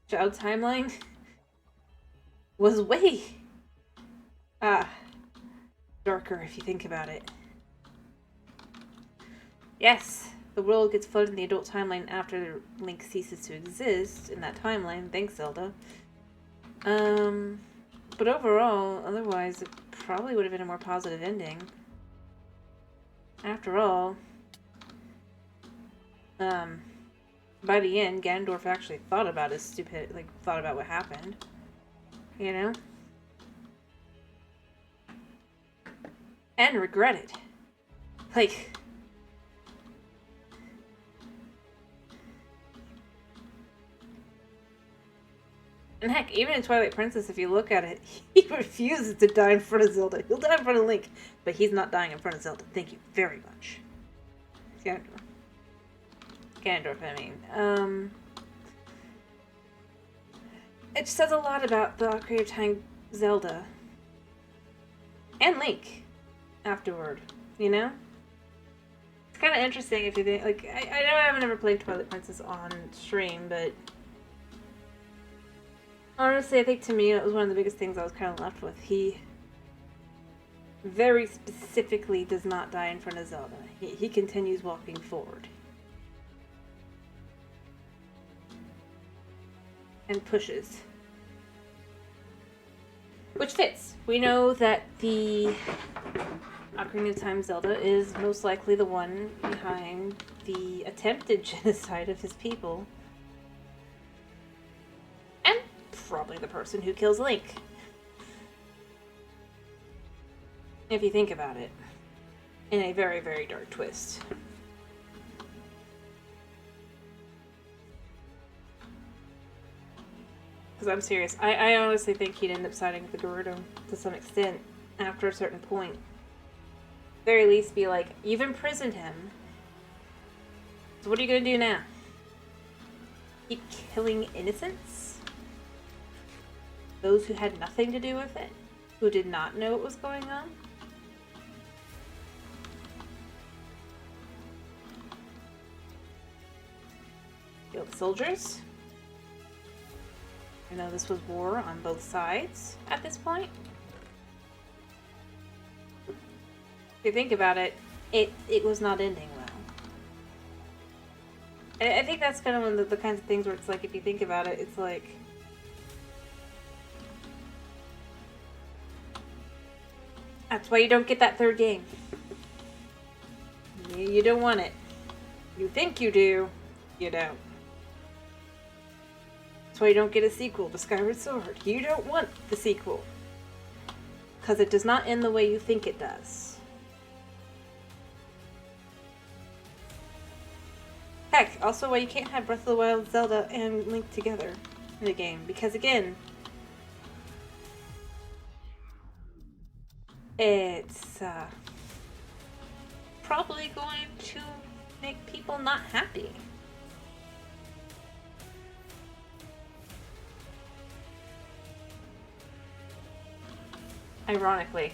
Child timeline was way darker if you think about it. Yes, the world gets flooded in the adult timeline after Link ceases to exist in that timeline. Thanks, Zelda. But overall, otherwise, it probably would have been a more positive ending. After all, by the end, Ganondorf actually thought about his thought about what happened. You know? And regretted. Like... And heck, even in Twilight Princess, if you look at it, he refuses to die in front of Zelda. He'll die in front of Link, but he's not dying in front of Zelda. Thank you very much. Ganondorf, I mean. It says a lot about the Ocarina of Time Zelda. And Link. Afterward. You know? It's kind of interesting if you think, like, I know I haven't ever played Twilight Princess on stream, but... Honestly, I think to me, it was one of the biggest things I was kind of left with. He very specifically does not die in front of Zelda. He continues walking forward. And pushes. Which fits. We know that the Ocarina of Time Zelda is most likely the one behind the attempted genocide of his people. And probably the person who kills Link. If you think about it. In a very, very dark twist. Because I'm serious. I honestly think he'd end up siding with the Gerudo to some extent after a certain point. Very least be like, you've imprisoned him. So what are you going to do now? Keep killing innocents? Those who had nothing to do with it? Who did not know what was going on? Kill the soldiers? I know this was war on both sides at this point. If you think about it, it was not ending well. And I think that's kind of one of the kinds of things where it's like, if you think about it, it's like... That's why you don't get that third game. You don't want it. You think you do, you don't. That's why you don't get a sequel to Skyward Sword. You don't want the sequel. Because it does not end the way you think it does. Heck, also why you can't have Breath of the Wild, Zelda, and Link together in a game. Because again, it's probably going to make people not happy. Ironically.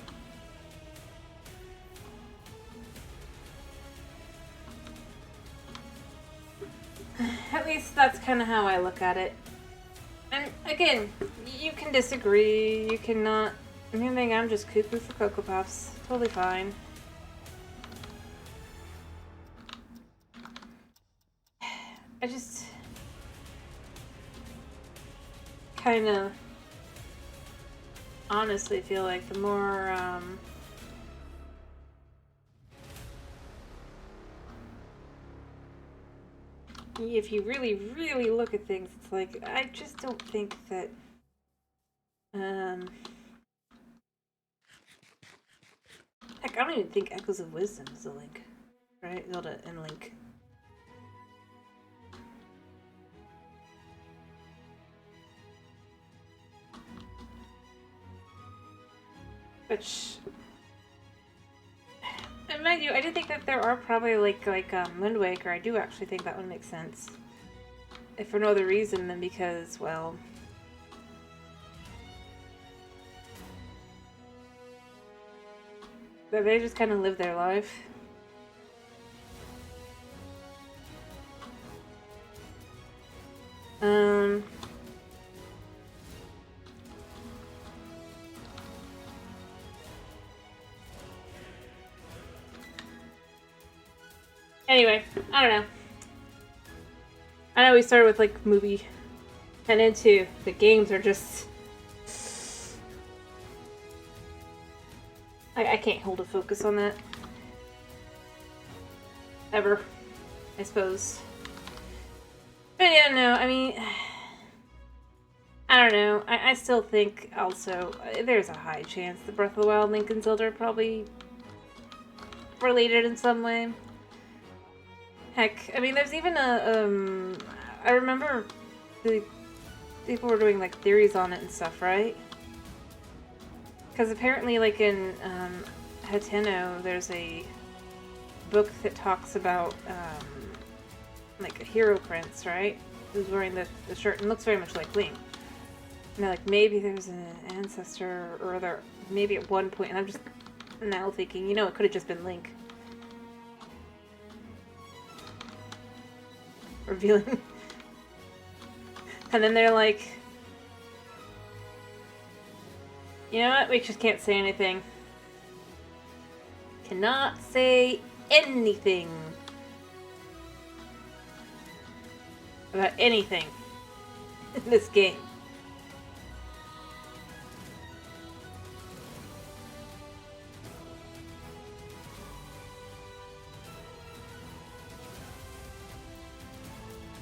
At least that's kind of how I look at it. And again, you can disagree, you cannot... I think I'm just cuckoo for Cocoa Puffs. Totally fine. I just... kind of... honestly feel like the more, if you really, really look at things, it's like, I just don't think that, heck, I don't even think Echoes of Wisdom is a Link, right? Zelda and Link. Which, and mind you, I do think that there are probably like Wind Waker. I do actually think that one makes sense. If for no other reason than because, well, they just kind of live their life. Anyway, I don't know. I know we started with like movie 10 and 2. The games are just I can't hold a focus on that. Ever. I suppose. But yeah, no, I mean... I don't know. I still think also there's a high chance the Breath of the Wild, Link, and Zelda are probably related in some way. Heck, I mean, there's even a, I remember the people were doing, like, theories on it and stuff, right? Because apparently, like, in, Hateno, there's a book that talks about, like, a hero prince, right? Who's wearing the shirt and looks very much like Link. And they're like, maybe there's an ancestor or other, maybe at one point, and I'm just now thinking, you know, it could have just been Link. Revealing. And then they're like, you know what, we just can't say anything. Cannot say anything about anything in this game.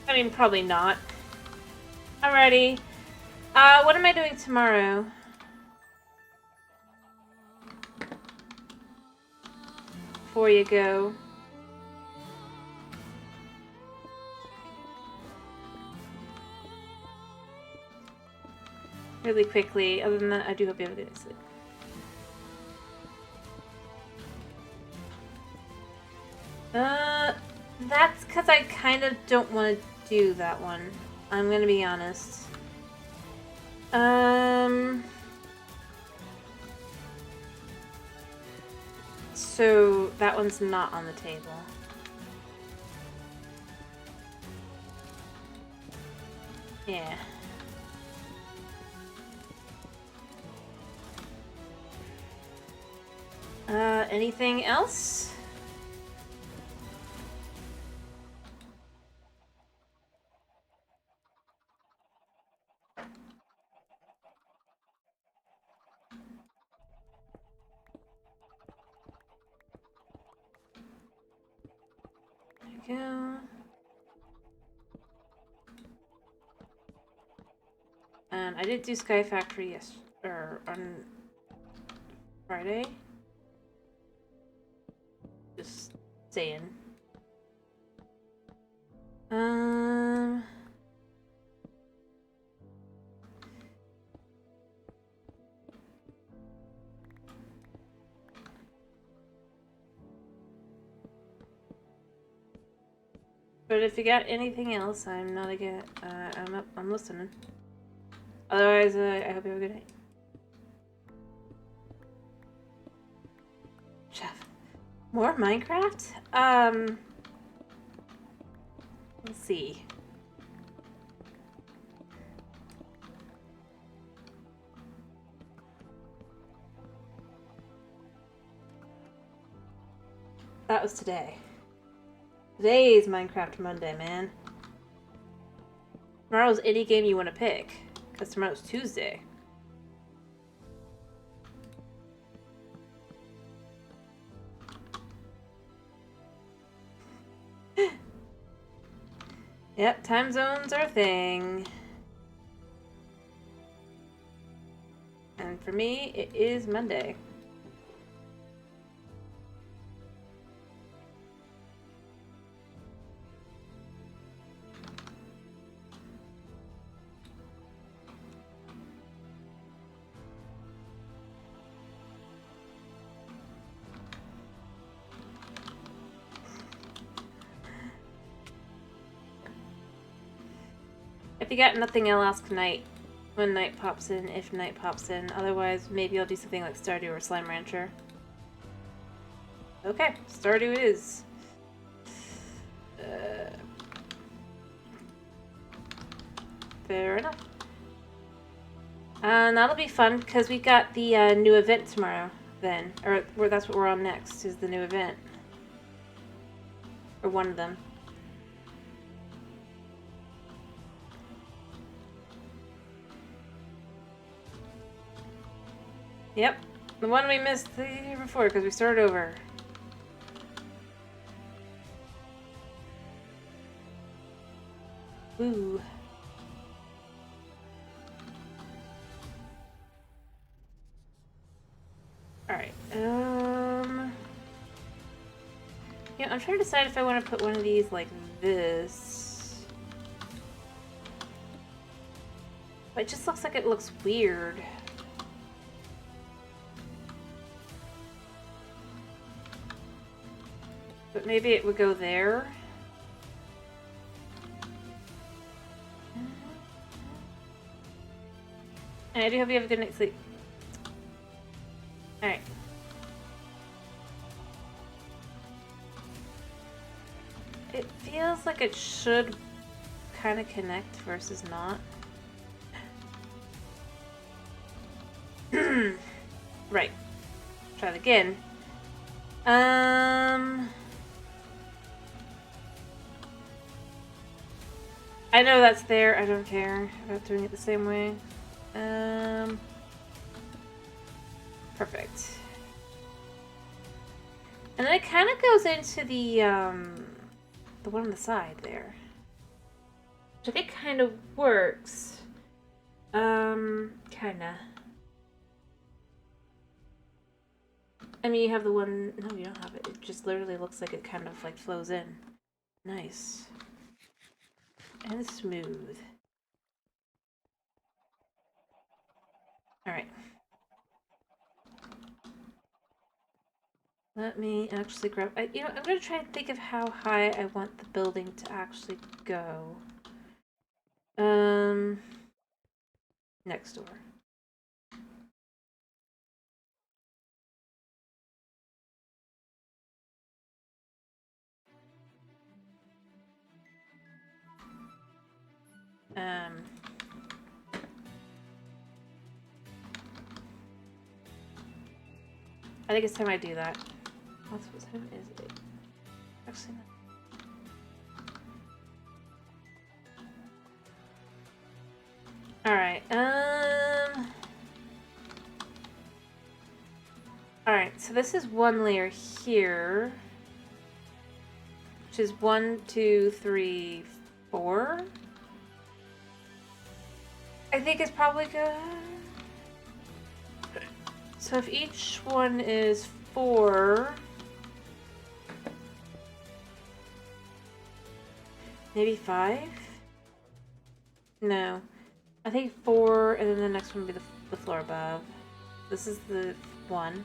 I mean, probably not. Alrighty. What am I doing tomorrow? Before you go. Really quickly. Other than that, I do hope you have a good night's sleep. That's because I kind of don't want to do that one. I'm gonna be honest. So that one's not on the table. Yeah. Anything else? There we go. And I did do Sky Factory on Friday. Just saying. But if you got anything else, I'm not again. I'm listening. Otherwise, I hope you have a good night. Chef, more Minecraft? Let's see. That was today. Today's Minecraft Monday, man. Tomorrow's any game you want to pick, because tomorrow's Tuesday. Yep, time zones are a thing. And for me, it is Monday. If you got nothing, I'll ask Night when Night pops in, if Night pops in. Otherwise, maybe I'll do something like Stardew or Slime Rancher. Okay, Stardew it is. Fair enough. That'll be fun, because we got the new event tomorrow, then. Or that's what we're on next, is the new event. Or one of them. Yep. The one we missed the year before because we started over. Ooh. Alright, yeah, I'm trying to decide if I want to put one of these like this. But it just looks like it looks weird. But maybe it would go there. And I do hope you have a good night's sleep. Alright. It feels like it should kind of connect versus not. Right. Try it again. I know that's there. I don't care about doing it the same way. Perfect. And then it kind of goes into the one on the side there, which I think kind of works. Kinda. I mean, you have the one. No, you don't have it. It just literally looks like it kind of like flows in. Nice. And smooth. Alright. Let me actually grab... you know, I'm going to try and think of how high I want the building to actually go. Next door. I think it's time I do that. What time is it? Actually, no. Alright, Alright, so this is one layer here. Which is 1, 2, 3, 4. I think it's probably good. So if each one is 4... Maybe 5? No. I think 4, and then the next one will be the floor above. This is the 1,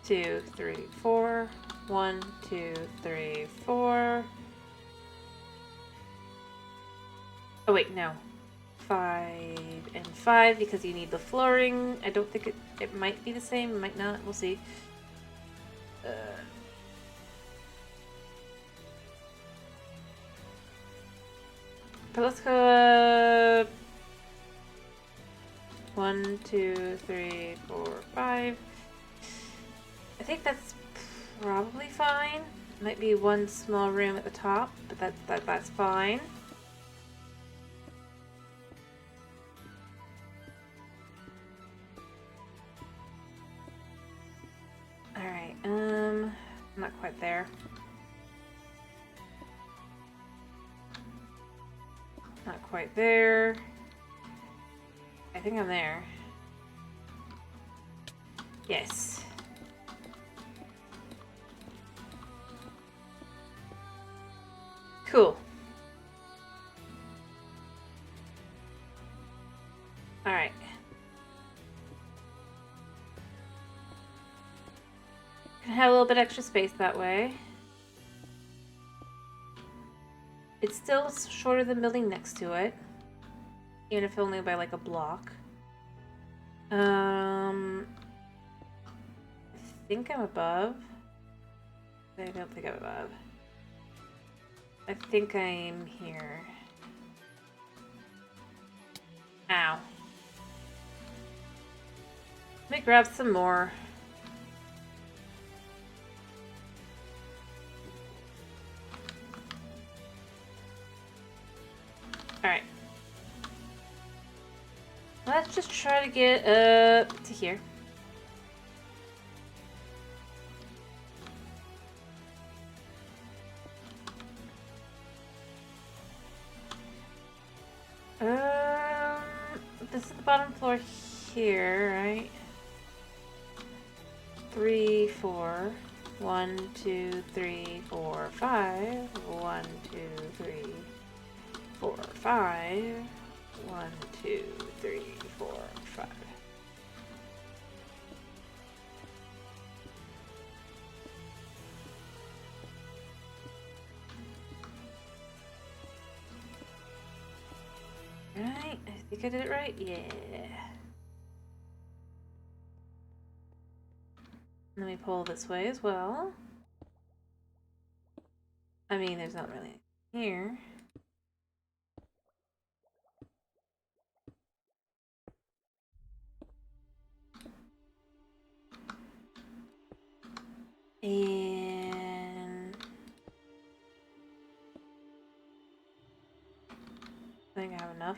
2, 3, 4. 1, 2, 3, 4. Oh wait, no. 5 and 5 because you need the flooring. I don't think it might be the same, it might not. We'll see. But let's go 1, 2, 3, 4, 5. I think that's probably fine. Might be one small room at the top, but that's fine. Alright, I'm not quite there. Not quite there. I think I'm there. Yes. Cool. Alright. Can have a little bit extra space that way. It's still shorter than building next to it. Even if only by like a block. I think I'm above. I don't think I'm above. I think I'm here. Ow. Let me grab some more. Alright. Let's just try to get up to here. this is the bottom floor here, right? 3, 4. 1, 2, 3, 4, 5. 1, 2, 3, 4, 5. 1, 2, 3, 4, 5. Right, I think I did it right. Yeah. Let me pull this way as well. I mean, there's not really here. And I think I have enough.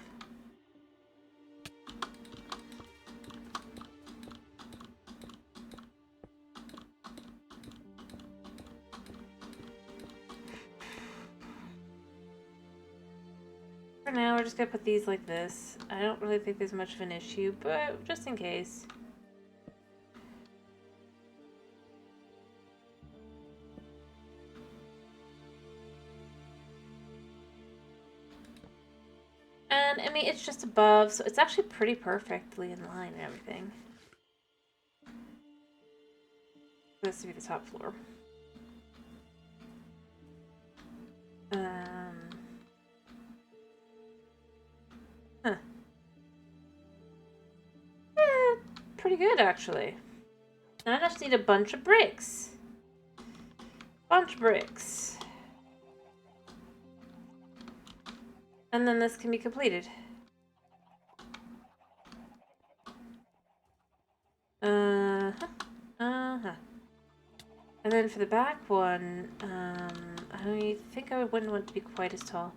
For now, we're just gonna put these like this. I don't really think there's much of an issue, but just in case. And, I mean, it's just above, so it's actually pretty perfectly in line and everything. This to be the top floor. Huh. Pretty good, actually. Now I just need a bunch of bricks. Bunch of bricks. And then this can be completed. And then for the back one, I think I wouldn't want it to be quite as tall.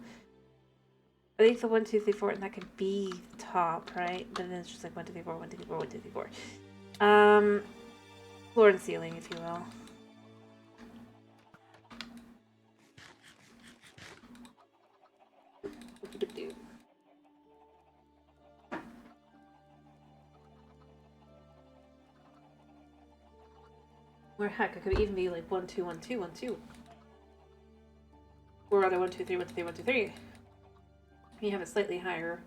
I think the 1, 2, 3, 4, and that could be top, right? But then it's just like 1, 2, 3, 4, 1, 2, 3, 4, 1, 2, 3, 4. Floor and ceiling, if you will. Or heck, it could even be like 1, 2, 1, 2, 1, 2. Or rather 1, 2, 3, 1, 2, 3, 1, 2, 3. You have it slightly higher.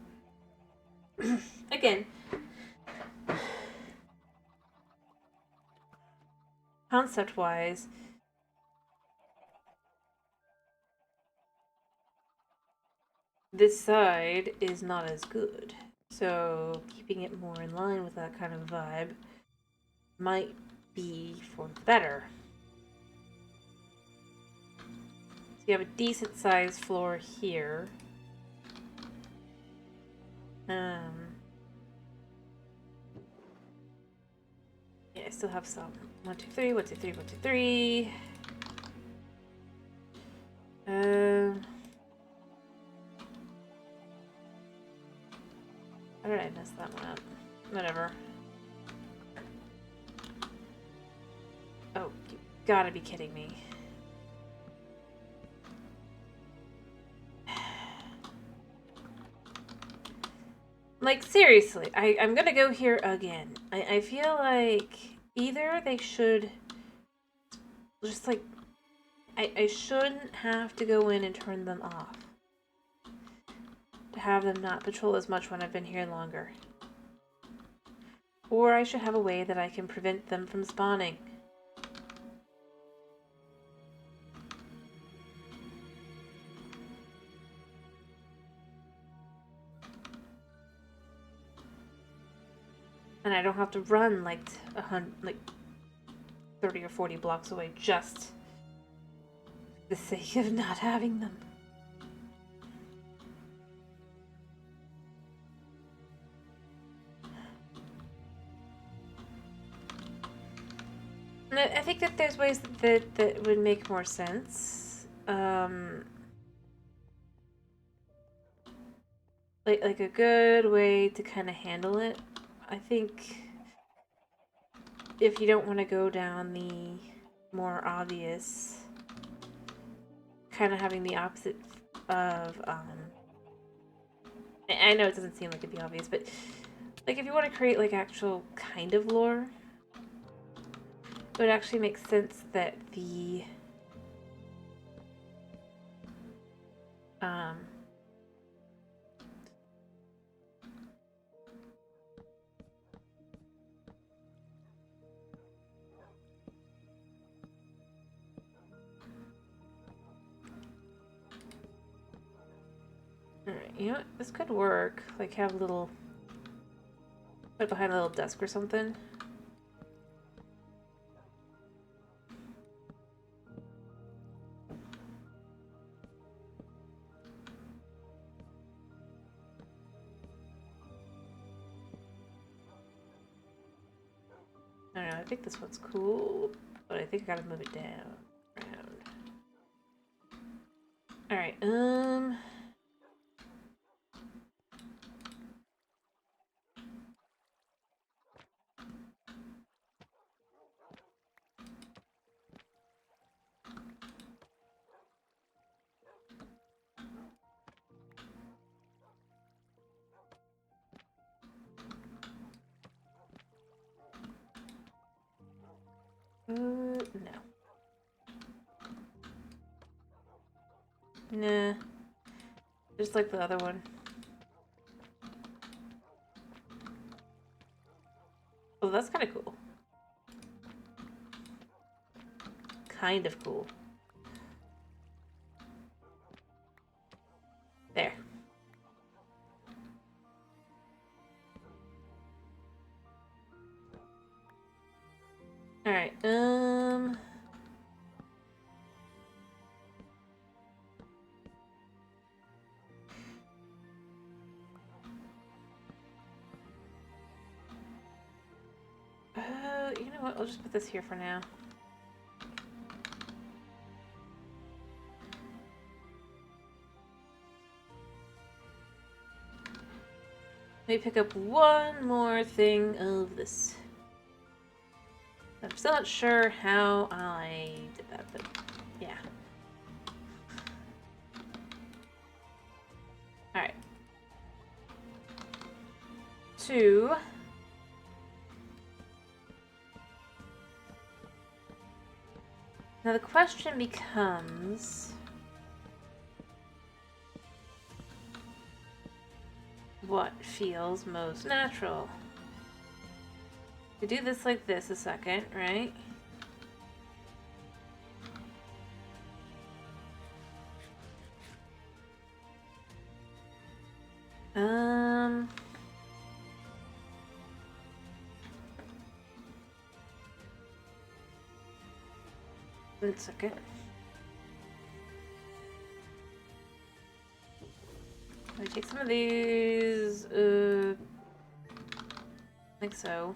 Again, concept-wise, this side is not as good. So keeping it more in line with that kind of vibe might be for the better. So you have a decent sized floor here. Yeah, I still have some. 1, 2, 3, 1, 2, 3, 1, 2, 3. How did I mess that one up? Whatever. Oh, you gotta be kidding me. Like, seriously, I'm gonna go here again. I feel like either they should just, like, I shouldn't have to go in and turn them off. To have them not patrol as much when I've been here longer. Or I should have a way that I can prevent them from spawning. And I don't have to run like 30 or 40 blocks away just for the sake of not having them. And I think that there's ways that would make more sense. Like a good way to kind of handle it. I think if you don't want to go down the more obvious, kind of having the opposite of, I know it doesn't seem like it'd be obvious, but Like, if you want to create, like, actual kind of lore, it would actually make sense that the, Alright, you know what? This could work. Like, have a little... Put it behind a little desk or something. I don't know, I think this one's cool, but I think I gotta move it down. Around. Alright, no. Nah. Just like the other one. Oh, that's kind of cool. Kind of cool. There. Alright, you know what? I'll just put this here for now. Let me pick up one more thing of this. I'm still not sure how I did that, but yeah. Alright. 2. Now the question becomes... what feels most natural? We do this like this a second, right? One second. Let me take some of these, like so.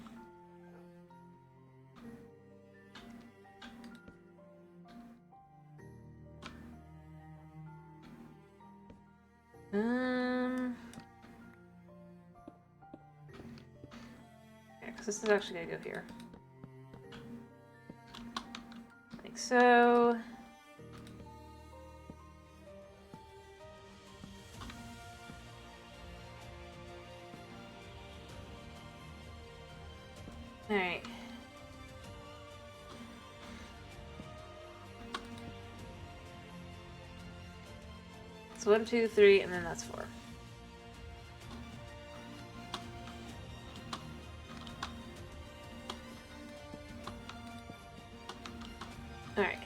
Yeah, because this is actually gonna go here. Like so. Alright. So 1, 2, 3, and then that's 4. Alright.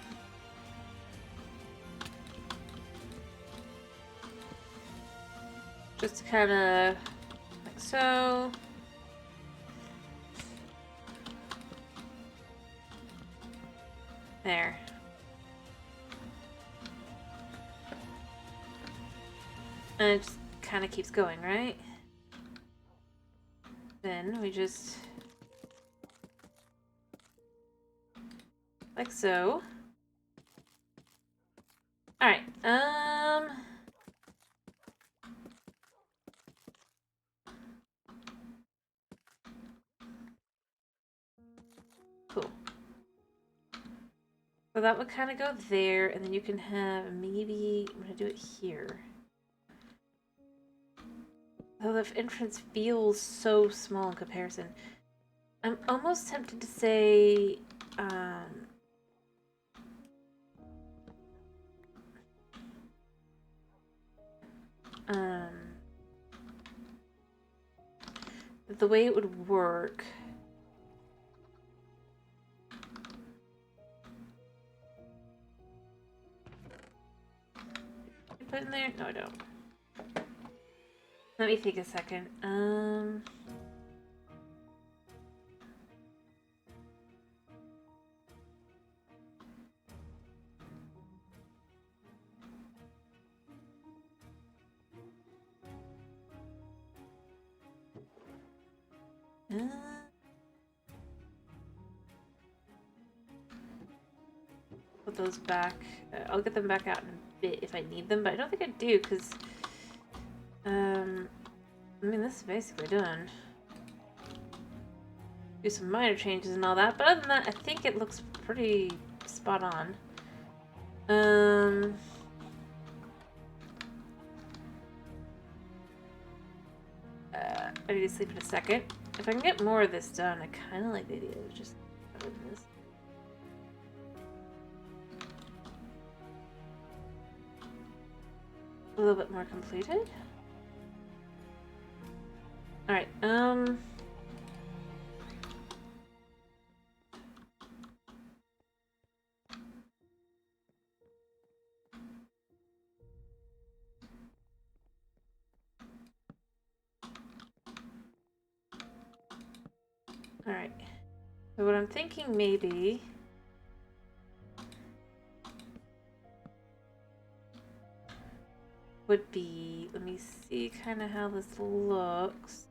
Just kind of like so. There. And it just kind of keeps going, right? Then we just... like so. Alright, cool. So that would kind of go there, and then you can have maybe... I'm gonna do it here. Though the entrance feels so small in comparison. I'm almost tempted to say, um, the way it would work. Put in there? No, I don't. Let me think a second. Put those back. I'll get them back out in a bit if I need them, but I don't think I do because, I mean, this is basically done. Do some minor changes and all that, but other than that, I think it looks pretty spot on. I need to sleep in a second. If I can get more of this done, I kind of like the idea of just doing this. A little bit more completed. Alright, Alright. So what I'm thinking maybe would be, let me see kind of how this looks.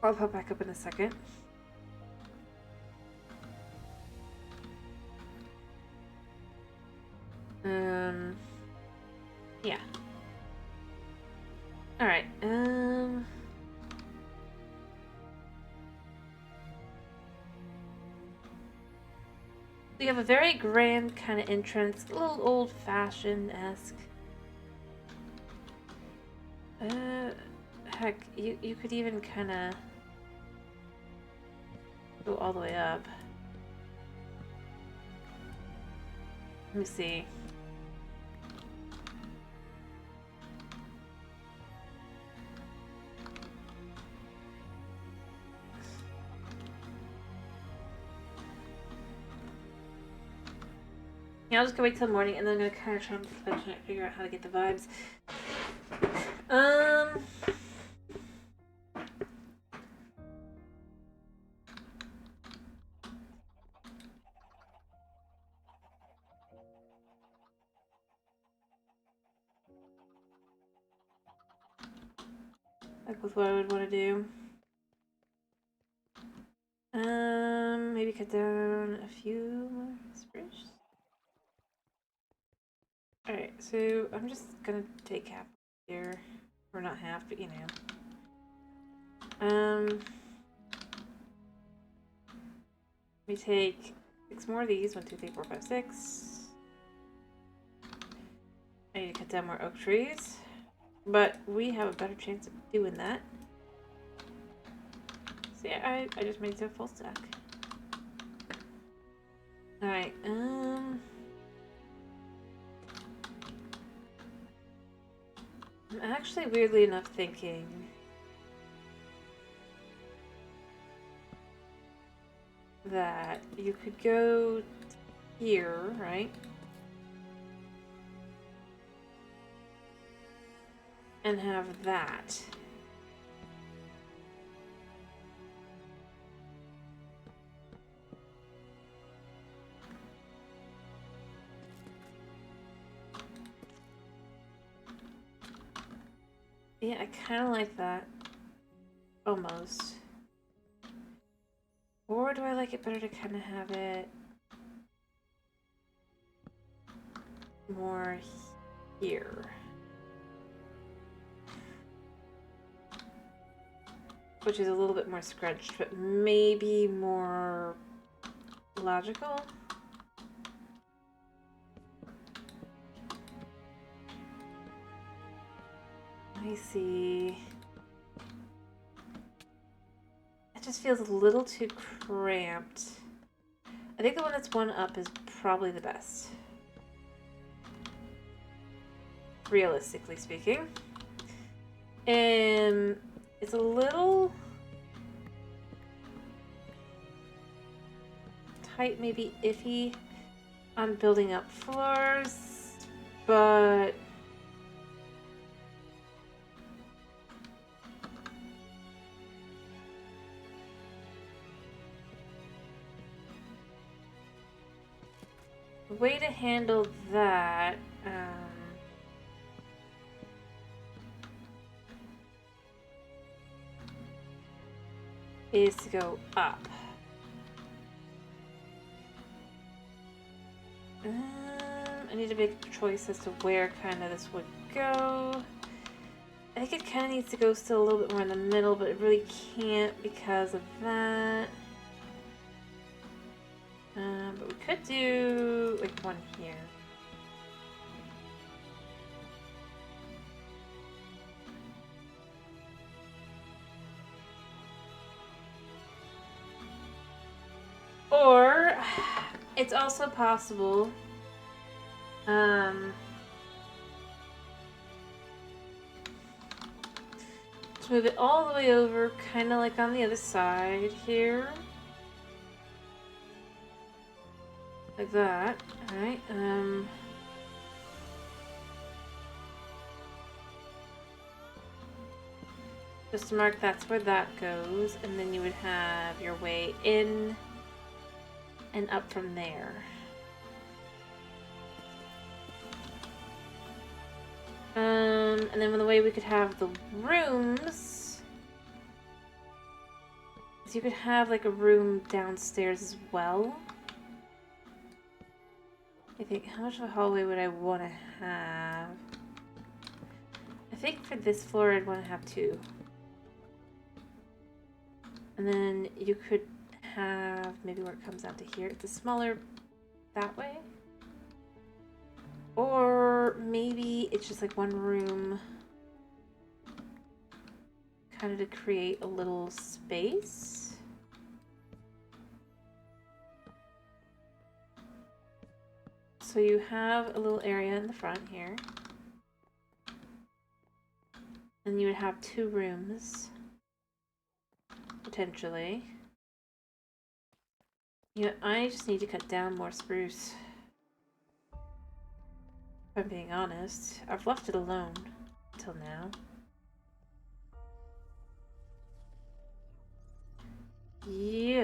I'll pop back up in a second. Yeah. Alright, we have a very grand kind of entrance, a little old-fashioned-esque. Heck, you could even kind of go all the way up. Let me see. Yeah, I'll just go wait till morning, and then I'm gonna kind of try and figure out how to get the vibes. Like with what I would want to do. Maybe cut down a few more spruce. Alright, so I'm just gonna take half here. Or not half, but you know. Let me take 6 more of these. 1, 2, 3, 4, 5, 6. I need to cut down more oak trees. But we have a better chance of doing that. See, I just made it to a full stack. Alright, I'm actually weirdly enough thinking that you could go here, right? And have that. Yeah, I kind of like that. Almost. Or do I like it better to kind of have it more here? which is a little bit more scrunched, but maybe more logical. I see. It just feels a little too cramped. I think the one that's one up is probably the best. Realistically speaking. It's a little tight, maybe iffy on building up floors, but the way to handle that, is to go up. I need to make a choice as to where kind of this would go. I think it kind of needs to go still a little bit more in the middle, but it really can't because of that. But we could do like one here. Or it's also possible to move it all the way over, kind of like on the other side here. Like that. Alright, just to mark that's where that goes, and then you would have your way in and up from there. And then the way we could have the rooms is you could have like a room downstairs as well. I think, how much of a hallway would I want to have? I think for this floor I'd want to have two. And then you could have maybe where it comes out to here. It's a smaller that way. Or maybe it's just like one room kind of to create a little space. So you have a little area in the front here. And you would have two rooms, potentially. Yeah, I just need to cut down more spruce. If I'm being honest. I've left it alone until now. Yo.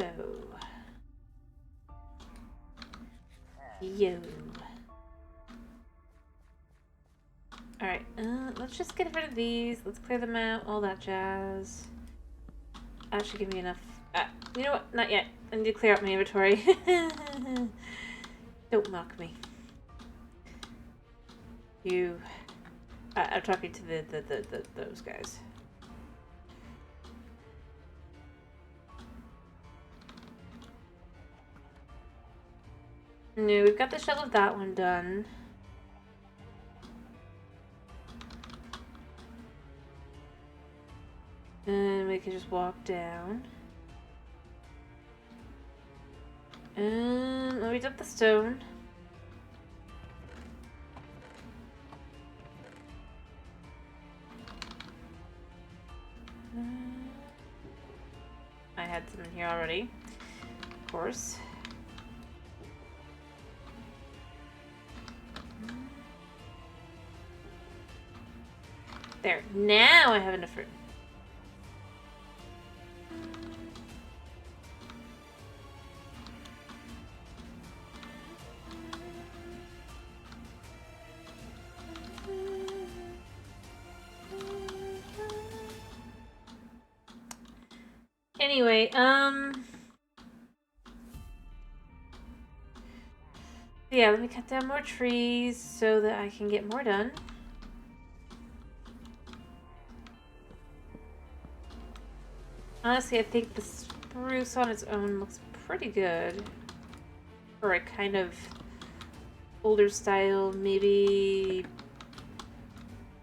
Alright, let's just get rid of these. Let's clear them out, all that jazz. That should give me enough. You know what? Not yet. I need to clear out my inventory. Don't mock me. You. I'm talking to those guys. No, we've got the shell of that one done. And we can just walk down. And let me dump the stone. I had some in here already, of course. There, now I have enough room. Anyway, yeah, let me cut down more trees so that I can get more done. Honestly, I think the spruce on its own looks pretty good. For a kind of older style, maybe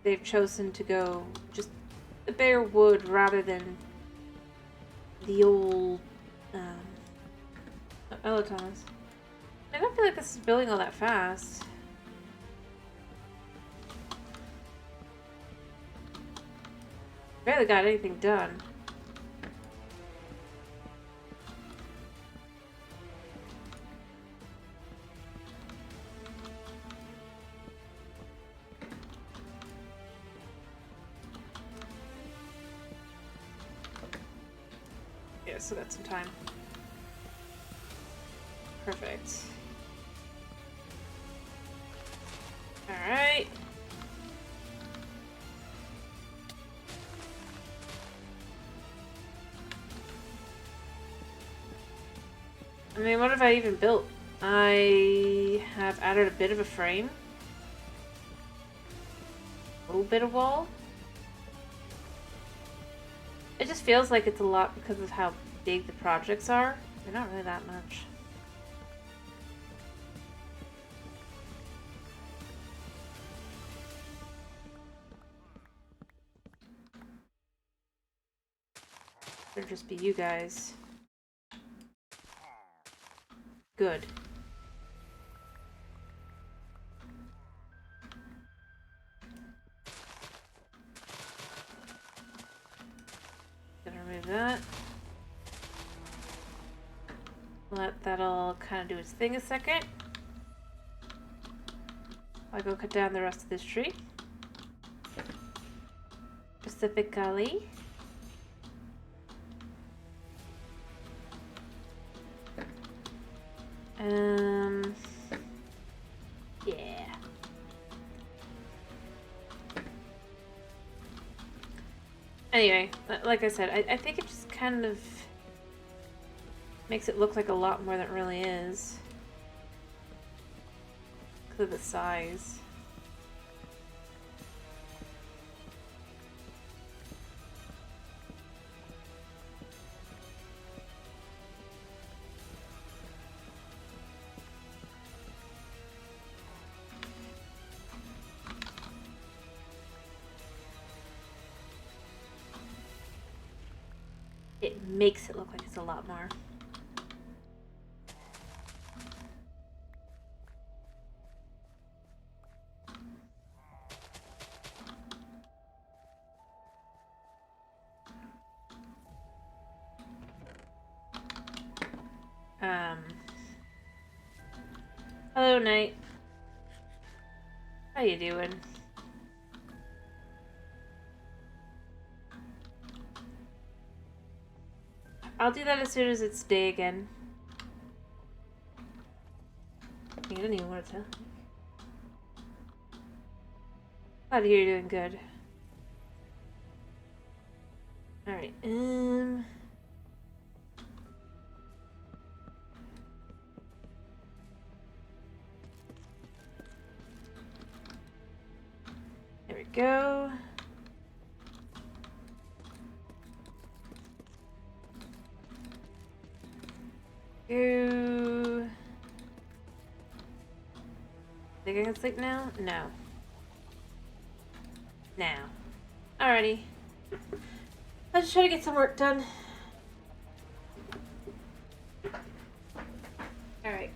they've chosen to go just the bare wood rather than the old, hello, Thomas. I don't feel like this is building all that fast. Barely got anything done. Yeah, so that's some time. Perfect. Alright. I mean, what have I even built? I have added a bit of a frame. A little bit of wall. It just feels like it's a lot because of how big the projects are. They're not really that much. It'll just be you guys. Good. Gonna remove that. Let that all kind of do its thing a second. I'll go cut down the rest of this tree. Specifically. Yeah. Anyway, like I said, I think it just kind of makes it look like a lot more than it really is. Because of the size. It makes it look like it's a lot more. Hello, Knight. How you doing? I'll do that as soon as it's day again. You didn't even want to tell. Glad to hear you're doing good. Alright, there we go. Go. Think I can sleep now? No. Now. Alrighty. I'll just try to get some work done. Alright.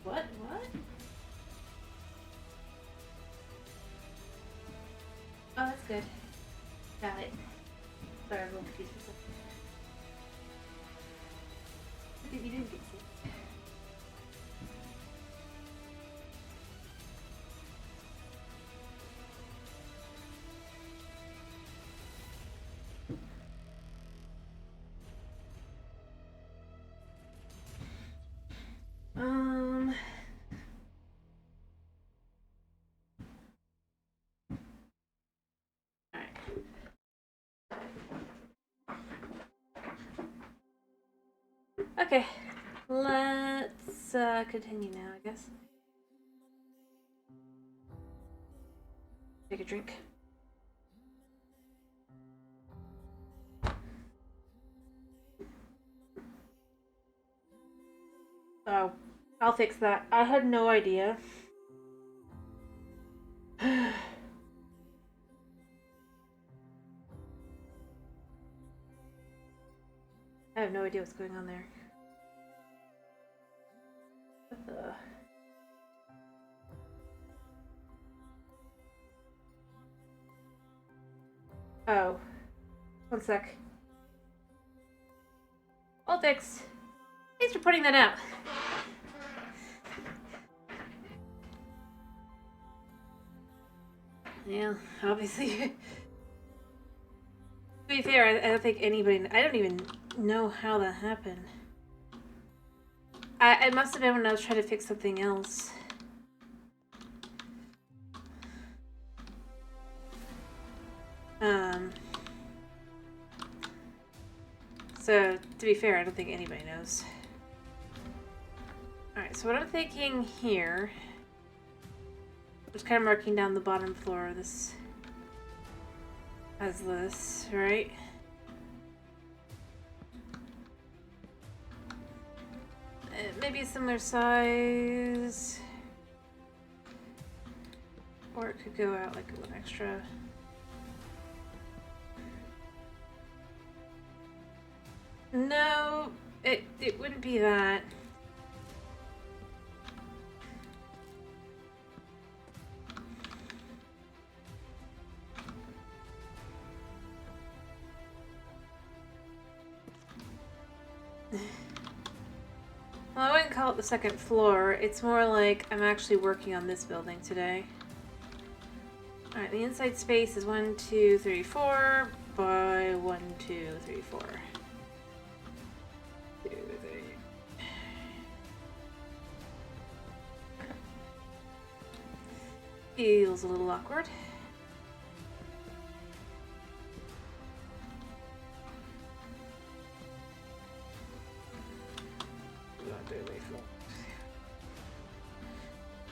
What? Oh, that's good. Got it. Sorry, I'm a little confused for a second. What did you do, Dixie? Okay, let's continue now, I guess. Take a drink. Oh, I'll fix that. I had no idea. I have no idea what's going on there. What the... Oh. One sec. All fixed. Thanks for pointing that out. Yeah, obviously. To be fair, I don't think anybody... I don't even know how that happened. It must have been when I was trying to fix something else. So, to be fair, I don't think anybody knows. Alright, so what I'm thinking here... Just kind of marking down the bottom floor of this... as this, right? Maybe a similar size... Or it could go out like one extra... No, it wouldn't be that. Well, I wouldn't call it the second floor. It's more like I'm actually working on this building today. Alright, the inside space is 1, 2, 3, 4 by 1, 2, 3, 4. Feels a little awkward.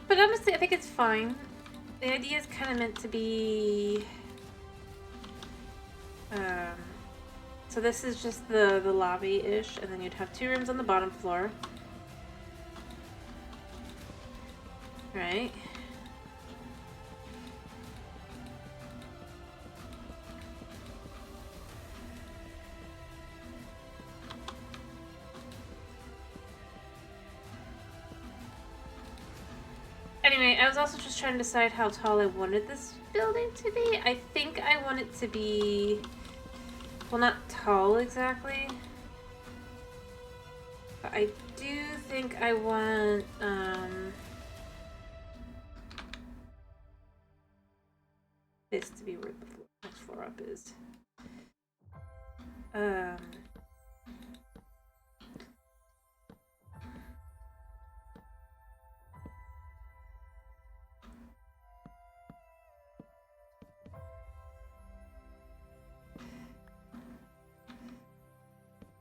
But honestly, I think it's fine. The idea is kind of meant to be... so this is just the lobby-ish, and then you'd have 2 rooms on the bottom floor. Right? Anyway, I was also just trying to decide how tall I wanted this building to be. I think I want it to be... Well, not tall exactly. But I do think I want, this to be where the next floor up is.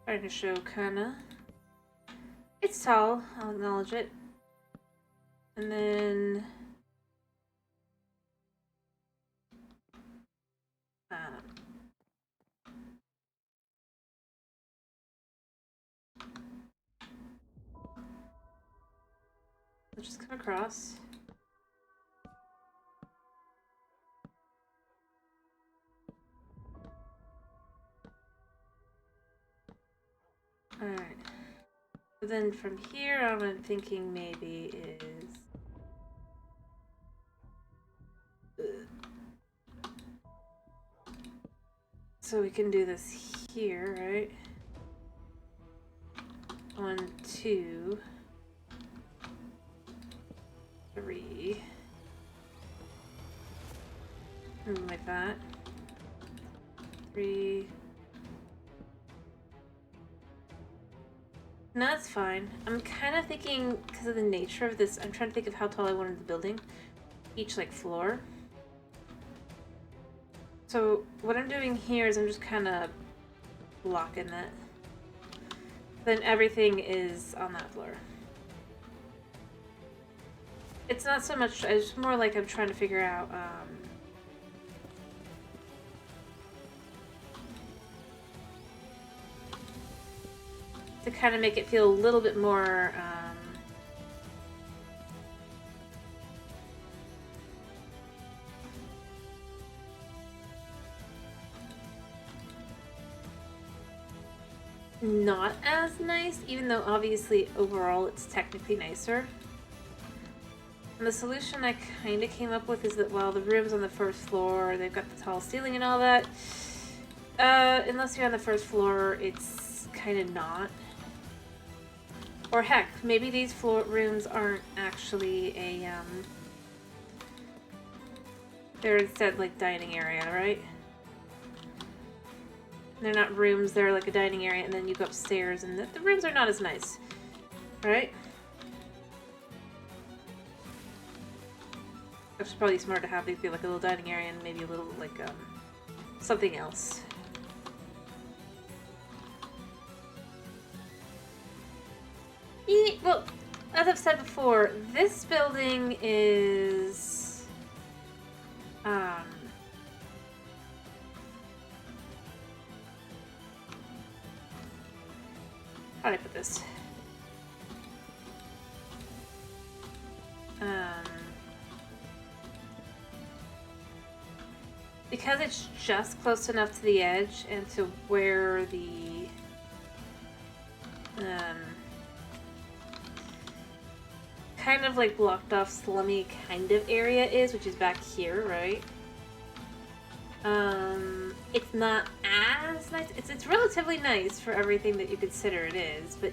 Trying to show kinda. It's tall, I'll acknowledge it. And then... I'll just come across. Alright. So then from here on, I'm thinking maybe is... So we can do this here, right? 1, 2, 3. Something like that. 3. No, that's fine. I'm kind of thinking, because of the nature of this, I'm trying to think of how tall I wanted the building. Each, like, floor. So, what I'm doing here is I'm just kind of blocking that. Then everything is on that floor. It's not so much, it's more like I'm trying to figure out, to kind of make it feel a little bit more not as nice, even though obviously overall it's technically nicer. And the solution I kind of came up with is that while the room's on the first floor, they've got the tall ceiling and all that, unless you're on the first floor, it's kind of not. Or heck, maybe these rooms aren't actually a, they're instead like dining area, right? They're not rooms, they're like a dining area, and then you go upstairs, and the rooms are not as nice, right? It's probably smart to have these be like a little dining area and maybe a little, like, something else. Well, as I've said before, this building is, how do I put this? Because it's just close enough to the edge and to where the kind of like blocked off slummy kind of area is, which is back here, right? It's not as nice. It's relatively nice for everything that you consider it is, but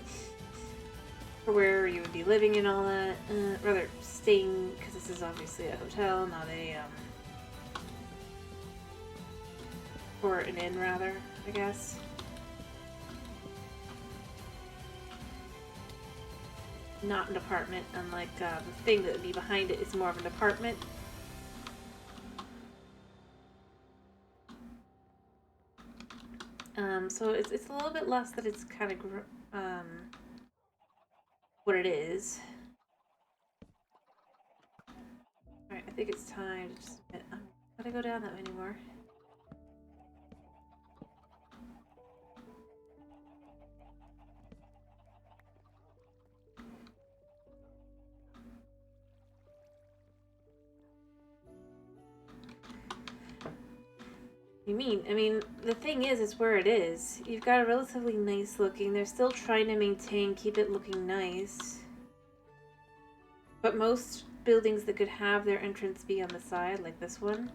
for where you would be living and all that, rather staying, because this is obviously a hotel, not a or an inn, rather, I guess. Not an apartment, unlike the thing that would be behind it is more of an apartment. So it's a little bit less that it's kind of what it is. Alright, I think it's time to just I'm not gonna go down that way anymore. You mean? I mean, the thing is, it's where it is. You've got a relatively nice looking. They're still trying to maintain, keep it looking nice. But most buildings that could have their entrance be on the side, like this one.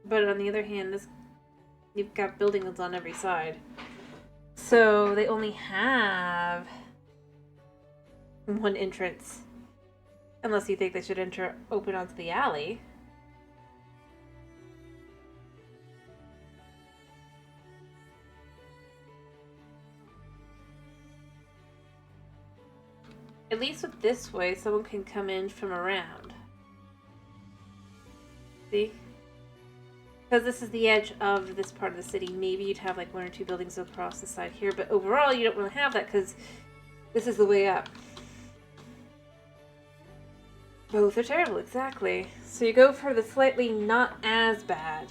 But on the other hand, you've got buildings on every side. So they only have one entrance. Unless you think they should open onto the alley. At least with this way, someone can come in from around. See? Because this is the edge of this part of the city. Maybe you'd have like one or two buildings across the side here, but overall you don't really have that because this is the way up. Both are terrible, exactly. So you go for the slightly not as bad.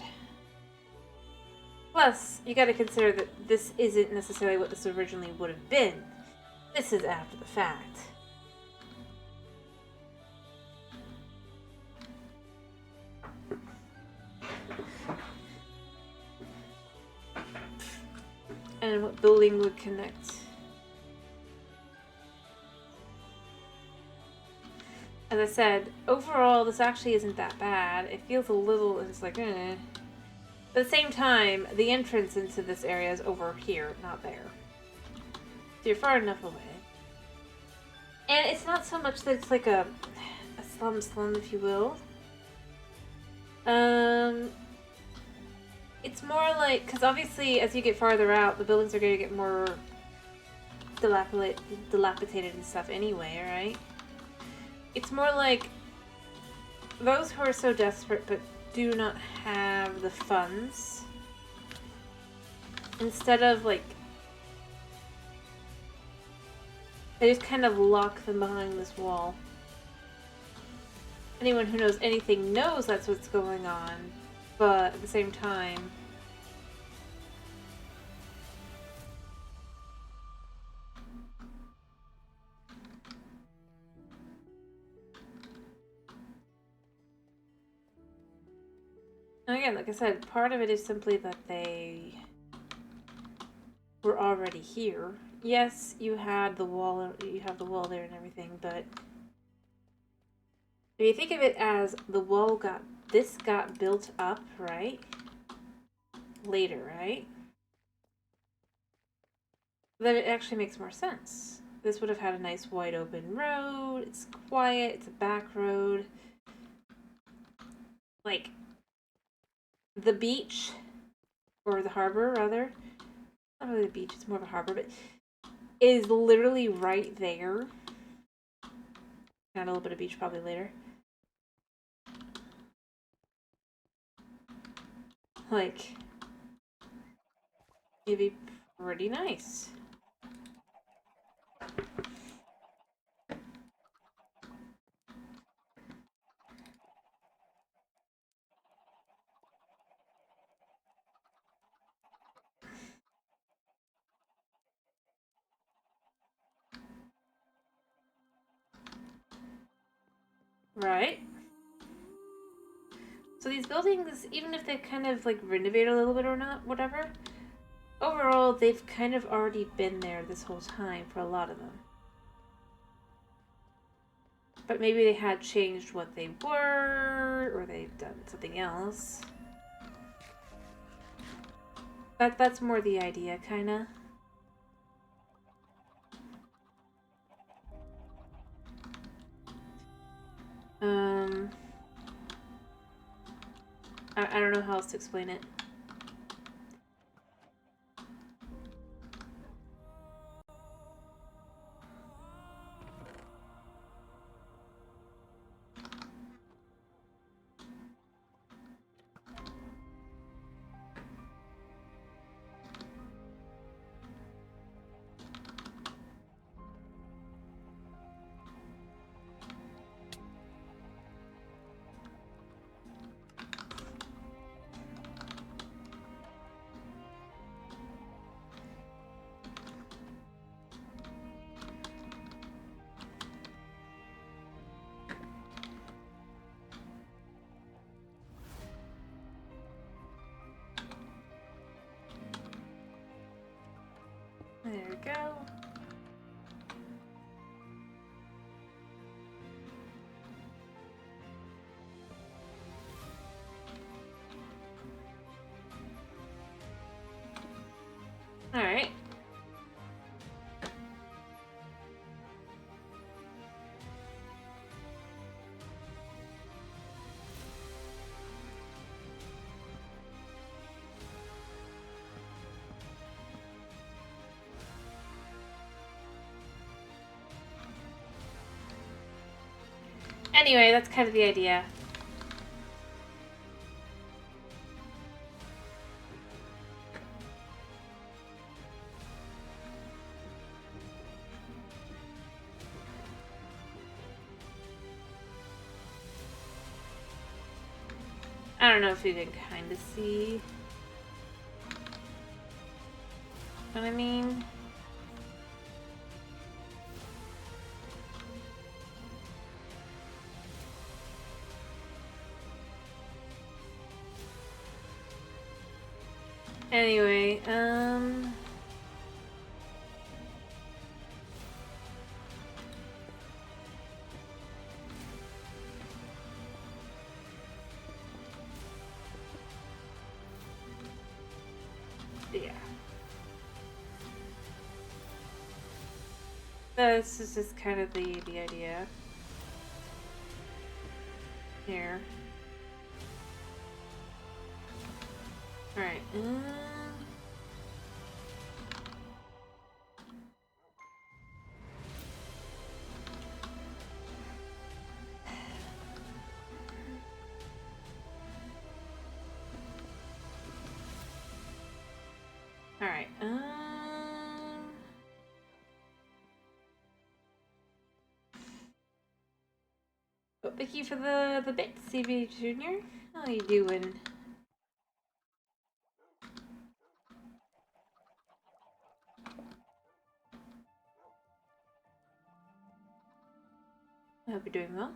Plus, you gotta consider that this isn't necessarily what this originally would have been. This is after the fact. And what building would connect? As I said, overall, this actually isn't that bad. It feels a little, it's like, eh. But at the same time, the entrance into this area is over here, not there. So you're far enough away. And it's not so much that it's like a slum, if you will. It's more like, because obviously as you get farther out, the buildings are going to get more dilapidated and stuff anyway, right? It's more like those who are so desperate but do not have the funds, instead of like, they just kind of lock them behind this wall. Anyone who knows anything knows that's what's going on, but at the same time, And again, like I said, part of it is simply that they were already here. Yes, you had the wall, you have the wall there and everything, but if you think of it as the wall got built up, right? Later, right? Then it actually makes more sense. This would have had a nice wide open road, it's quiet, it's a back road. Like, the beach, or the harbor rather, not really the beach, it's more of a harbor, but is literally right there. And a little bit of beach probably later. Like, it'd be pretty nice. Right? So these buildings, even if they kind of like renovate a little bit or not, whatever, overall they've kind of already been there this whole time for a lot of them. But maybe they had changed what they were, or they've done something else. That's more the idea, kinda. I don't know how else to explain it. There we go. Alright. Anyway, that's kind of the idea. I don't know if you can kind of see what I mean. Anyway, yeah. This is just kind of the idea here. Alright, Alright, oh, thank you for the bits, CB Jr. How you doing? I hope you're doing well.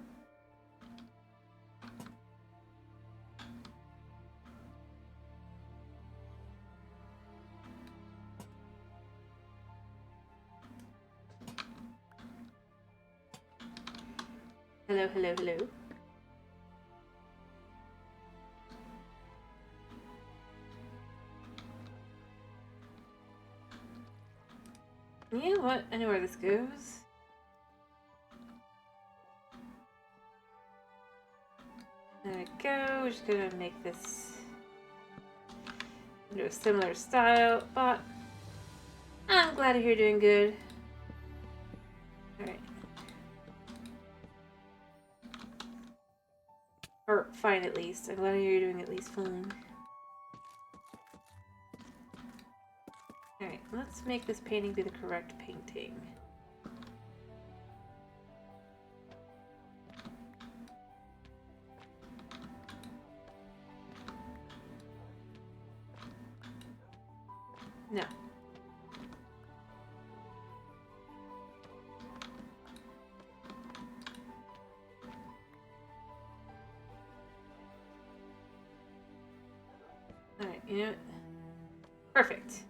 Hello, hello, hello. You know what? I know where this goes. There we go. We're just gonna make this into a similar style, but I'm glad to hear you're doing good. Alright. Or fine, at least. I'm glad to hear you're doing at least fine. Alright, let's make this painting be the correct painting. No. Alright, you know what? Perfect.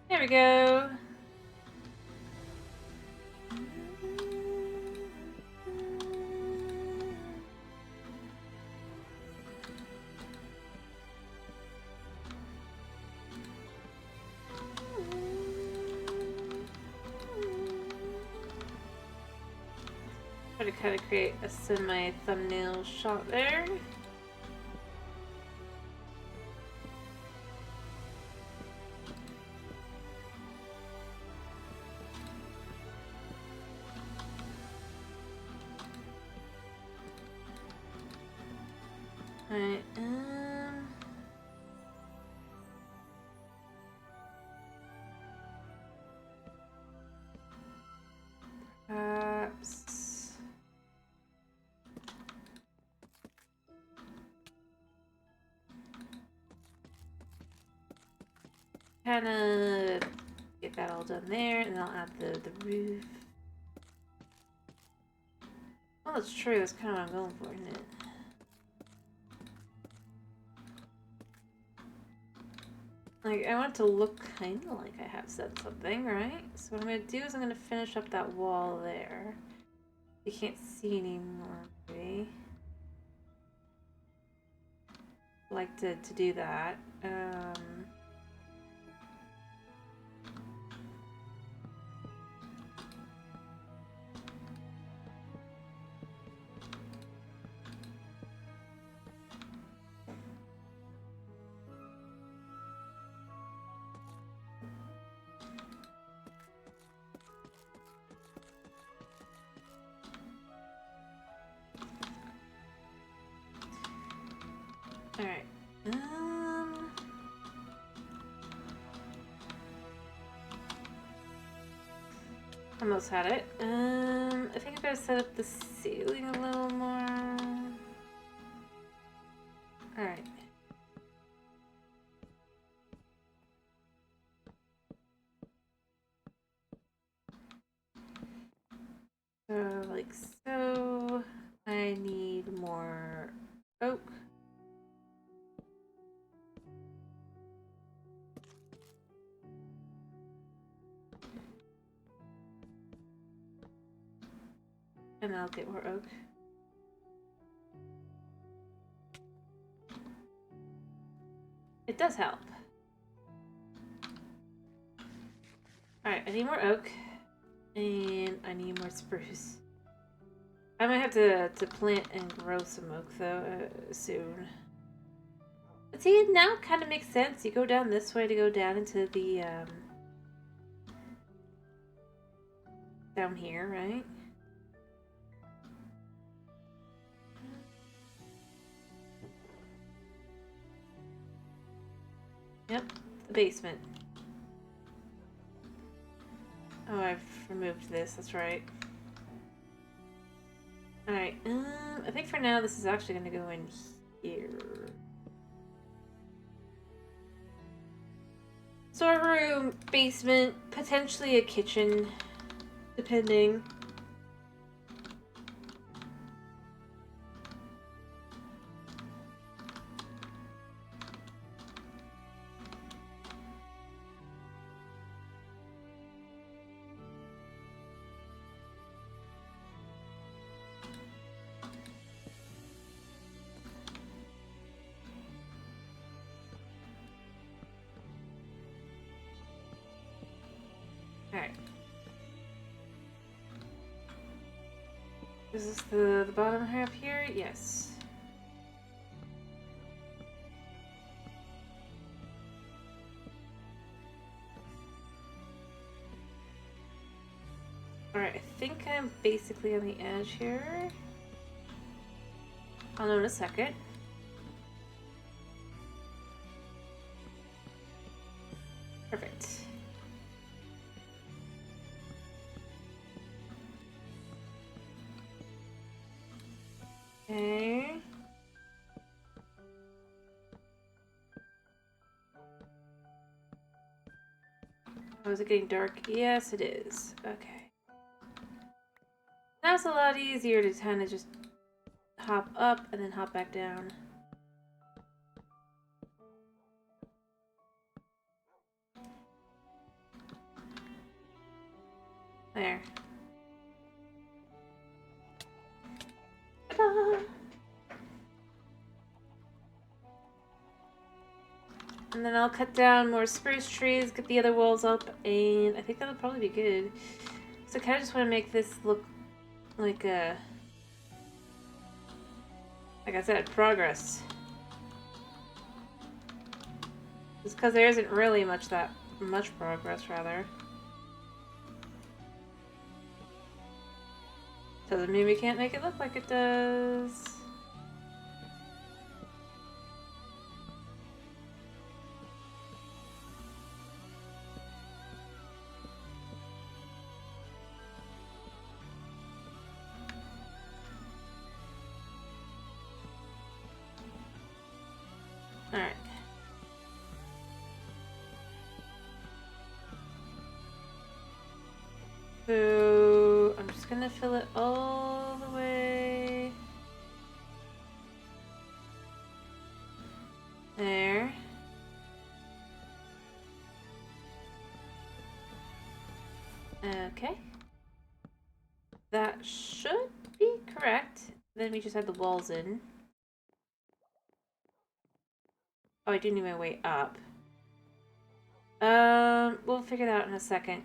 There we go. Try to kind of create a semi-thumbnail shot there. Alright, perhaps kind of get that all done there, and I'll add the roof. Well, that's true. That's kind of what I'm going for, isn't it? Like, I want it to look kind of like I have said something, right? So what I'm going to do is I'm going to finish up that wall there. You can't see anymore, maybe. I like to do that. Alright. Almost had it. I think I gotta set up the ceiling a little more. Alright. So, like so. I need more oak. And I'll get more oak. It does help. Alright, I need more oak. And I need more spruce. I might have to plant and grow some oak, though, soon. But see, now it kind of makes sense. You go down this way to go down into the, down here, right? Yep, the basement. Oh, I've removed this, that's right. Alright, I think for now this is actually going to go in here. Storeroom, basement, potentially a kitchen, depending. Alright. Is this the bottom half here? Yes. Alright, I think I'm basically on the edge here. I'll know in a second. Perfect. Okay. Oh, is it getting dark? Yes, it is. Okay. Now it's a lot easier to kind of just hop up and then hop back down. There. Ta-da! And then I'll cut down more spruce trees, get the other walls up, and I think that'll probably be good. So I kind of just want to make this look like a... Like I said, progress. Just because there isn't really much progress, rather. Doesn't mean we can't make it look like it does. Alright. So I'm just gonna fill it all the way there. Okay. That should be correct. Then we just have the walls in. Oh, I do need my way up. We'll figure it out in a second.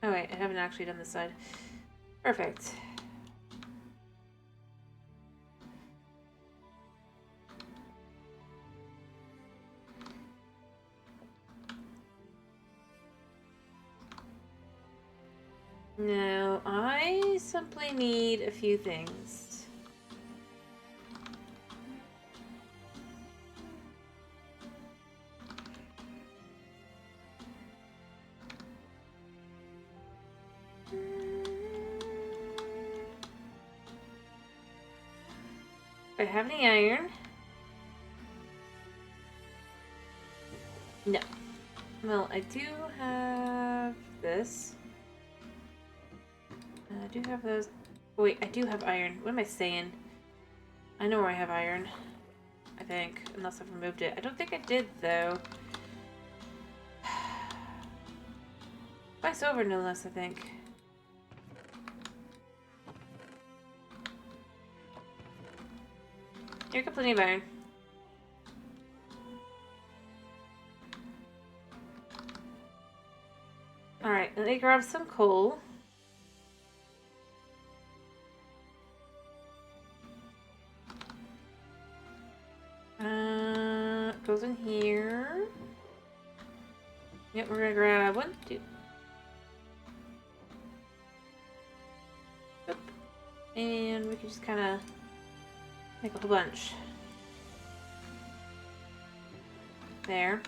Oh wait, I haven't actually done this side. Perfect. Now, I simply need a few things. Do I have any iron? No. Well, I do have this. I do have those. Wait, I do have iron. What am I saying? I know where I have iron. I think. Unless I've removed it. I don't think I did, though. By silver, no less, I think. You've got plenty of iron. Alright, let me grab some coal. Goes in here. Yep, we're gonna grab 1, 2. Oop. And we can just kind of make a whole bunch. There.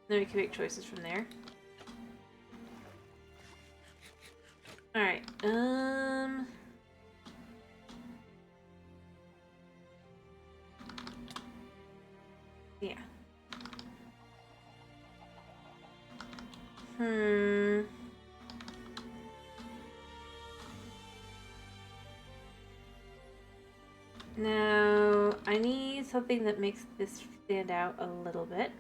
Then we can make choices from there. Alright, yeah. Now, I need something that makes this stand out a little bit.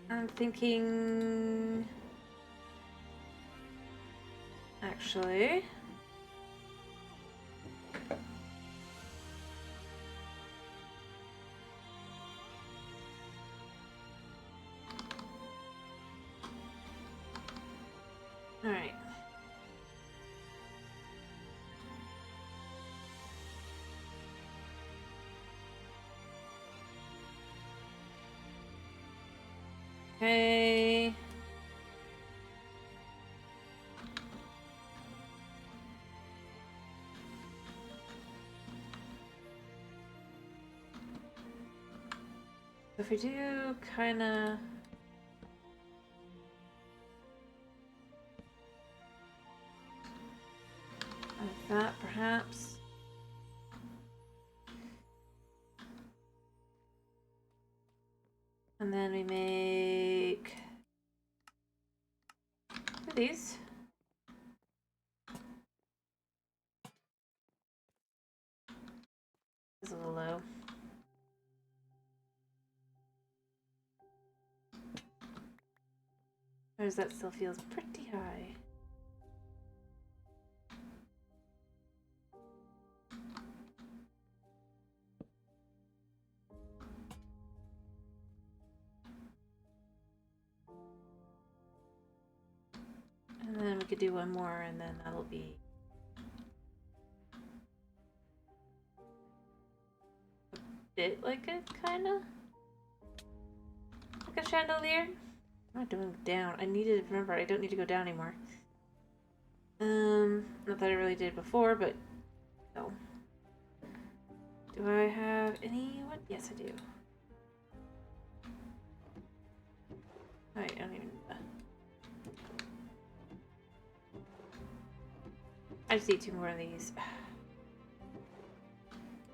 I'm thinking... Actually... Alright. Okay. If we do kinda... like that, perhaps. And then we make these. It's a little low. Whereas that still feels pretty high. And then we could do one more, and then that'll be a bit like a kinda like a chandelier. I'm not doing down. I need to remember I don't need to go down anymore. Not that I really did before, but no. Do I have any? What? Yes, I do. Alright, I don't even. I just need 2 more of these.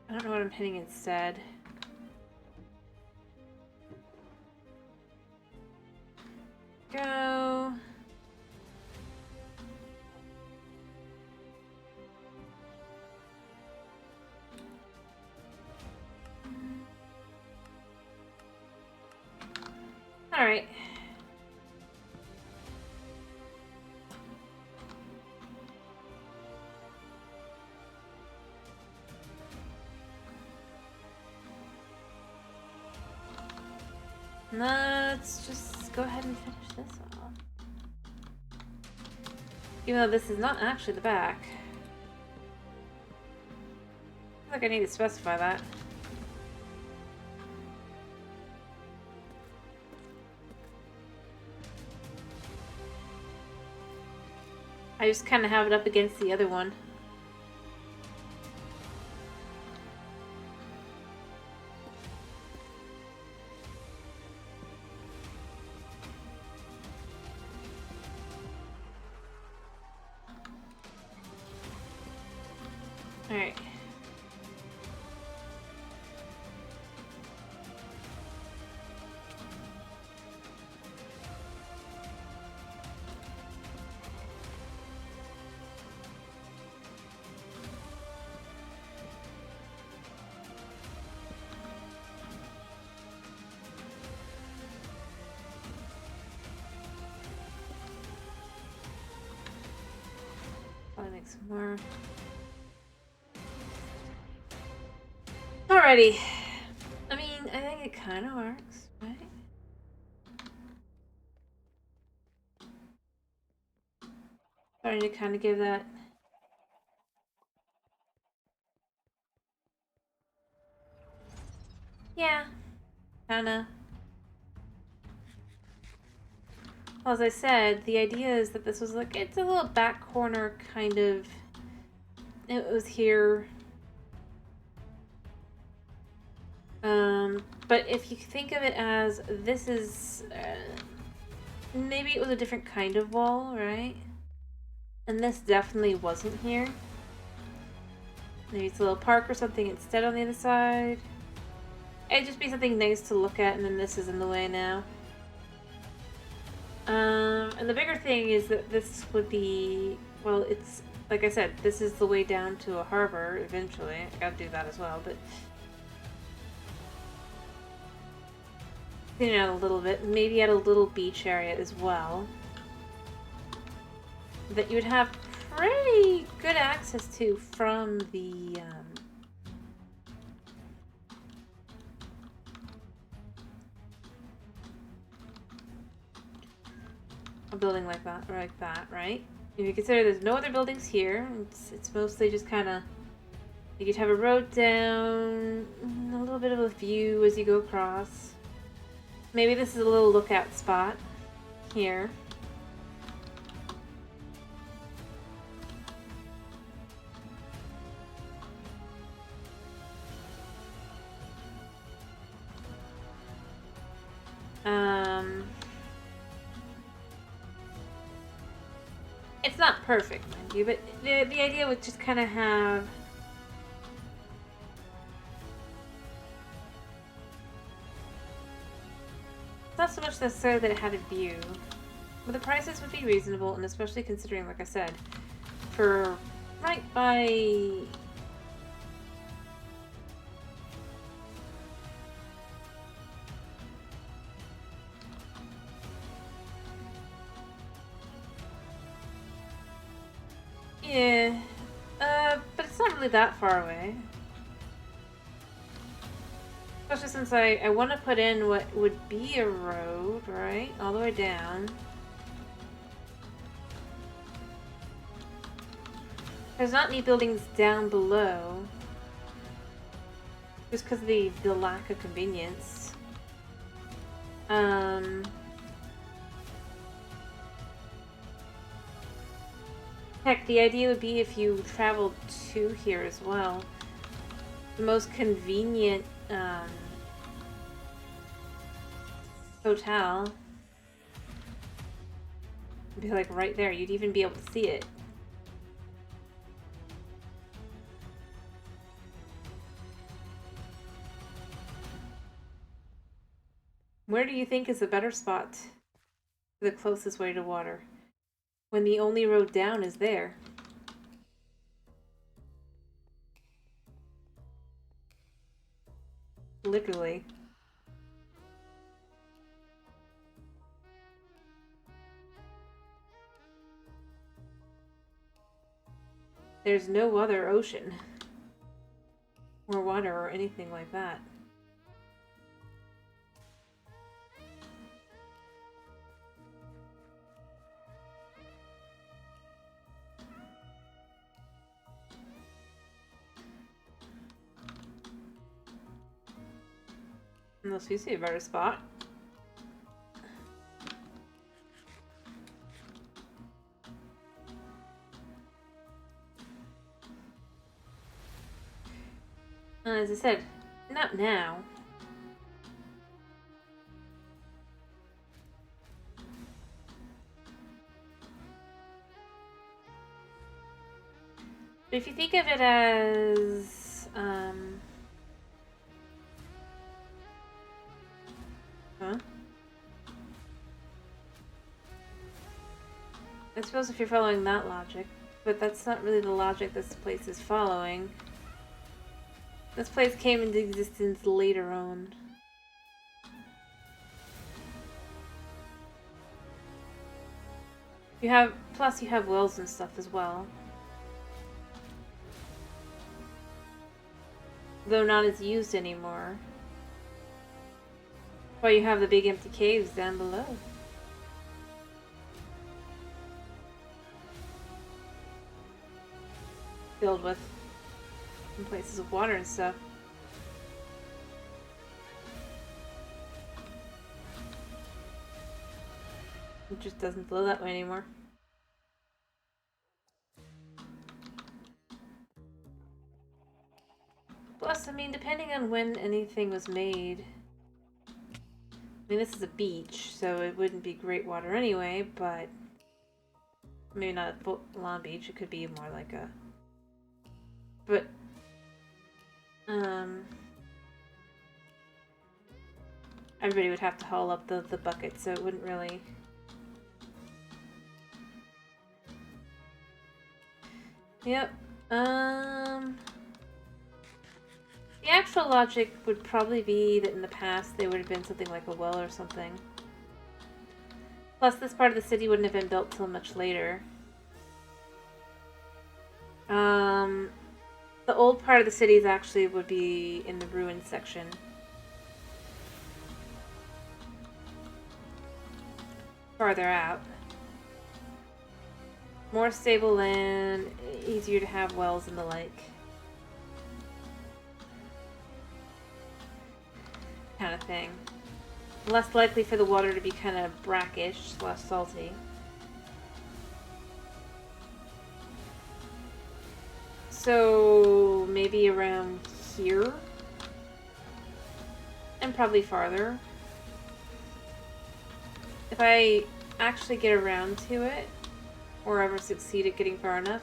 I don't know what I'm hitting instead. Go. All right. Let's just go ahead and finish this off. Even though this is not actually the back. I feel like I need to specify that. I just kind of have it up against the other one. Alright. Probably make some more. Alrighty. I mean, I think it kind of works, right? Starting to kind of give that. Yeah. Kinda. Well, as I said, the idea is that this was like, it's a little back corner kind of. It was here. But if you think of it as this is. Maybe it was a different kind of wall, right? And this definitely wasn't here. Maybe it's a little park or something instead on the other side. It'd just be something nice to look at, and then this is in the way now. And the bigger thing is that this would be, well, it's, like I said, this is the way down to a harbor eventually. I gotta do that as well, but clean it out a little bit. Maybe add a little beach area as well. That you would have pretty good access to from the, a building like that, right? If you consider there's no other buildings here, it's mostly just kind of... You could have a road down, a little bit of a view as you go across. Maybe this is a little lookout spot here. It's not perfect, mind you, but the idea would just kind of have... Not so much necessarily that it had a view, but the prices would be reasonable, and especially considering, like I said, for right by... Yeah, but it's not really that far away. Especially since I want to put in what would be a road, right? All the way down. There's not any buildings down below. Just because of the lack of convenience. Heck, the idea would be if you traveled to here as well. The most convenient hotel would be like right there. You'd even be able to see it. Where do you think is a better spot for the closest way to water? When the only road down is there. Literally. There's no other ocean. Or water or anything like that. Unless we see a better spot. As I said, not now. But if you think of it as, I suppose if you're following that logic, but that's not really the logic this place is following. This place came into existence later on. Plus you have wells and stuff as well. Though not as used anymore. Well, you have the big empty caves down below. Filled with some places of water and stuff. It just doesn't flow that way anymore. Plus, I mean, depending on when anything was made... I mean, this is a beach, so it wouldn't be great water anyway, but... Maybe not a full-on beach, it could be more like a... But... Everybody would have to haul up the bucket, so it wouldn't really... Yep. The actual logic would probably be that in the past they would have been something like a well or something. Plus, this part of the city wouldn't have been built till much later. The old part of the cities actually would be in the ruined section. Farther out. More stable land, easier to have wells and the like. Kind of thing. Less likely for the water to be kind of brackish, less salty. So maybe around here? And probably farther. If I actually get around to it, or ever succeed at getting far enough,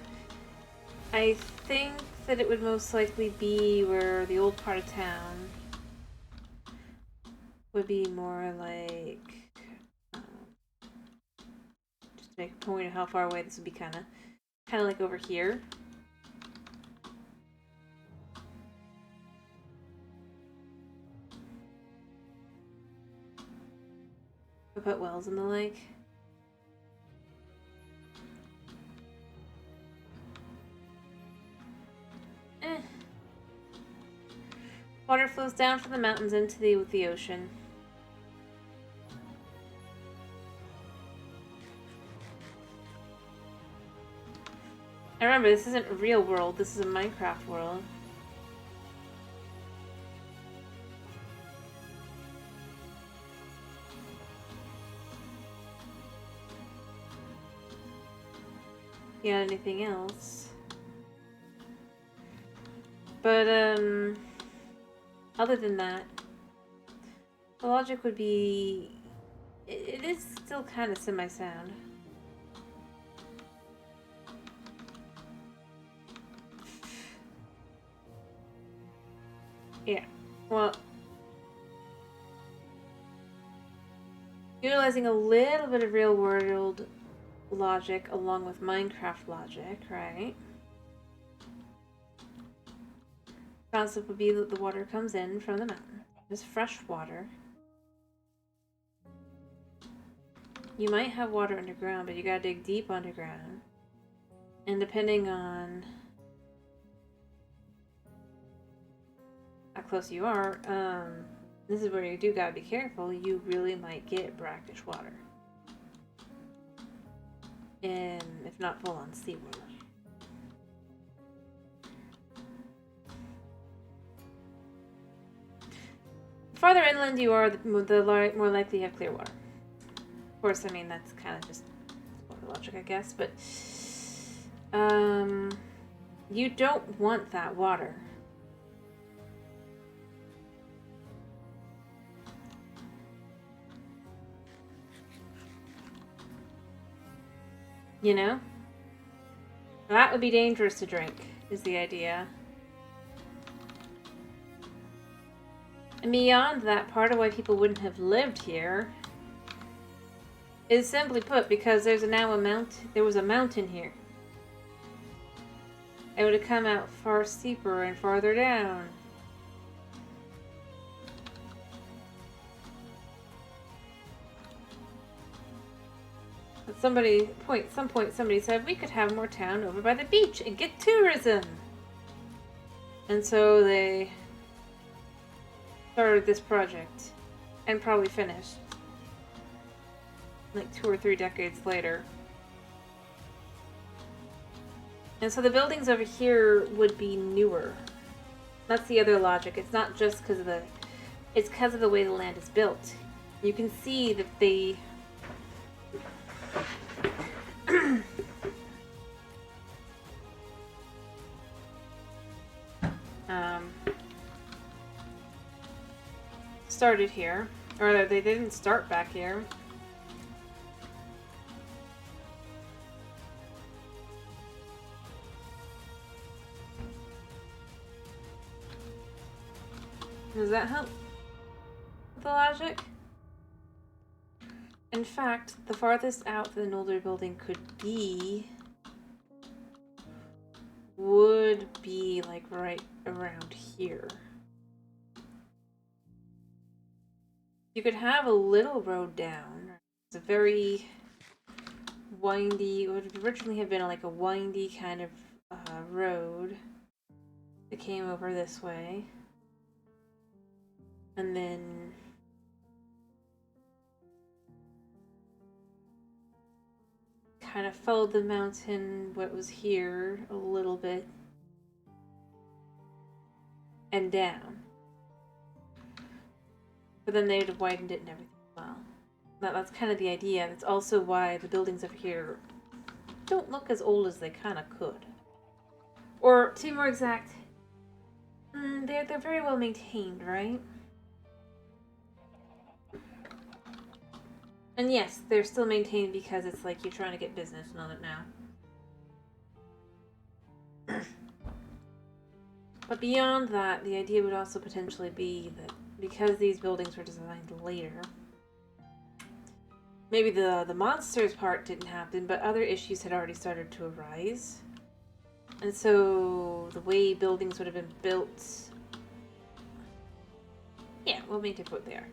I think that it would most likely be where the old part of town would be more like, just to make a point of how far away this would be, kind of like over here. We'll put wells and the like. Water flows down from the mountains into the ocean. And remember, this isn't a real world, this is a Minecraft world. You got anything else? But, other than that, the logic would be... It is still kind of semi-sound. Yeah, well... Utilizing a little bit of real-world logic along with Minecraft logic, right? Concept would be that the water comes in from the mountain. It's fresh water. You might have water underground, but you gotta dig deep underground. And depending on how close you are, this is where you do gotta be careful. You really might get brackish water. And if not full on seawater. The farther inland you are, the more likely you have clear water. Of course, I mean, that's kind of just logic, I guess, but you don't want that water. You know? That would be dangerous to drink, is the idea. And beyond that, part of why people wouldn't have lived here is simply put because there was a mountain here. It would have come out far steeper and farther down. At some point somebody said we could have more town over by the beach and get tourism. And so they started this project and probably finished like 2 or 3 decades later. And so the buildings over here would be newer. That's the other logic. It's not just because of it's because of the way the land is built. You can see that they started here, or they didn't start back here. Does that help with the logic? In fact, the farthest out that an older building could be would be like right around here. You could have a little road down. It's a very windy, it would originally have been like a windy kind of road that came over this way. And then kind of followed the mountain, what was here, a little bit, and down. But then they'd have widened it and everything as well. That's kind of the idea. That's also why the buildings over here don't look as old as they kind of could. Or, to be more exact, they're very well maintained, right? And yes, they're still maintained because it's like you're trying to get business on it now. But beyond that, the idea would also potentially be that because these buildings were designed later, maybe the monsters part didn't happen, but other issues had already started to arise. And so the way buildings would have been built... Yeah, we'll maintain what they are.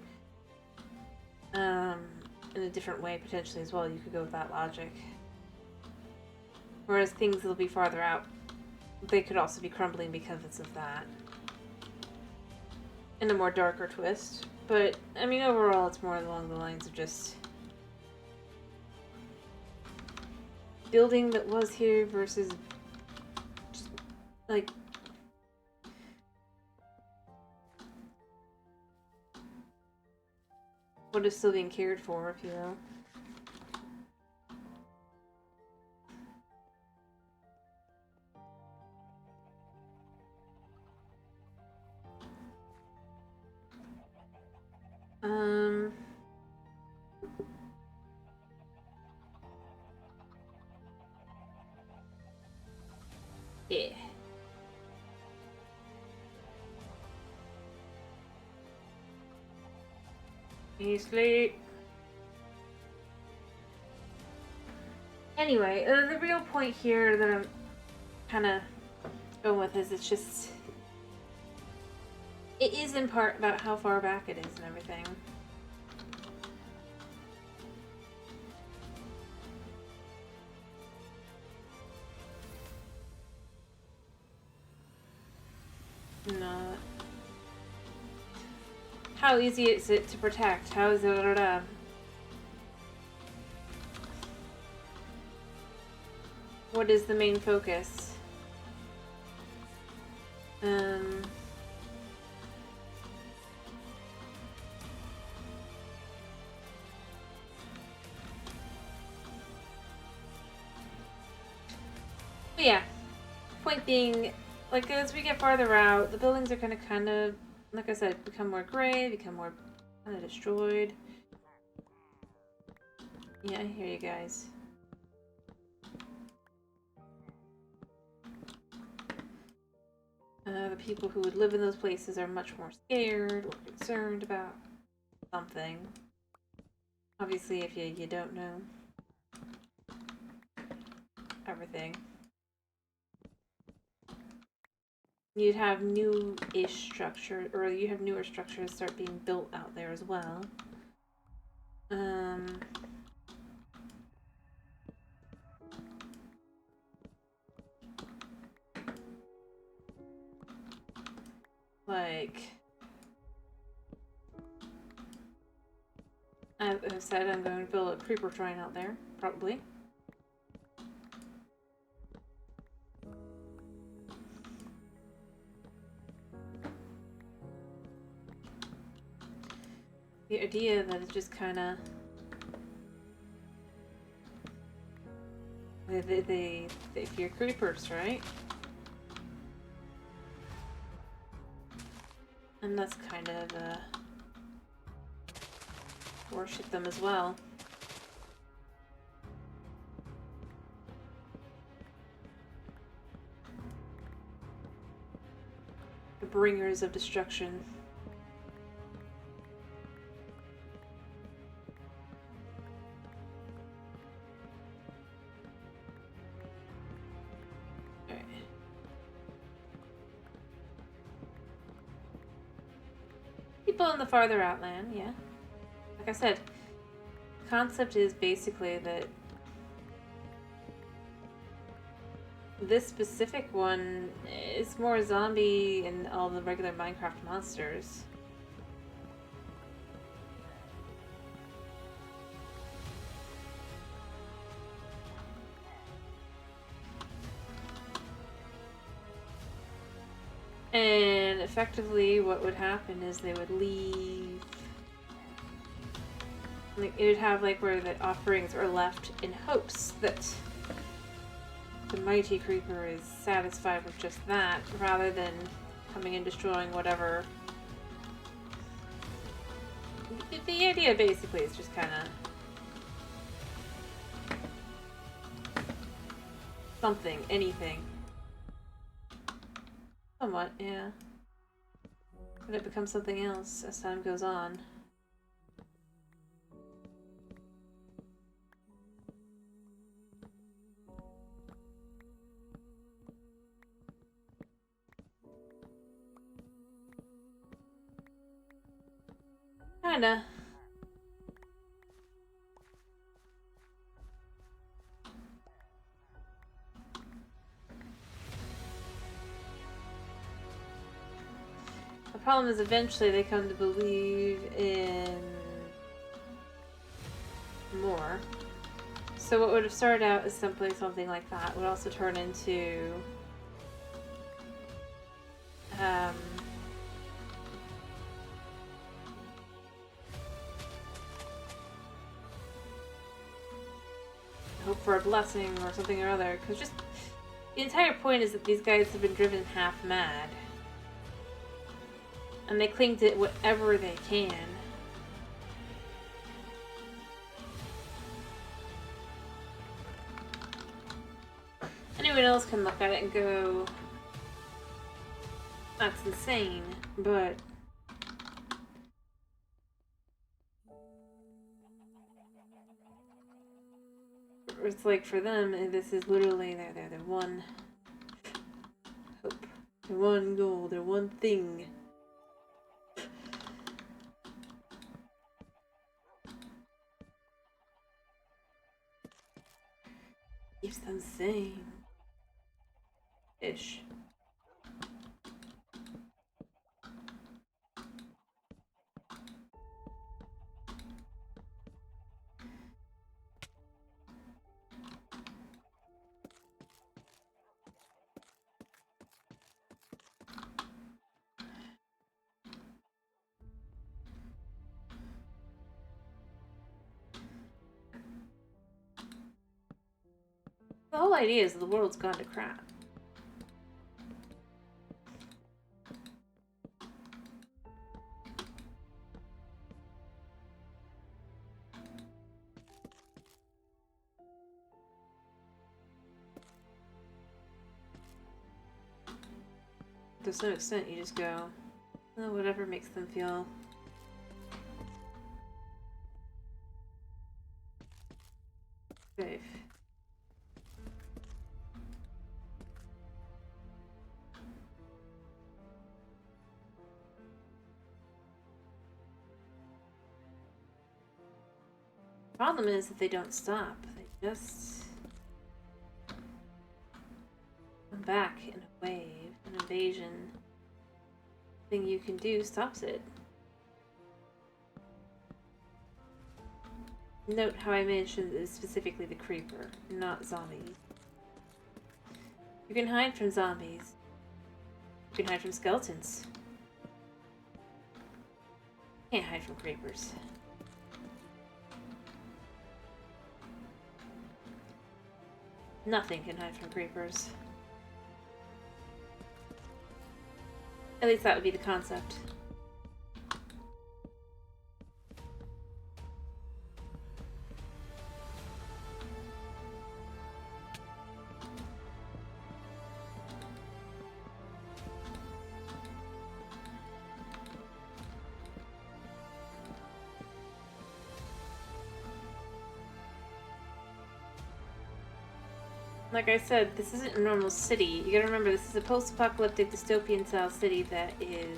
In a different way, potentially, as well. You could go with that logic. Whereas things that'll be farther out, they could also be crumbling because of that. In a more darker twist. But, I mean, overall, it's more along the lines of just... building that was here versus... just, like... what is still being cared for, if you will. Yeah. You sleep. Anyway, the real point here that I'm kind of going with is it's just... it is in part about how far back it is and everything. No. How easy is it to protect? How is it... what is the main focus? But yeah, point being, like, as we get farther out, the buildings are gonna kind of, like I said, become more gray, become more kind of destroyed. Yeah, I hear you guys. The people who would live in those places are much more scared or concerned about something. Obviously, if you don't know everything. You'd have new-ish structure, or you have newer structures start being built out there as well. Like, I've said I'm going to build a creeper shrine out there, probably. The idea that it's just kind of... they fear creepers, right? And that's kind of, worship them as well. The bringers of destruction. Alright. People in the farther outland, yeah. Like I said, the concept is basically that this specific one is more zombie and all the regular Minecraft monsters. And effectively what would happen is they would leave. Like, it would have like where the offerings are left in hopes that the mighty creeper is satisfied with just that, rather than coming and destroying whatever. The idea basically is just kind of something, anything. Somewhat, yeah. But it becomes something else as time goes on. Kinda. The problem is eventually they come to believe in more. So what would have started out as simply something like that would also turn into hope for a blessing or something or other, because just the entire point is that these guys have been driven half mad. And they cling to whatever they can. Anyone else can look at it and go, that's insane, but it's like for them, this is literally their one hope, their one goal, their one thing. Keeps them sane. Ish. The whole idea is the world's gone to crap. To some extent, you just go, oh, whatever makes them feel safe. Problem is that they don't stop. They just come back in a wave. An invasion. Nothing you can do stops it. Note how I mentioned specifically the creeper, not zombies. You can hide from zombies. You can hide from skeletons. You can't hide from creepers. Nothing can hide from creepers. At least that would be the concept. Like I said, this isn't a normal city. You gotta remember, this is a post-apocalyptic dystopian-style city that is...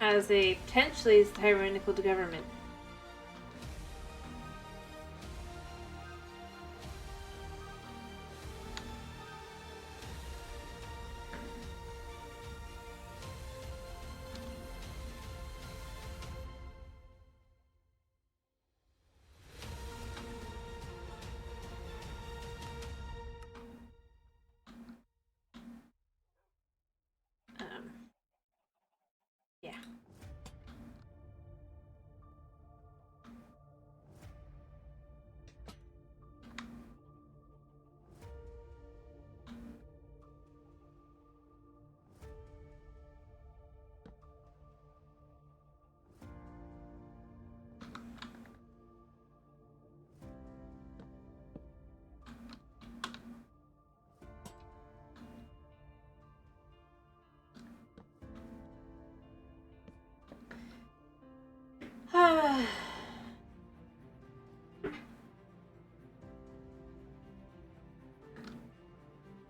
as a potentially tyrannical government.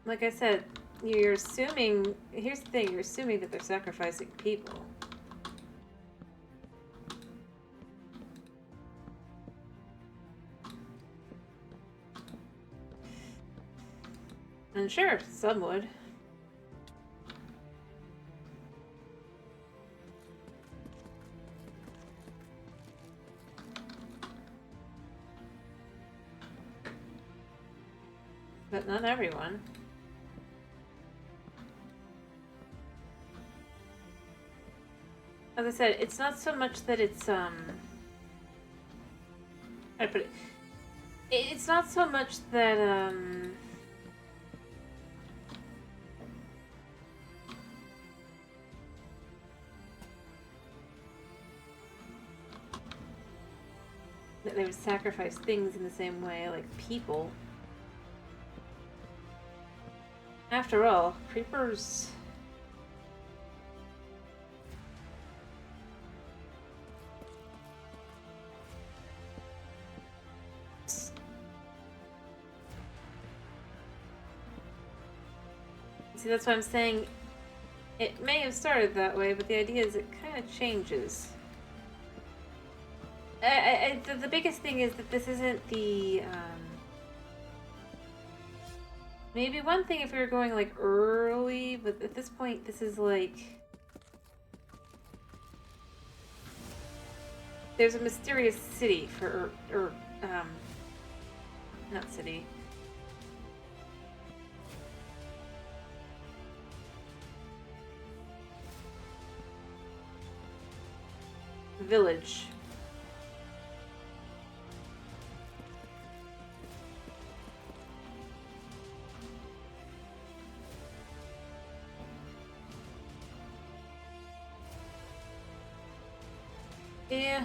Like I said, you're assuming. Here's the thing: you're assuming that they're sacrificing people. And sure, some would. But not everyone. As I said, it's not so much that it's how do I put it? It's not so much that that they would sacrifice things in the same way, like people. After all, creepers. See, that's why I'm saying it may have started that way, but the idea is it kind of changes. The biggest thing is that this isn't the maybe one thing if we were going like early, but at this point this is like there's a mysterious city for or not city. Village. Yeah.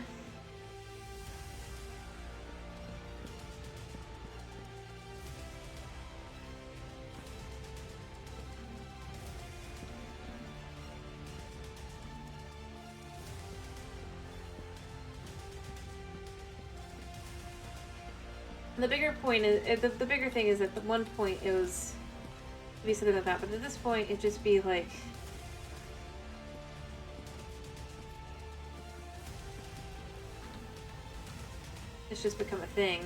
The bigger point is the bigger thing is at the one point it was to be something like that, but at this point it'd just be like it's just become a thing.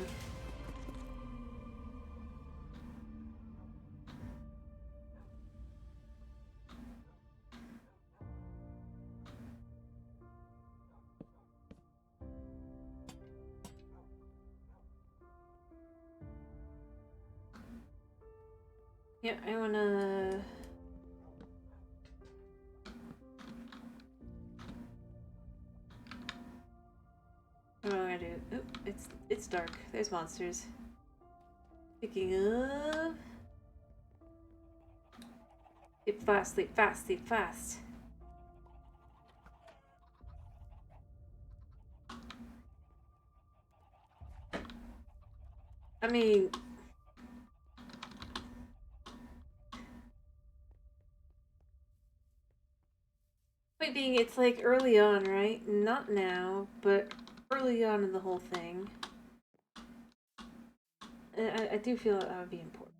Yeah, I wanna. What am I gonna do? Oop, it's dark. There's monsters. Picking up. Sleep fast, sleep fast, sleep fast. I mean, point being, it's like early on, right? Not now, but early on in the whole thing. I do feel that would be important.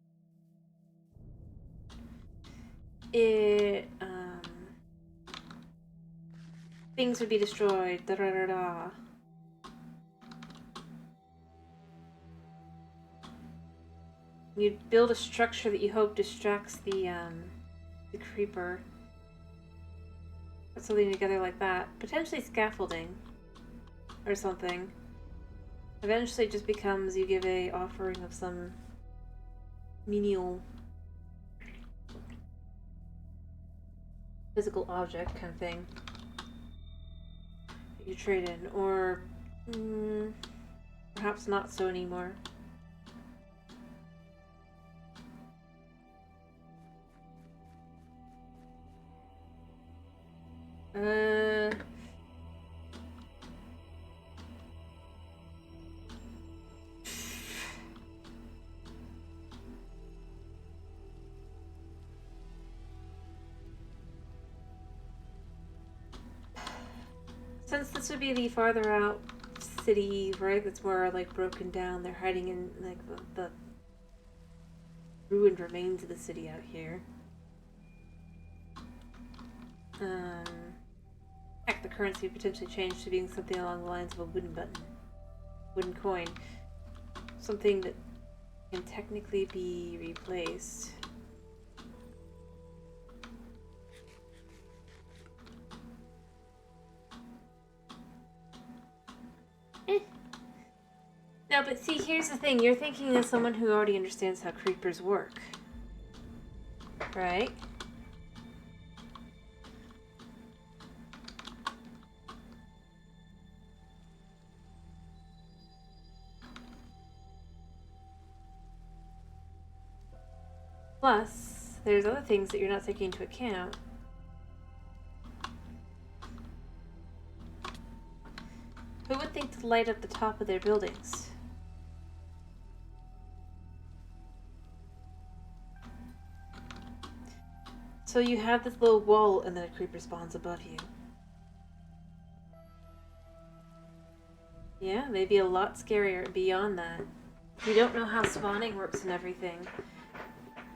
Things would be destroyed. Da da da da. You'd build a structure that you hope distracts the creeper. Put something together like that. Potentially scaffolding. Or something. Eventually it just becomes you give a offering of some menial physical object kind of thing that you trade in. Or perhaps not so anymore. Since this would be the farther out city, right? That's more like broken down. They're hiding in like the ruined remains of the city out here. Heck, the currency potentially changed to being something along the lines of a wooden button. Wooden coin. Something that can technically be replaced. No, but see, here's the thing. You're thinking as someone who already understands how creepers work. Right? Plus, there's other things that you're not taking into account. Who would think to light up the top of their buildings? So you have this little wall and then a creeper spawns above you. Yeah, maybe a lot scarier beyond that. You don't know how spawning works and everything.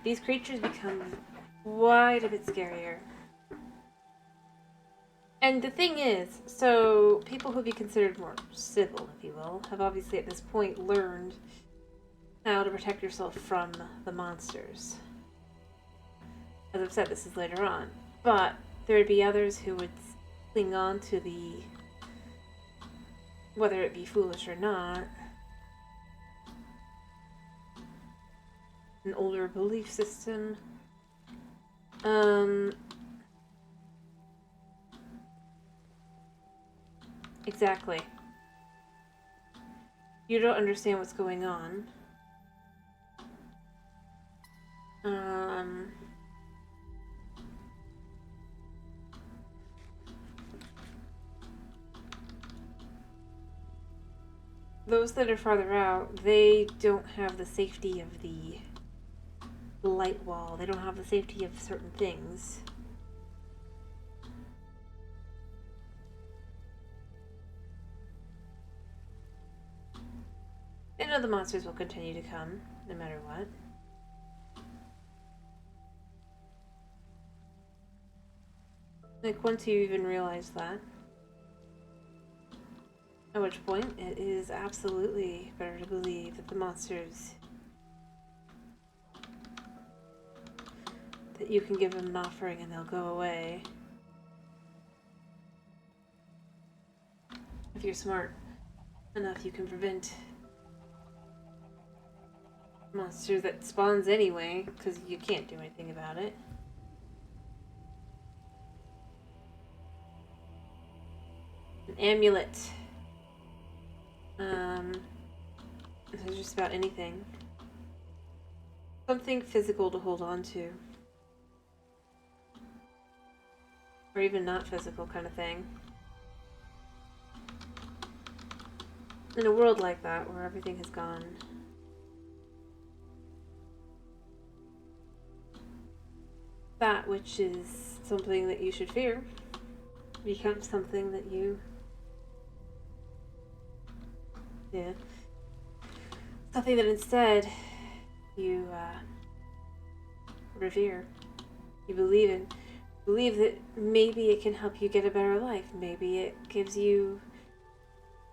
These creatures become quite a bit scarier. And the thing is, so people who would be considered more civil, if you will, have obviously at this point learned how to protect yourself from the monsters. As I've said, this is later on. But there would be others who would cling on to the, whether it be foolish or not, an older belief system. Exactly. You don't understand what's going on. Those that are farther out, they don't have the safety of the light wall. They don't have the safety of certain things. They know the monsters will continue to come, no matter what. Like, once you even realize that, at which point it is absolutely better to believe that the monsters, that you can give them an offering and they'll go away. If you're smart enough, you can prevent monster that spawns anyway, because you can't do anything about it. An amulet. It's just about anything. Something physical to hold on to. Or even not physical kind of thing. In a world like that, where everything has gone that which is something that you should fear becomes something that you something that instead you revere, you believe in, believe that maybe it can help you get a better life, maybe it gives you,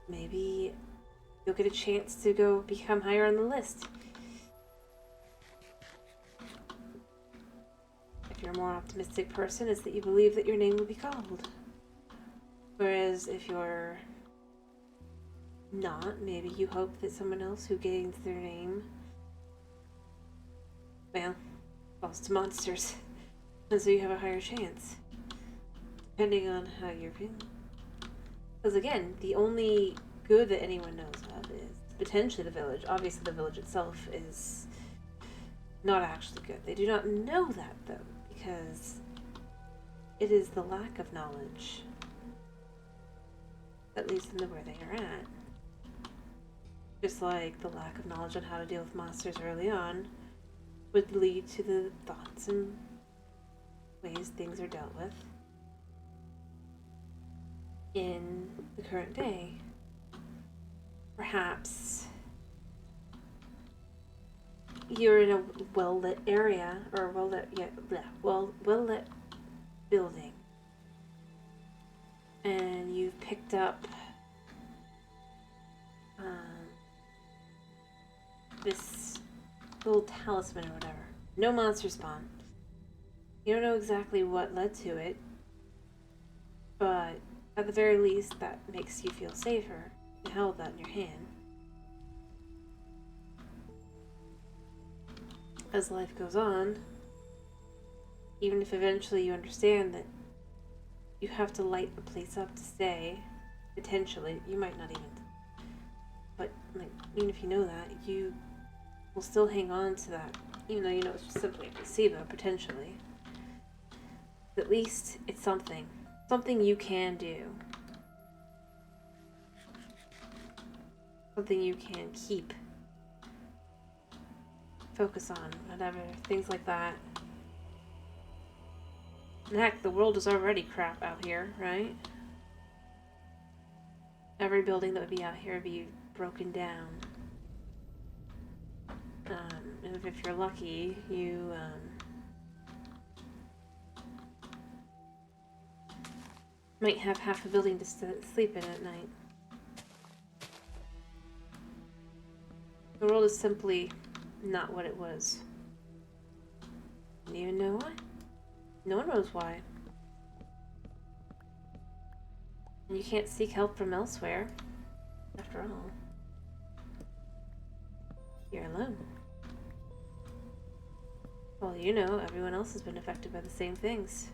maybe you'll get a chance to go become higher on the list. If you're a more optimistic person, it's that you believe that your name will be called. Whereas if you're not, maybe you hope that someone else who gains their name, well, falls to monsters. And so you have a higher chance. Depending on how you're feeling. Because again, the only good that anyone knows of is potentially the village. Obviously the village itself is not actually good. They do not know that though, because it is the lack of knowledge that leads them to where they are at. Just like the lack of knowledge on how to deal with monsters early on would lead to the thoughts and ways things are dealt with in the current day. Perhaps you're in a well-lit area, or well-lit, yeah, bleh, well-lit building. And you've picked up this little talisman or whatever. No monster spawn. You don't know exactly what led to it, but at the very least, that makes you feel safer. You held that in your hand. As life goes on, even if eventually you understand that you have to light the place up to stay, potentially, you might not even, but like, even if you know that, you will still hang on to that, even though you know it's just simply a placebo, potentially. At least it's something. Something you can do. Something you can keep. Focus on, whatever, things like that. And heck, the world is already crap out here, right? Every building that would be out here would be broken down. And if you're lucky, you, might have half a building to sleep in at night. The world is simply not what it was. And you know why? No one knows why. And you can't seek help from elsewhere. After all, you're alone. Well, you know, everyone else has been affected by the same things.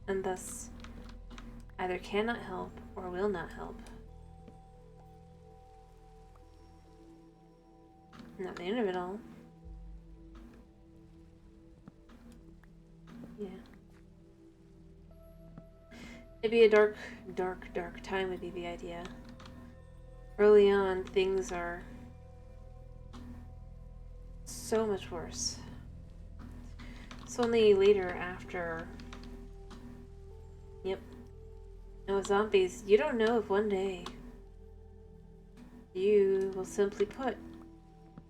And thus, either cannot help or will not help. And at the end of it all, yeah. Maybe a dark time would be the idea. Early on, things are so much worse. It's only later after... Yep. And with zombies, you don't know if one day you will simply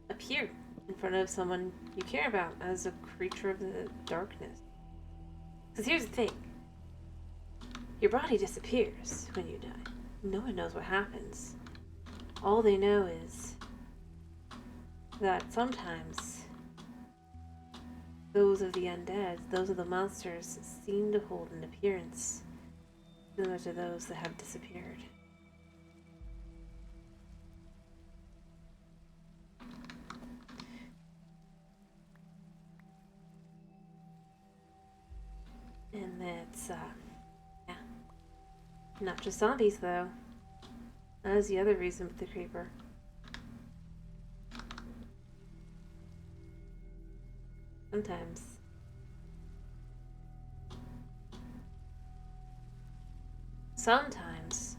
appear in front of someone you care about as a creature of the darkness. Because here's the thing. Your body disappears when you die. No one knows what happens. All they know is that sometimes those of the undead, those of the monsters, seem to hold an appearance similar to those that have disappeared. And that's, yeah. Not just zombies, though. That is the other reason with the creeper. Sometimes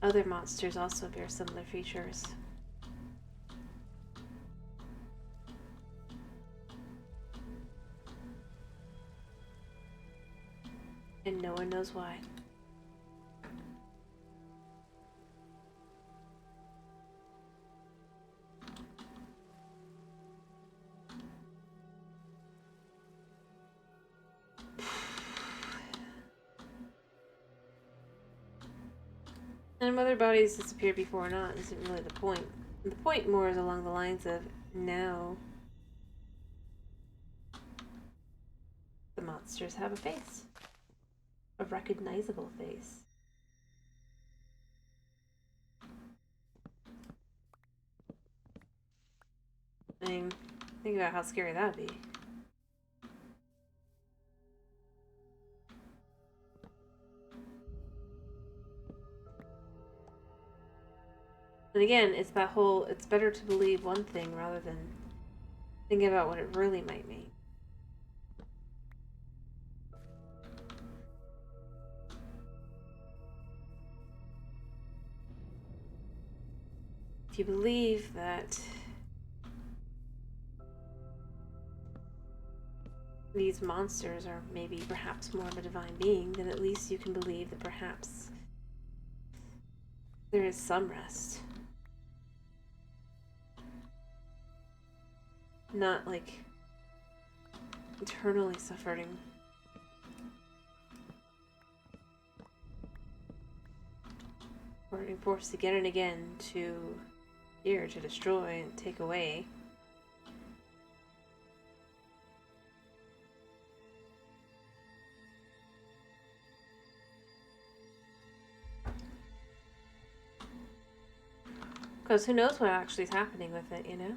other monsters also bear similar features. And no one knows why. And whether bodies disappear before or not isn't really the point. The point more is along the lines of now the monsters have a face. A recognizable face. I mean, think about how scary that would be. And again, it's that whole, it's better to believe one thing rather than thinking about what it really might mean. If you believe that these monsters are maybe perhaps more of a divine being, then at least you can believe that perhaps there is some rest. not like internally suffering. Or being forced again and again to here to destroy and take away. Because who knows what actually is happening with it, you know?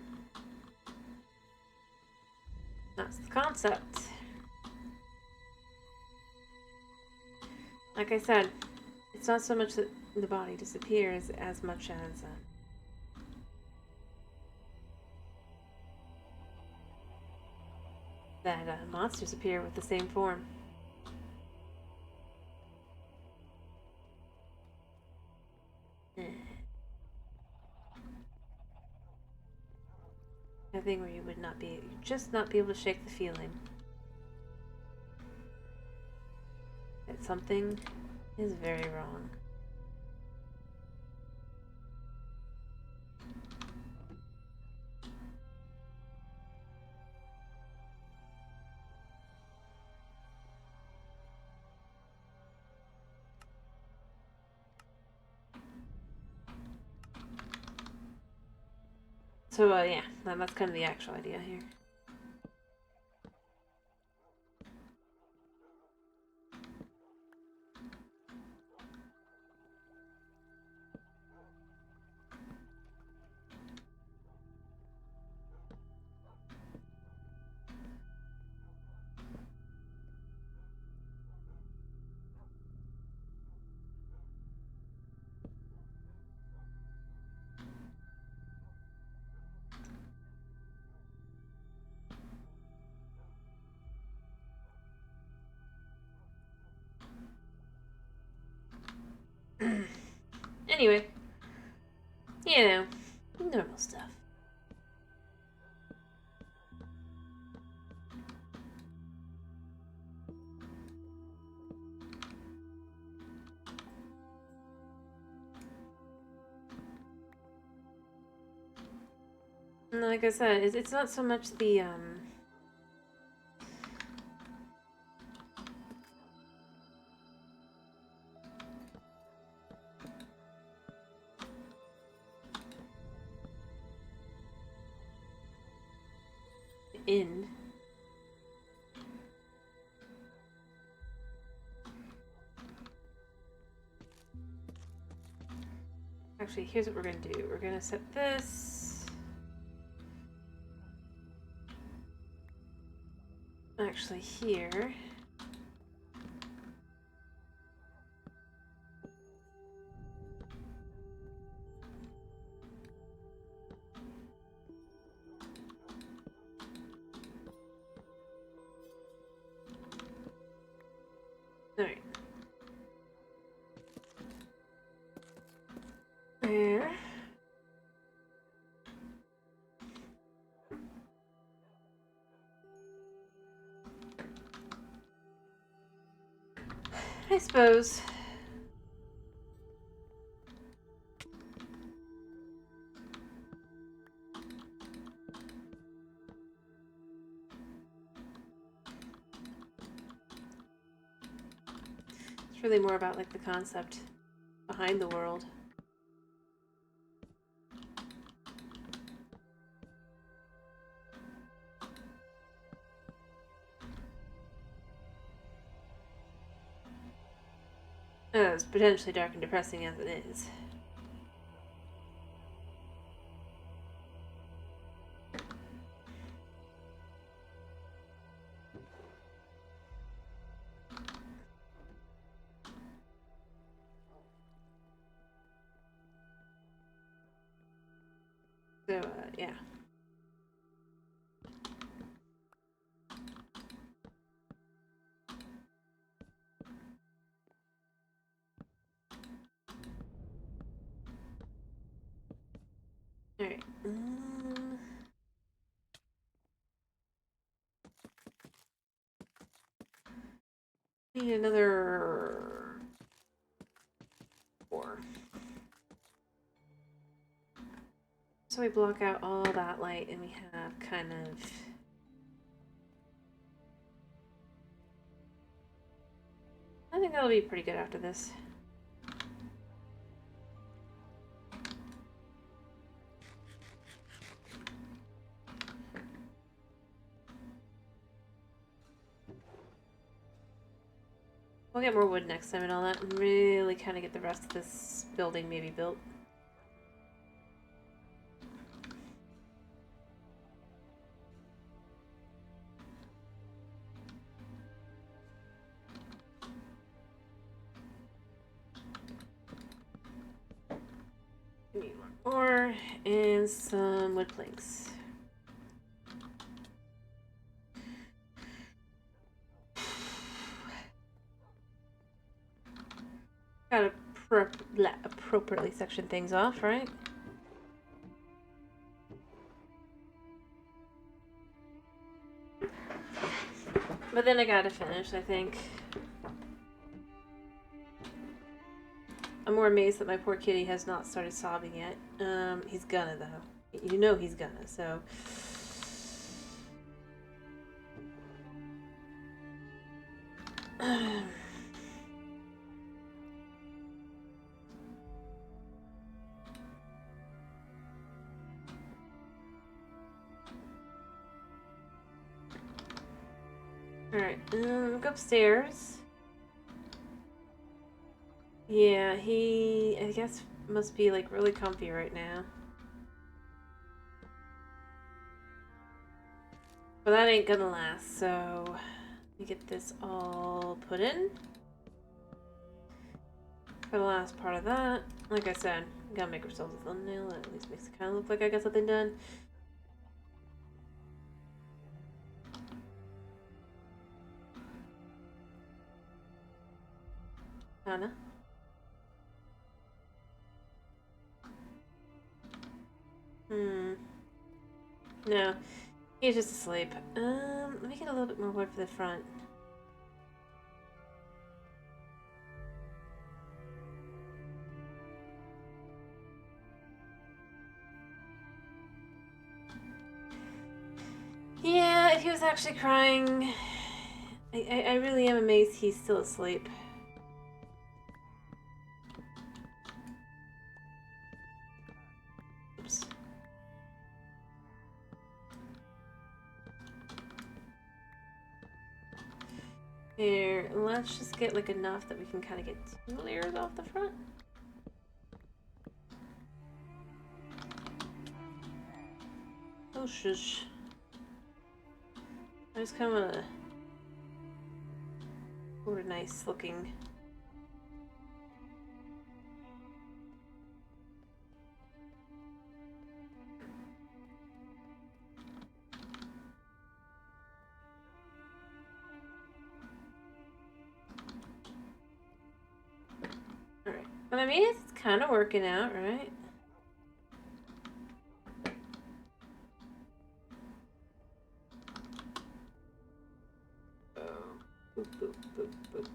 That's the concept. Like I said, it's not so much that the body disappears as much as that monsters appear with the same form. A thing where you would not be, just not be able to shake the feeling that something is very wrong. So, yeah, that's kind of the actual idea here. Anyway, you know, normal stuff. And like I said, it's not so much the end. Actually, here's what we're gonna do. We're gonna set this actually here. Alright. There. I suppose. It's really more about like the concept behind the world. As potentially dark and depressing as it is. So, yeah. Alright. Need another 4. So we block out all that light and we have kind of... I think that'll be pretty good after this. We'll get more wood next time and all that and really kind of get the rest of this building maybe built. Need more ore and some wood planks. Gotta appropriately section things off, right? But then I gotta finish, I think. I'm more amazed that my poor kitty has not started sobbing yet. He's gonna, though. You know he's gonna, so... Alright, go upstairs. Yeah, he, I guess, must be, like, really comfy right now. But that ain't gonna last, so... Let me get this all put in. For the last part of that, like I said, we gotta make ourselves a thumbnail that at least makes it kind of look like I got something done. Kinda. No, he's just asleep. Let me get a little bit more wood for the front. Yeah, if he was actually crying, I really am amazed he's still asleep. Oops. Here, let's just get like enough that we can kind of get 2 layers off the front. Oh shush. I just kind of want to order nice looking. Alright, but I mean, it's kind of working out, right? Boop, boop, boop, boop.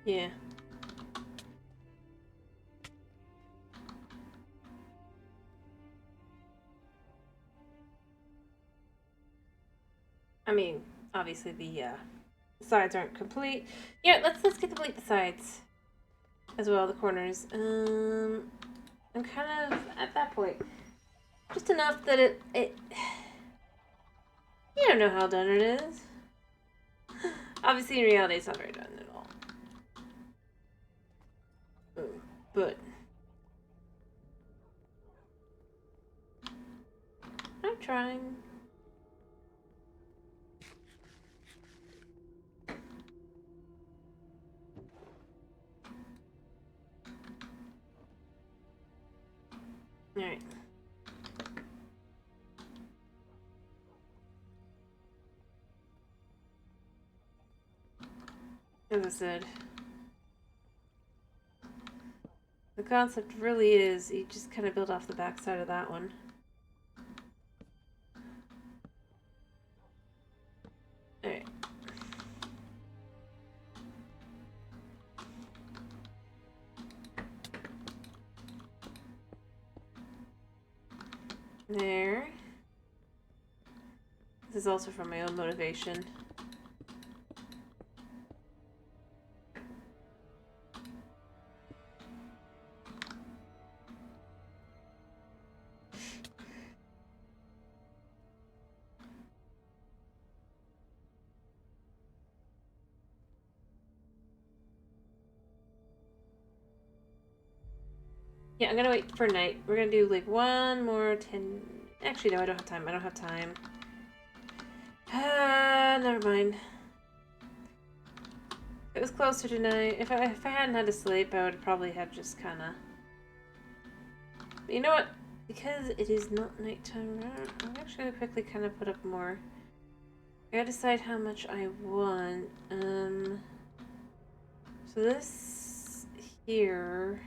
Yeah. I mean, obviously the sides aren't complete. Yeah, let's complete the sides as well, the corners. I'm kind of at that point, just enough that it you don't know how done it is. Obviously, in reality, it's not very done at all. But I'm trying. Alright. As I said, the concept really is you just kind of build off the backside of that one. Alright. There. This is also from my own motivation. Yeah, I'm gonna wait for night. We're gonna do like one more 10. Actually, no, I don't have time. I don't have time. Never mind. It was closer to night. If I hadn't had to sleep, I would probably have just kind of. But you know what? Because it is not nighttime, I'm actually gonna quickly kind of put up more. I gotta decide how much I want. So this here.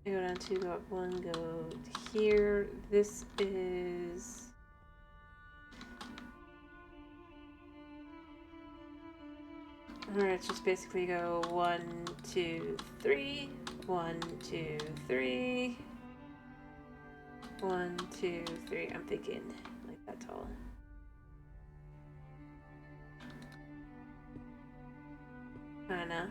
I go down 2, go up 1, go here. This is. Alright, just basically go 1, 2, 3, 1, 2, 3, 1, 2, 3. I'm thinking like that tall. Kinda.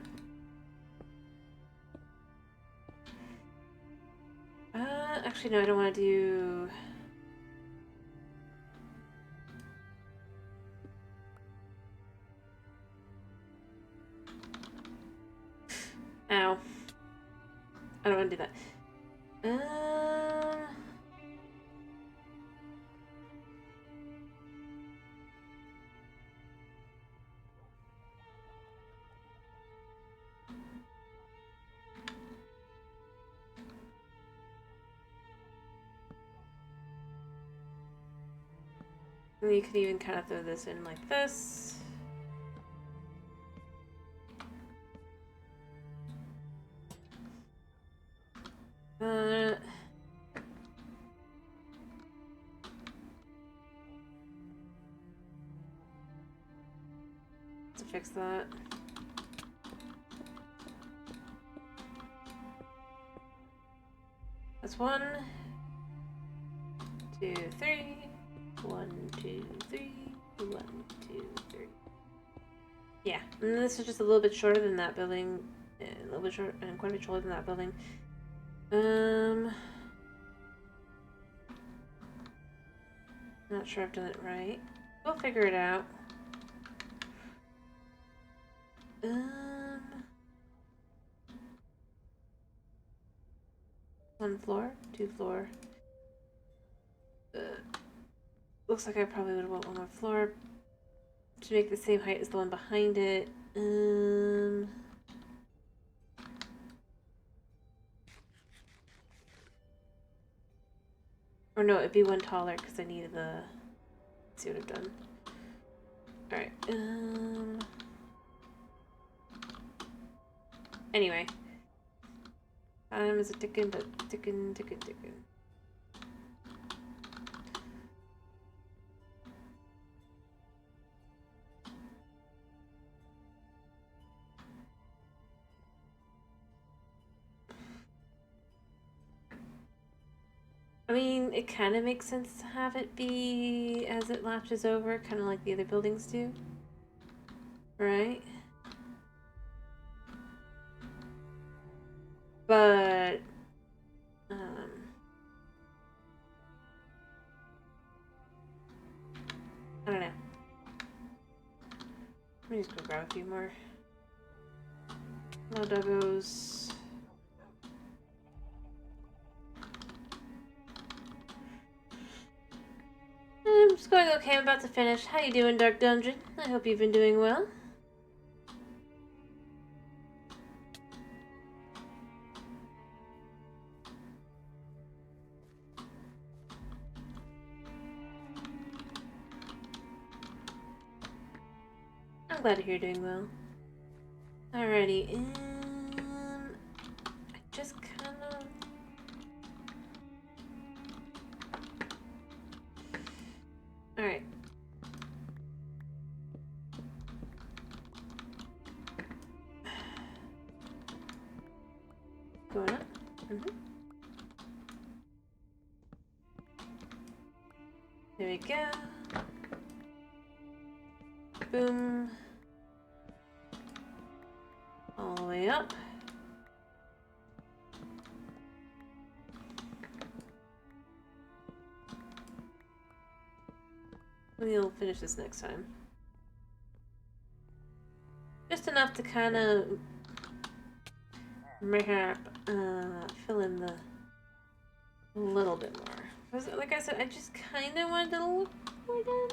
Actually, no, I don't want to do. Ow. I don't want to do that. You could even kind of throw this in like this. To fix that. That's 1, 2, 3. 1, 2, 3. 1, 2, 3. Yeah, and this is just a little bit shorter than that building. A little bit short and quite a bit shorter than that building. Not sure I've done it right. We'll figure it out. 1 floor, 2 floor. Looks like I probably would want 1 more floor to make the same height as the one behind it. Or no, it'd be 1 taller because I needed the. Let's see what I've done. Alright. Anyway. Time is a ticking, but ticking. I mean, it kind of makes sense to have it be as it latches over, kind of like the other buildings do. Right? But, I don't know. Let me just go grab a few more. No doggos. It's going okay. I'm about to finish. How you doing, Dark Dungeon? I hope you've been doing well. glad to hear you're doing well. Alrighty, I just kind of... Alright. Going up. There we go. Boom. All the way up. We'll finish this next time. Just enough to kind of fill in the a little bit more. Because, like I said, I just kind of wanted to look more done.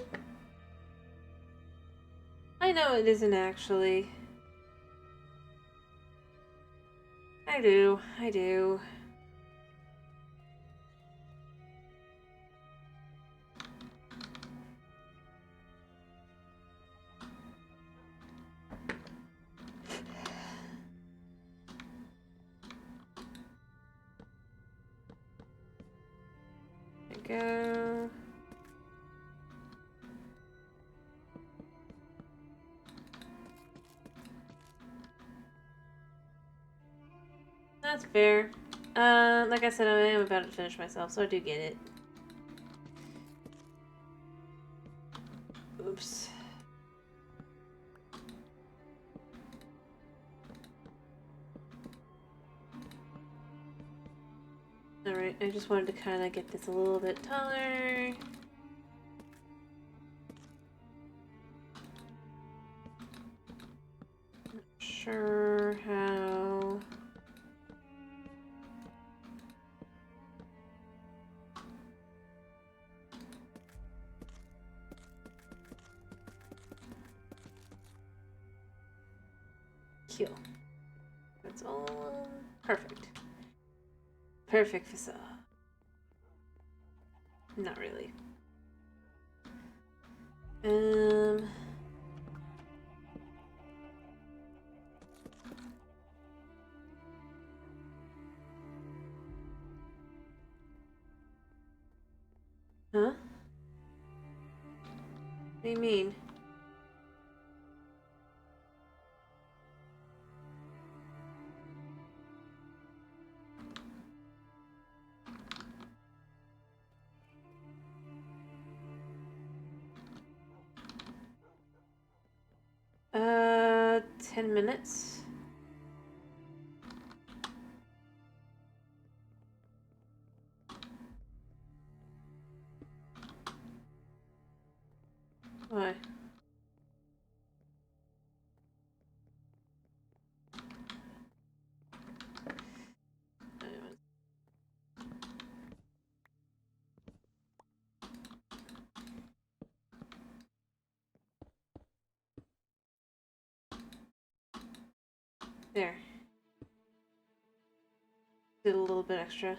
I know it isn't actually. I do. Go. That's fair. Like I said, I am about to finish myself, so I do get it. Oops. Alright, I just wanted to kind of get this a little bit taller. Not sure how... Cool. That's all perfect. Perfect facade. Not really. Huh? What do you mean? Uh, 10 minutes. Why? There. Did a little bit extra.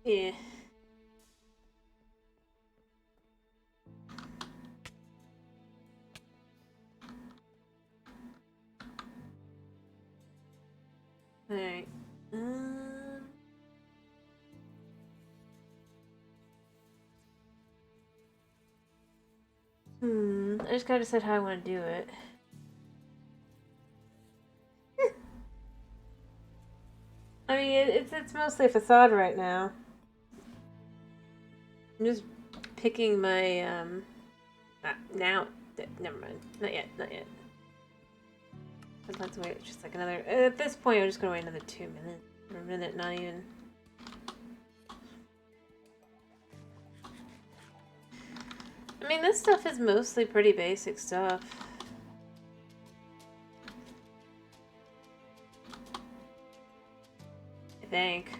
Yeah. Alright. I just gotta decide how I want to do it. I mean, it's mostly a facade right now. I'm just picking my, now, never mind. Not yet. I'd like to wait just like another, at this point I'm just gonna wait another 2 minutes. Or a minute, not even. I mean, this stuff is mostly pretty basic stuff. I think.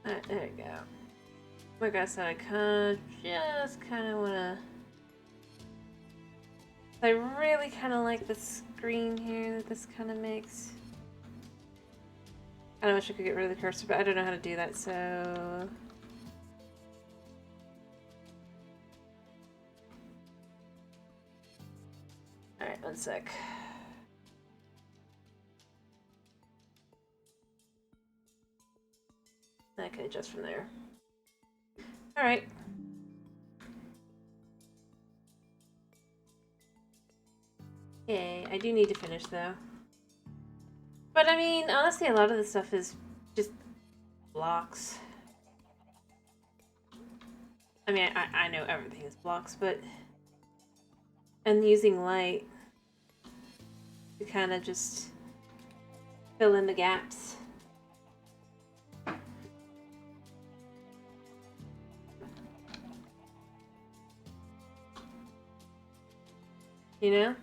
Alright, there we go. Like I said, I just kind of want to... I really kind of like the screen here that this kind of makes. I wish I could get rid of the cursor, but I don't know how to do that, so... Alright, one sec. I can adjust from there. Alright. Okay, I do need to finish though. But I mean, honestly, a lot of this stuff is just blocks. I mean, I know everything is blocks, but... And using light to kind of just fill in the gaps. You know?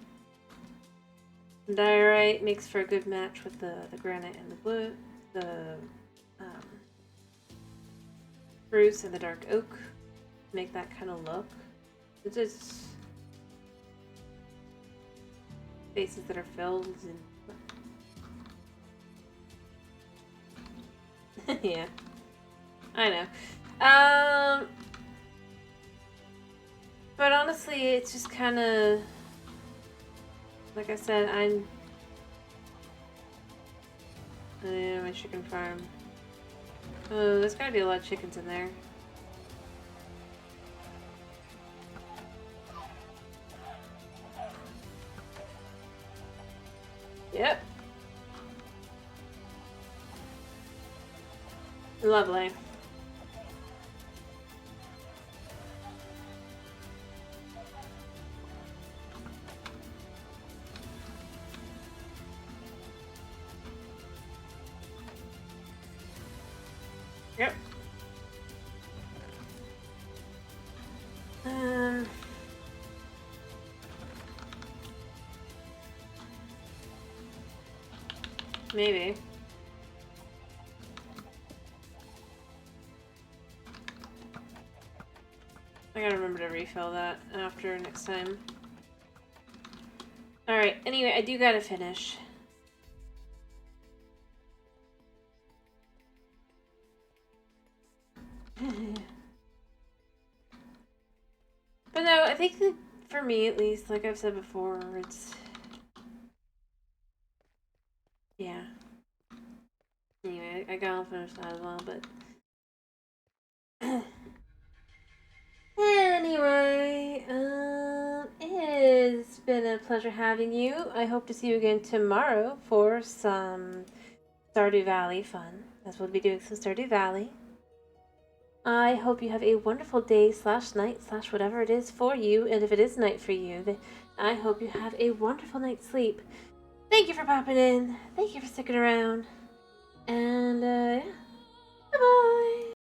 Diorite makes for a good match with the granite and the wood, the spruce and the dark oak. Make that kind of look. It's just spaces that are filled and yeah, I know. But honestly, it's just kind of. Like I said, my chicken farm. Oh, there's gotta be a lot of chickens in there. Yep. Lovely. Yep. Maybe. I gotta remember to refill that after next time. Alright, anyway, I do gotta finish. But no, I think that for me at least, like I've said before, it's... Yeah. Anyway, I gotta finish that as well, but... Anyway, it's been a pleasure having you. I hope to see you again tomorrow for some Stardew Valley fun, as we'll be doing some Stardew Valley. I hope you have a wonderful day / night / whatever it is for you, and if it is night for you, then I hope you have a wonderful night's sleep. Thank you for popping in. Thank you for sticking around. And, yeah. Bye-bye.